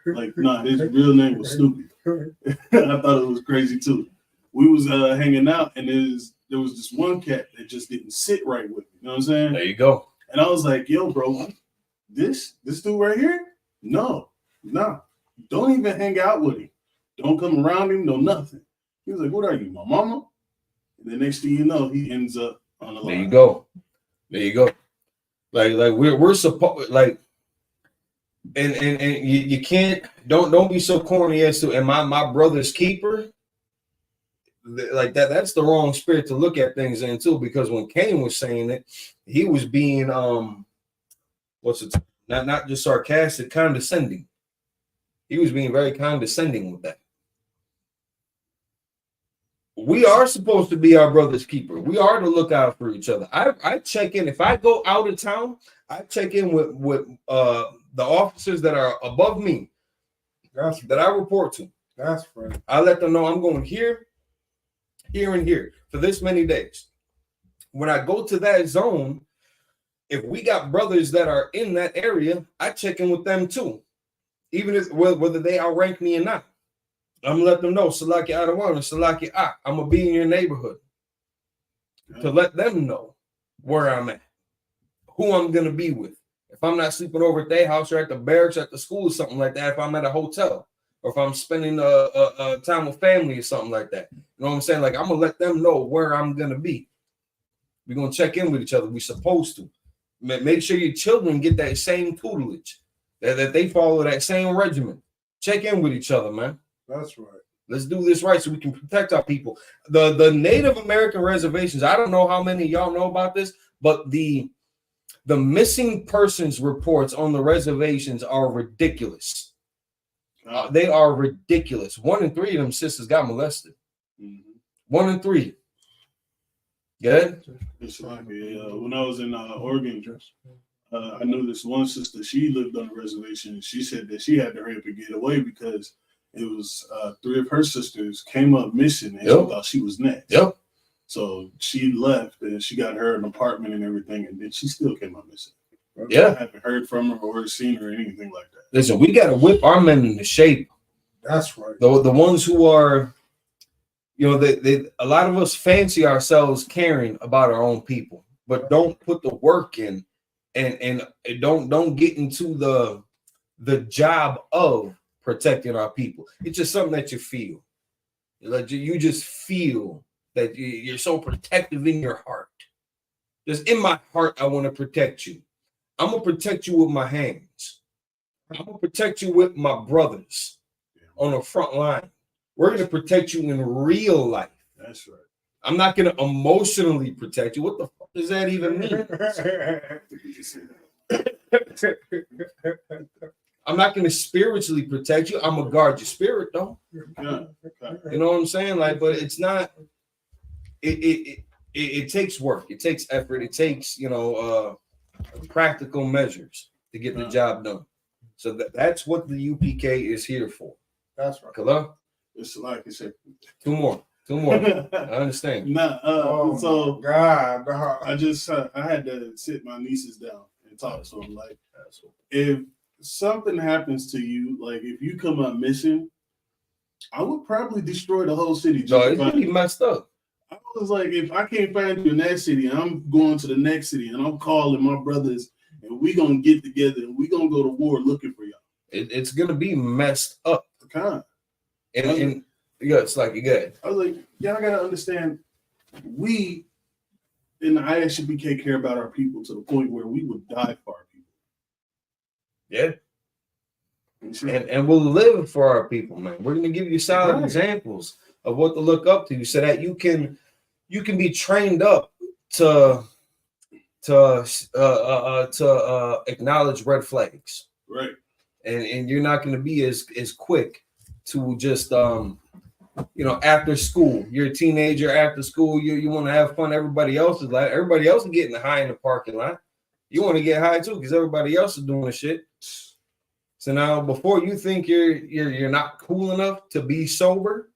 Like, his real name was Snoopy. I thought it was crazy too. We was hanging out, and there was this one cat that just didn't sit right with me. You know what I'm saying? There you go. And I was like, yo, bro, this dude right here? No, don't even hang out with him. Don't come around him, no nothing. He was like, what are you, my mama? And the next thing you know, he ends up on the line. There you go. Like we're supposed, like, and you can't, don't be so corny as to, am I my brother's keeper? Like that's the wrong spirit to look at things in too, because when Cain was saying it, he was being not just sarcastic, condescending. He was being very condescending with that. We are supposed to be our brother's keeper. We are to look out for each other. I check in. If I go out of town, I check in with the officers that are above me, that I report to. That's right. I let them know I'm going here, and here for this many days. When I go to that zone, if we got brothers that are in that area, I check in with them too, even if whether they outrank me or not. I'm gonna let them know, Salaki Adawan, Salaki Ak, I'm gonna be in your neighborhood to let them know where I'm at, who I'm gonna be with. If I'm not sleeping over at their house or at the barracks, at the school, or something like that, if I'm at a hotel, or if I'm spending a time with family or something like that, you know what I'm saying? Like, I'm gonna let them know where I'm gonna be. We're gonna check in with each other. We're supposed to. Make sure your children get that same tutelage, that they follow that same regimen. Check in with each other, man. That's right. Let's do this right so we can protect our people. The Native American reservations, I don't know how many of y'all know about this, but the missing persons reports on the reservations are ridiculous. They are ridiculous. 1 in 3 of them sisters got molested. 1 in 3. Good? It's like, when I was in Oregon, I knew this one sister, she lived on a reservation, and she said that she had to hurry up and get away because it was 3 of her sisters came up missing, and she thought she was next. So she left, and she got her an apartment and everything, and then she still came up missing. I haven't heard from her or seen her or anything like that. Listen, we got to whip our men into shape. That's right. The ones who are, you know, a lot of us fancy ourselves caring about our own people, but don't put the work in, and don't get into the job of protecting our people. It's just something that you feel. Like you just feel that you're so protective in your heart. Just in my heart, I want to protect you. I'm gonna protect you with my hands. I'm gonna protect you with my brothers on the front line. We're gonna protect you in real life. That's right. I'm not gonna emotionally protect you. What the fuck does that even mean? I'm not going to spiritually protect you. I'm going to guard your spirit, though. Yeah. You know what I'm saying? Like, but it's not. It takes work. It takes effort. It takes, you know, practical measures to get the job done. So that's what the UPK is here for. That's right. Kala? It's like you said. Two more. I understand. So God, I just I had to sit my nieces down and talk to them. Like, if something happens to you, like if you come up missing, I would probably destroy the whole city. No, it's gonna be messed up. I was like, if I can't find you in that city, I'm going to the next city and I'm calling my brothers and we gonna get together and we gonna go to war looking for y'all. It's gonna be messed up. And yeah, it's like you got. I was like, y'all gotta understand, we in the ISUPK care about our people to the point where we would die for our people. Yeah. And we'll live for our people, man. We're gonna give you solid examples of what to look up to, so that you can be trained up to acknowledge red flags. Right. And you're not gonna be as quick to just after school. You're a teenager after school, you want to have fun. Everybody else is getting high in the parking lot. You want to get high too, because everybody else is doing the shit. So now, before you think you're not cool enough to be sober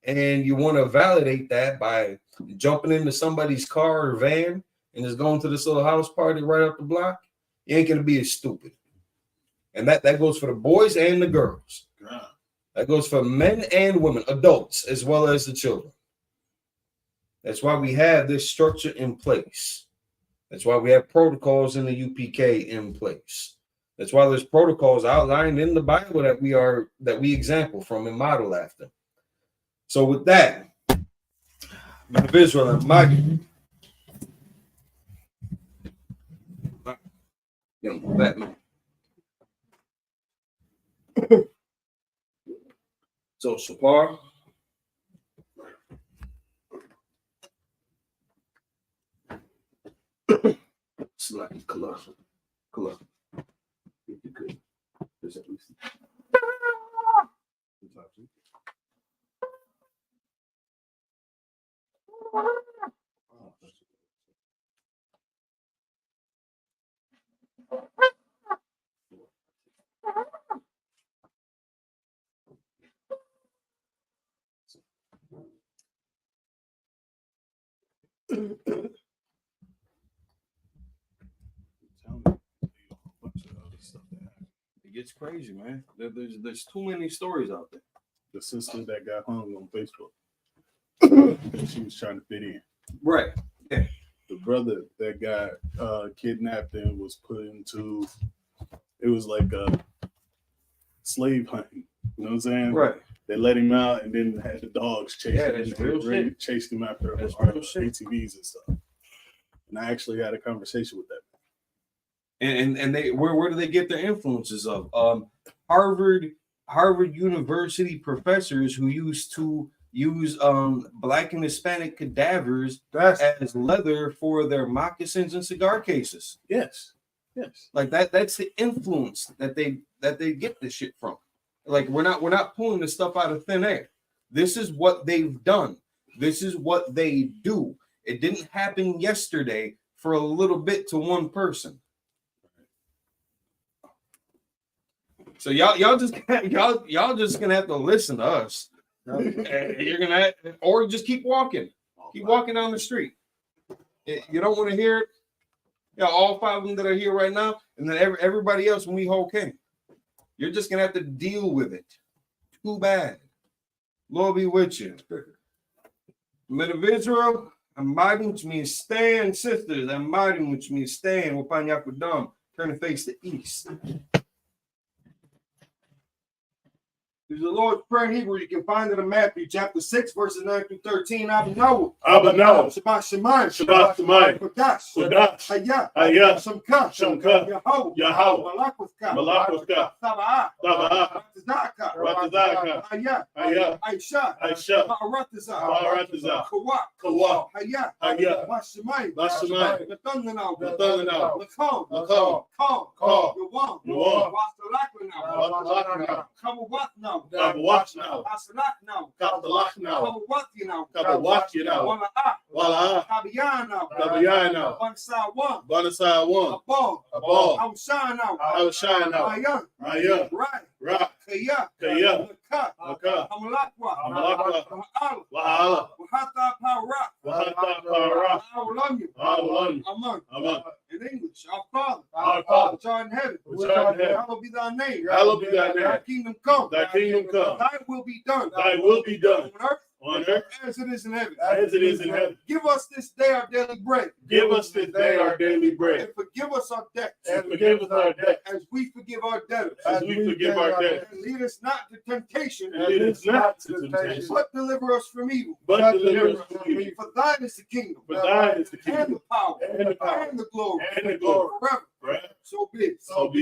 and you want to validate that by jumping into somebody's car or van and just going to this little house party right up the block, you ain't gonna be as stupid. And that goes for the boys and the girls. That goes for men and women, adults, as well as the children. That's why we have this structure in place. That's why we have protocols in the UPK in place. That's why there's protocols outlined in the Bible that we example from and model after. So with that, men of Israel and mighty, Batman. So Shapar, Slacky Colossal. If you could, there's at least. It gets crazy, man. There's too many stories out there. The sister that got hung on Facebook. She was trying to fit in. Right. Yeah. The brother that got kidnapped and was put into, it was like a slave hunting. You know what I'm saying? Right. They let him out and then had the dogs chase him. That's real shit. Chased him after ATVs and stuff. And I actually had a conversation with that. And they where do they get their influences of? Harvard University professors who used to use Black and Hispanic cadavers as leather for their moccasins and cigar cases. Yes. Like that's the influence that they get this shit from. Like we're not pulling this stuff out of thin air. This is what they've done. This is what they do. It didn't happen yesterday for a little bit to one person. So y'all just gonna have to listen to us. You're gonna or just keep walking down the street. You don't want to hear it. Yeah, all 5 of them that are here right now, and then everybody else when we whole came. You're just gonna have to deal with it. Too bad. Lord be with you. Men of Israel, I'm mighty, which means stand, sisters. I'm mighty, which means stand. Wapanyakudam, turn the face to east. There's the Lord's Prayer in Hebrew. You can find it in Matthew chapter 6, verses 9 through 13. Abba Shabbat Shemayim. Kodash. Hayah. Shamka. Yahweh. Malakwaska. Sabbath. Ratazaka. Hayah. Aisha. Ma'arataza. Kawak. Hayah. Mashamayim. Nathanael. Lakam. Yawam. Wastalakna. Kamawatna. Watch now. Kabalach now. Kabawati now. Wala. Kabiyana. Banasai one. Abal. Hawashai now. Ayan. Right. Kaya. Amalakwa. Wahala. Wahata Para. Aman. In English, our Father, which art in heaven, hallowed be thy name. Thy kingdom come. Thy will be done. On earth as it is in heaven. Give us this day our daily bread. And forgive us our debts. As we forgive our debtors. And lead us not to temptation. But deliver us from evil. For thine is the kingdom. And the power. And the glory. Forever. So be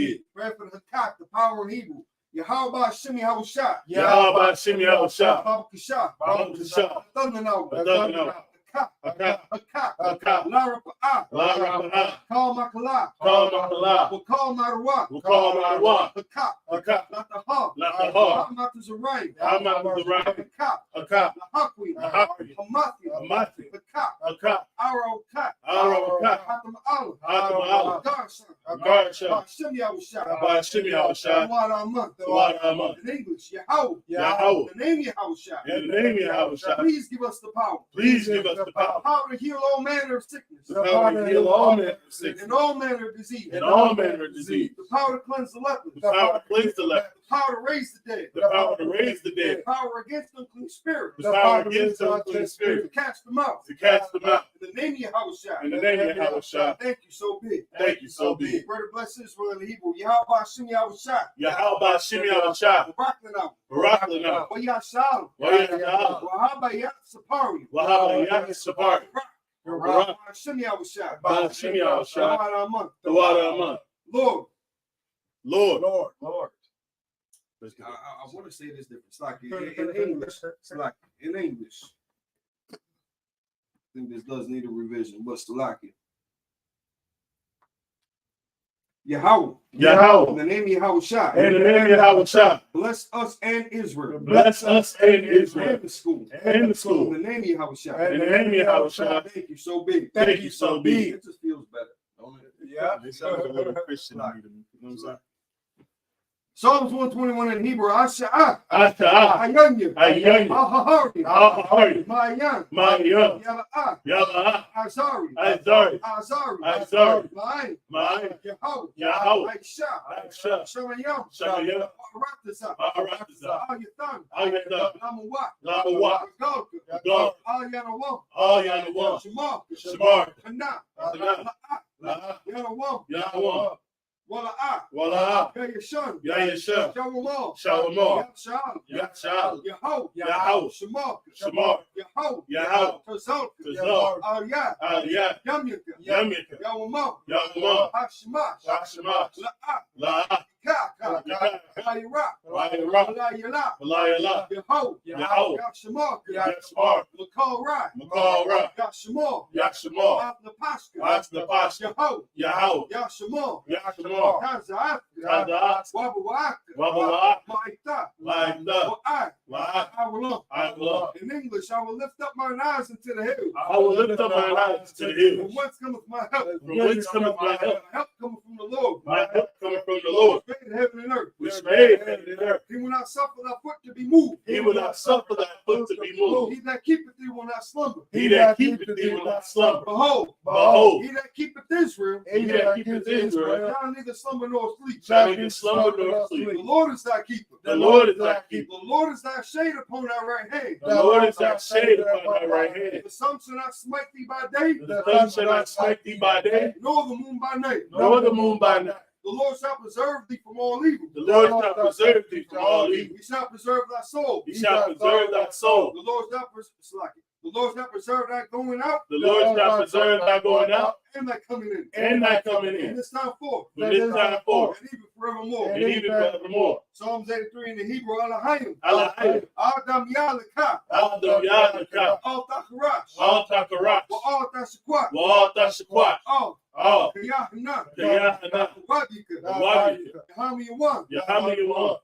it. Pray for the Hakak, the power in Hebrew. Yahweh Shemi Hawashah. Baba Kasha. Thundernaut. Lara Pa'a. Call Makala. Call Marwa. Lataha. Hamatuzarai. Lahakwi. Hamathi. Aro Kat. Hatam Allah. Ba'ashem Yahushua. Ba'ashem Yahushua. The water among. In English, Yahweh. Yahweh. The name Yahushua. In the name of Yahushua. Please give us the power. Please give us the power. Power to heal all manner of sickness. The power to heal all manner of sickness. And all manner of disease. And all manner of disease. The power to cleanse the lepers. The power to cleanse the lepers. The power to raise the dead. The power to raise the dead. The power against unclean spirits. The power against unclean spirits. To cast them out. To cast them out. In the name of Yahushua. In the name of Yahushua. Thank you, so big. Thank you, so big. Brother, bless Israel in the Hebrew. Yahweh Hashem Yahushua. Yahweh Hashem Yahushua. Baraklanam. Wayashal. Wayashal. Wahabayat Sapari. Wahabayat Sapari. Hashem Yahushua. Hashem Yahushua. The water among. Lord. I want to say this different. It's like in English. It's like in English. I think this does need a revision, but it's like it. Yahweh. Yahweh. In the name of Yahushua. In the name of Yahushua. Bless us and Israel. Bless us and Israel. And the school. And the school. In the name of Yahushua. In the name of Yahushua. Thank you so big. Thank you so big. It just feels better. Yeah. It sounds a little Christian. You know what I'm saying? Psalms 121 in Hebrew. Asha'ah. Asha'ah. Ayanya. Ayanya. Ahahari. Ahahari. Mayan. Mayan. Yala'ah. Yala'ah. Azari. Azari. Azari. Azari. Ma'ayin. Ma'ayin. Yahweh. Yahweh. Aisha. Aisha. Shamayam. Shamayam. Arataza. Arataza. Ayathan. Ayathan. Lamawak. Lamawak. Galka. Galka. Ayanawam. Ayanawam. Shamar. Shamar. Kana. Kana. La'ah. Yanawam. Yanawam. Wala'ah. Wala'ah. Yayashan. Yayashan. Shalom. Shalom. Yashal. Yashal. Yahweh. Yahweh. Shamar. Shamar. Yahweh. Yahweh. Tazal. Tazal. Aliyah. Aliyah. Yamyaka. Yamyaka. Yawamam. Yawamam. Hashemash. Hashemash. La'ah. La'ah. Kaka. Layira. Layira. Layila. Layila. Yahweh. Yahweh. Yashamar. Yashmar. Makal Rai. Makal Rai. Yashamar. Yashmar. Atnapashka. Atnapashka. Yahweh. Yahweh. Yashamar. Yashmar. Kazaat. Kazaat. Wabawaak. Wabawaak. Ma'ita. Ma'ita. Wa'ai. Wa'ai. I will look. I will. In English, I will lift up mine eyes into the hills. I will lift up my eyes to the hills. From whence cometh my help? From whence cometh my help? My help cometh from the Lord. My help cometh from the Lord. Which made heaven and earth. Which made heaven and earth. He will not suffer thy foot to be moved. He will not suffer thy foot to be moved. He that keepeth thee will not slumber. He that keepeth thee will not slumber. Behold. Behold. He that keepeth Israel. He that keepeth Israel. Shall neither slumber nor sleep. Shall neither slumber nor sleep. The Lord is thy keeper. The Lord is thy keeper. The Lord is thy shade upon thy right hand. The Lord is thy shade upon thy right hand. The sun shall not smite thee by day. The sun shall not smite thee by day. Nor the moon by night. Nor the moon by night. The Lord shall preserve thee from all evil. The Lord shall preserve thee from all evil. He shall preserve thy soul. He shall preserve thy soul. The Lord shall preserve thy going out. The Lord shall preserve thy going out. And thy coming in. And thy coming in. From this time forth. From this time forth. And even forevermore. And even forevermore. Psalms 83 in the Hebrew. Alahayim. Alahayim. Adam Yalaka. Adam Yalaka. Al Takarash. Al Takarash. Wa Tashakwat. Wa Tashakwat. Oh. Kayahana. Kayahana. Wadika. Wadika. Yahamiyawan. Yahamiyawan.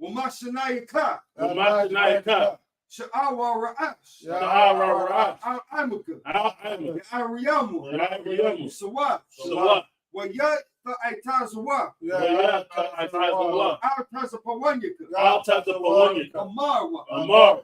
Wamashanayaka. Wamashanayaka. Sha'awa Ra'ash. Sha'awa Ra'ash. Al-Amaka. Al-Amaka. Ariyamu. Ariyamu. Sawat. Sawat. Wayat Ta'itazawa. Wayat Ta'itazawa. Al-Tazapawanyaka. Al-Tazapawanyaka. Amarwa. Amar.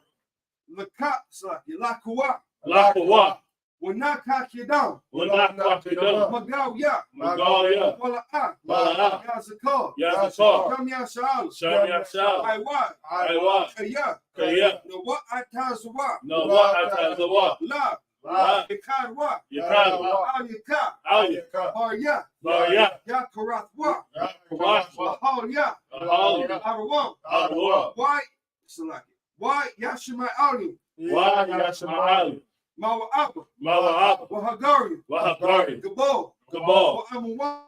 Lakapsaki. Lakawa. Lakawa. Wanakakidam. Wanakakidam. Magawya. Magawya. Wala'ah. Wala'ah. Yazakar. Yazakar. Shamyashal. Shamyashal. Aiwat. Aiwat. Kaya. Kaya. Nawa'atazawa. Nawa'atazawa. La. La. Yakadwa. Yakadwa. Al-Yaka. Al-Yaka. Barya. Barya. Yakarathwa. Yakarathwa. Ahalya. Ahalya. Arawam. Arawam. Why? Select it. Why? Yashima Alim. Why Yashima Alim. Mawa'aba. Mawa'aba. Wahagari. Wahagari. Gabal. Gabal. Wa'amuwa.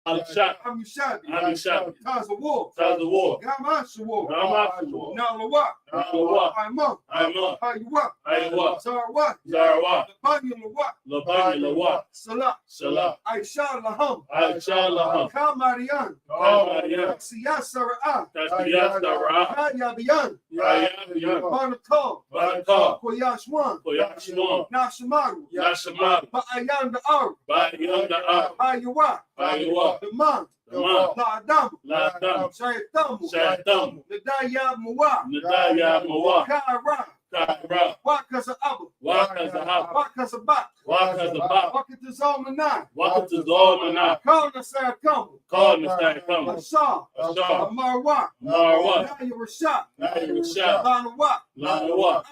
Al-Shad. Amishabi. Amishabi. Tazawar. Tazawar. Gamashawar. Gamashawar. Nalawa. Nalawa. Aimam. Aimam. Haywa. Haywa. Zarwa. Zarwa. Labanyalawa. Labanyalawa. Salah. Salah. Aisha Laham. Aisha Laham. Kamarian. Kamarian. Siyasara. Tasiyasara. Kayabiyan. Kayabiyan. Banakal. Banakal. Koyashwan. Koyashwan. Nashamaru. Nashamaru. Ba'ayan the Arab. Ba'ayan the Arab. Bayuwa. Bayuwa. The man. La Adam. La Adam. Shaytamu. Shaytamu. Nadaya Muwa. Nadaya Muwa. Kaira. Kaira. Wakaza Abu. Wakaza Abu. Wakaza Bak. Wakaza Bak. Wakatazalmanai. Wakatazalmanai. Kalna Sayakamu. Kalna Sayakamu. Ashar. Ashar. Marwa. Marwa. Naya Rashad. Naya Rashad. Lanawa. Lanawa.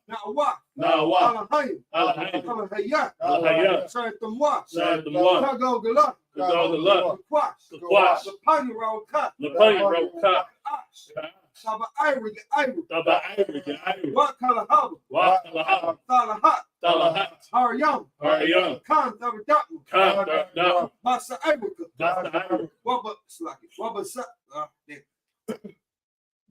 Nawa. Nawa. Alahayim. Alahayim. Alahayat. Alahayat. Saytamwa. Saytamwa. Kagogala. Kagogala. Kwash. Kwash. Lapanya Rawkat. Lapanya Rawkat. Saba Irie. Irie. Saba Irie. Irie. Wakalahaba. Wakalahaba. Talahat. Talahat. Haryam. Haryam. Khan Tharadatu. Khan Tharadatu. Masa Irie. Masa Irie.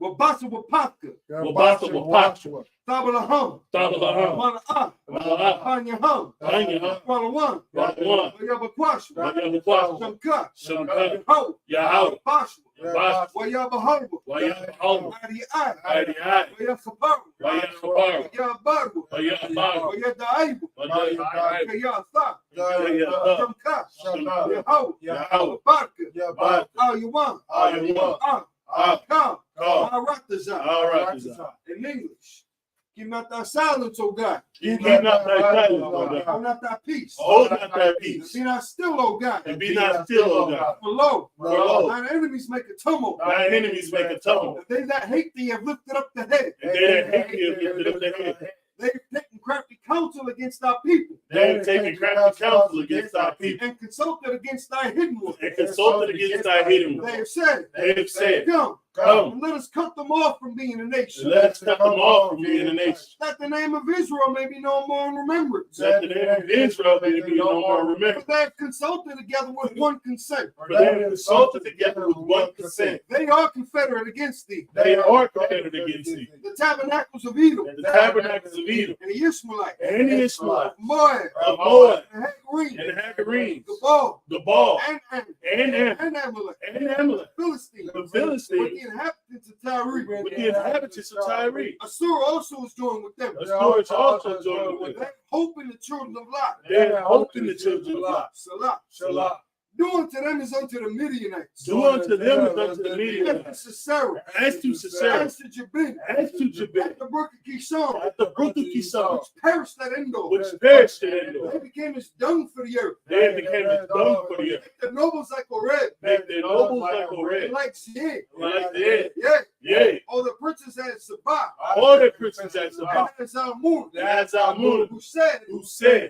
Wabasa. Wabasa Wapaka. Wabasa Wapaka. Tabalaham. Tabalaham. Mana'ah. Mana'ah. Panyaham. Panyaham. Walawan. Walawan. Wayabakwashu. Wayabakwashu. Shamka. Shamka. Yahau. Yahau. Bashu. Bashu. Wayabaharba. Wayabaharba. Ari'ai. Ari'ai. Wayakhabaru. Wayakhabaru. Wayabaru. Wayabaru. Wayadaibu. Wayadaibu. Wayatha. Wayatha. Shamka. Shamka. Yahau. Yahau. Barka. Barka. Ayuwan. Ayuwan. Come. Come. Arataza. In English. Keep not thy silence, O God. Keep not thy silence, O God. Hold not thy peace. Hold not thy peace. Be not still, O God. And be not still, O God. For lo, thine enemies make a tumult. Thine enemies make a tumult. And they that hate thee have lifted up the head. And they that hate thee have lifted up the head. They have taken crafty counsel against our people. They have taken crafty counsel against our people. And consulted against thy hidden ones. And consulted against thy hidden ones. They have said. They have said. Come. And let us cut them off from being a nation. Let us cut them off from being a nation. That the name of Israel may be no more in remembrance. That the name of Israel may be no more in remembrance. For they have consulted together with one consent. For they have consulted together with one consent. They are confederate against thee. They are confederate against thee. The tabernacles of Edom. The tabernacles of Edom. And the Ishmaelites. And the Ishmaelites. Moab. Of Moab. And Hagarenes. And the Hagarenes. The Baal. And Amalek. And Amalek. Philistines. The Philistines. With the inhabitants of Tyre. With the inhabitants of Tyre. Assur also is joined with them. Assur is also joined with them. They hope in the children of Lot. They have hope in the children of Lot. Salah. Salah. Do unto them as unto the Midianites. Do unto them as unto the Midianites. As to Sisera. As to Sisera. As to Jabin. As to Jabin. At the brook of Kishon. At the brook of Kishon. Which perished at Endor. Which perished at Endor. They became as dung for the earth. They became as dung for the earth. Make the nobles like Oreb. Make the nobles like Oreb. Like Zed. Like Zed. Yeah. Yea. All the princes at Sabbath. All the princes at Sabbath. And Zalmun. And Zalmun. Who said.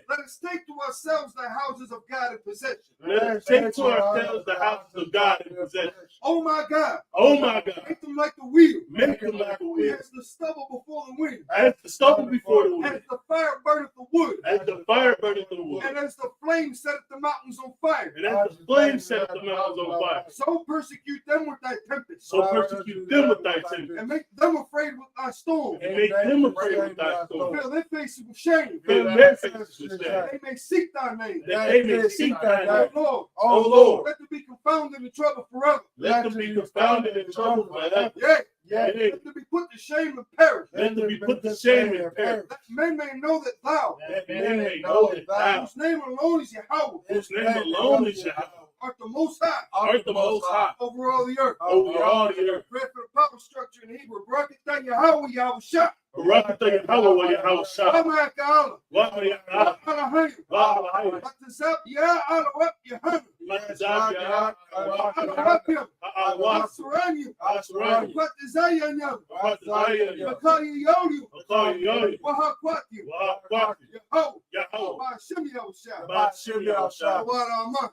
Let us take to ourselves the houses of God in possession. Let us take to ourselves the houses of God in possession. Oh my God. Oh my God. Make them like the wheel. Make them like the wheel. As the stubble before the wind. As the stubble before the wind. As the fire burneth the wood. As the fire burneth the wood. And as the flame setteth the mountains on fire. And as the flame setteth the mountains on fire. So persecute them with thy tempest. So persecute them with thy tempest. And make them afraid with thy storm. And make them afraid with thy storm. Fill their faces with shame. Fill their faces with shame. That they may seek thy name. That they may seek thy name. Lord. Oh Lord. Let them be confounded in trouble forever. Let them be confounded in trouble forever. Yeah. Yeah. Let them be put to shame and perish. Let them be put to shame and perish. That men may know that thou. That men may know that thou. Whose name alone is Yahweh. Whose name alone is Yahweh. Art the most high. Art the most high. Over all the earth. Over all the earth. Read for the power structure in Hebrew. Barakatah Yahweh Yahweh Shah. Barakatah Yahweh Yahweh Shah. Wama'aka'ala. Wama'aka'ala. Wa'alahayim. Wa'alahayim. Matazab Ya'alawab Yahan. Matazab Ya'alawab Asranyim. Asranyim. Matazayanyam. Matazayanyam. Makayiyoyu. Makayiyoyu. Wahakwati. Wahakwati. Yahweh. Ba'ashem Yahushua. Ba'ashem Yahushua. Tawaramah.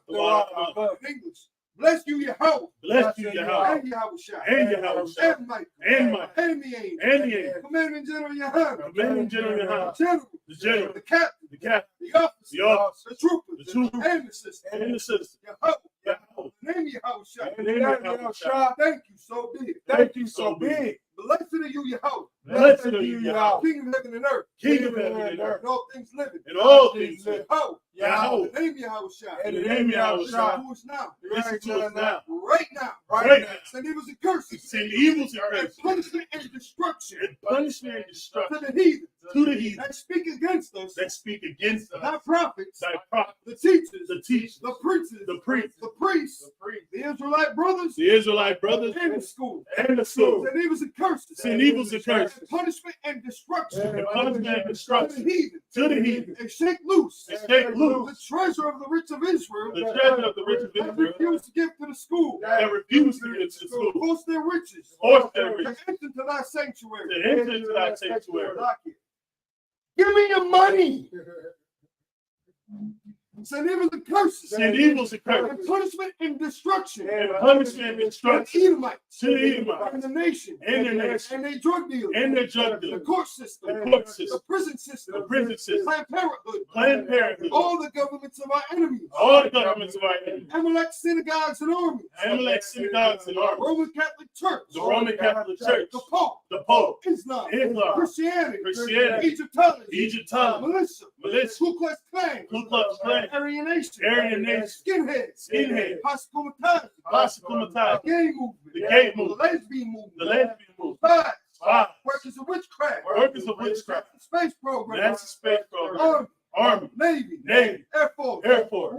In English. Bless you, Yahweh. Bless you, Yahweh. And Yahushua. And Yahushua. And Mike. And Mike. And Me'ain. And Me'ain. Commanding General Yahan. Commanding General Yahan. General. The General. The Captain. The Captain. The Officer. The Officer. The Trooper. The Trooper. And the Sister. And the Sister. Yahweh. Yahweh. Name Yahushua. Name Yahushua. Thank you so big. Thank you so big. Blessed are you, Yahweh. Blessed are you, Yahweh. King of heaven and earth. King of heaven and earth. And all things living. And all things living. Yahweh. Yahweh. In the name of Yahushua. In the name of Yahushua. Listen to us now. Listen to us now. Right now. Right now. Send evils and curses. Send evils and curses. And punishment and destruction. And punishment and destruction. To the heathen. To the heathen. That speak against us. That speak against us. Thy prophets. Thy prophets. The teachers. The teachers. The preachers. The priests. The priests. The Israelite brothers. The Israelite brothers. And the school. And the school. Send evils and curses. Send evils and curses. And punishment and destruction. And punishment and destruction. To the heathen. To the heathen. And shake loose. And shake loose. The treasure of the rich of Israel. The treasure of the rich of That Israel. refuse to give to the school. That refuse to give to the school. Force their riches. Force their riches. To enter into thy sanctuary. To enter into thy sanctuary. Give me your money. Send evils and curses. Send evils and curses. And punishment and destruction. And punishment and destruction. To the Edomites. To the Edomites. And the nation. And the nation. And their drug dealers. And their drug dealers. The court system. The court system. The prison system. The prison system. Planned Parenthood. Planned Parenthood. All the governments of our enemies. All the governments of our enemies. Amalek synagogues and armies. Amalek synagogues and armies. Roman Catholic Church. The Roman Catholic Church. The Pope. The Pope. Islam. Christianity. Egyptology. Militia. Ku Klux Klan. Ku Klux Klan. Aryan Nation. Skinheads. Possible gay movement. The gay movement. The lesbian movement. The lesbian movement. Spies. Workers of witchcraft. Workers of witchcraft. Space program. That's a space program. Army. Navy. Air Force.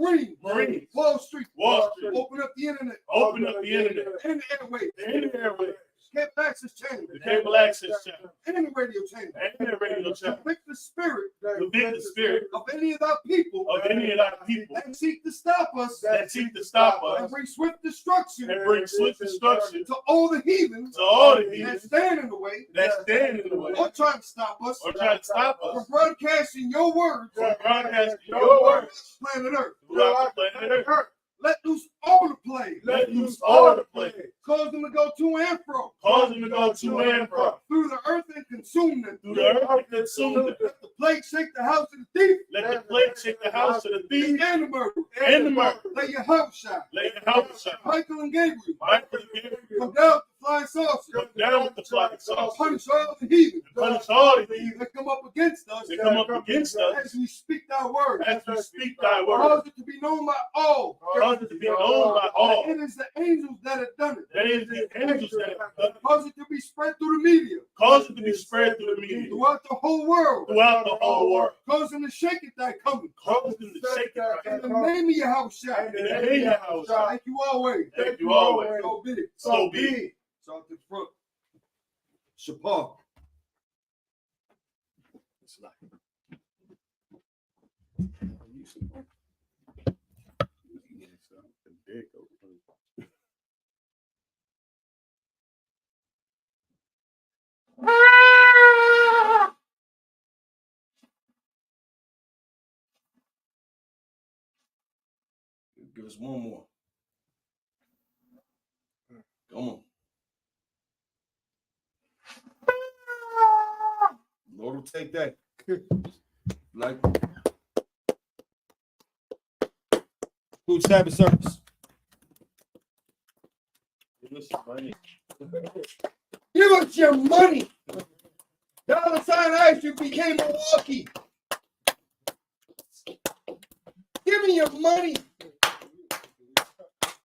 Marines. Wall Street. Open up the internet. Open up the internet. And the airways. And the airways. Cable access channel. The cable access channel. And the radio channel. And the radio channel. Convict the spirit. Convict the spirit of any of our people. Of any of our people. That seek to stop us. That seek to stop us. And bring swift destruction. And bring swift destruction. To all the heathens. To all the heathens. That stand in the way. That stand in the way. Or trying to stop us. Or trying to stop us. From broadcasting your words. From broadcasting your words. Planet Earth. Throughout the planet Earth. Let loose all the plague. Let loose all the plague. Cause them to go to and fro. Cause them to go to and fro. Through the earth and consume them. Through the earth and consume them. Let the plague shake the house of the thief. Let the plague shake the house of the thief. And the murderer. And the murderer. Let your house shine. Let your house shine. Michael and Gabriel. Michael and Gabriel. Come down with the flying saucer. Come down with the flying saucer. Punish all the heathen. Punish all the heathen. That come up against us. That come up against us. As we speak thy word. As we speak thy word. Cause it to be known by all. Cause it to be known by all. It is the angels that have done it. That is the angels that have done it. Cause it to be spread through the media. Cause it to be spread through the media. Throughout the whole world. Throughout the whole world. Cause them to shake it thy coming. Cause them to shake it thy coming. In the name of Yahushua. In the name of Yahushua. Thank you always. Thank you always. So be it. So be it. So to the front. Shapar. Give us one more. Come on. Lord will take that. Like Food Sabbath service. Give us some money. Give us your money. $sign Ice became Milwaukee. Give me your money.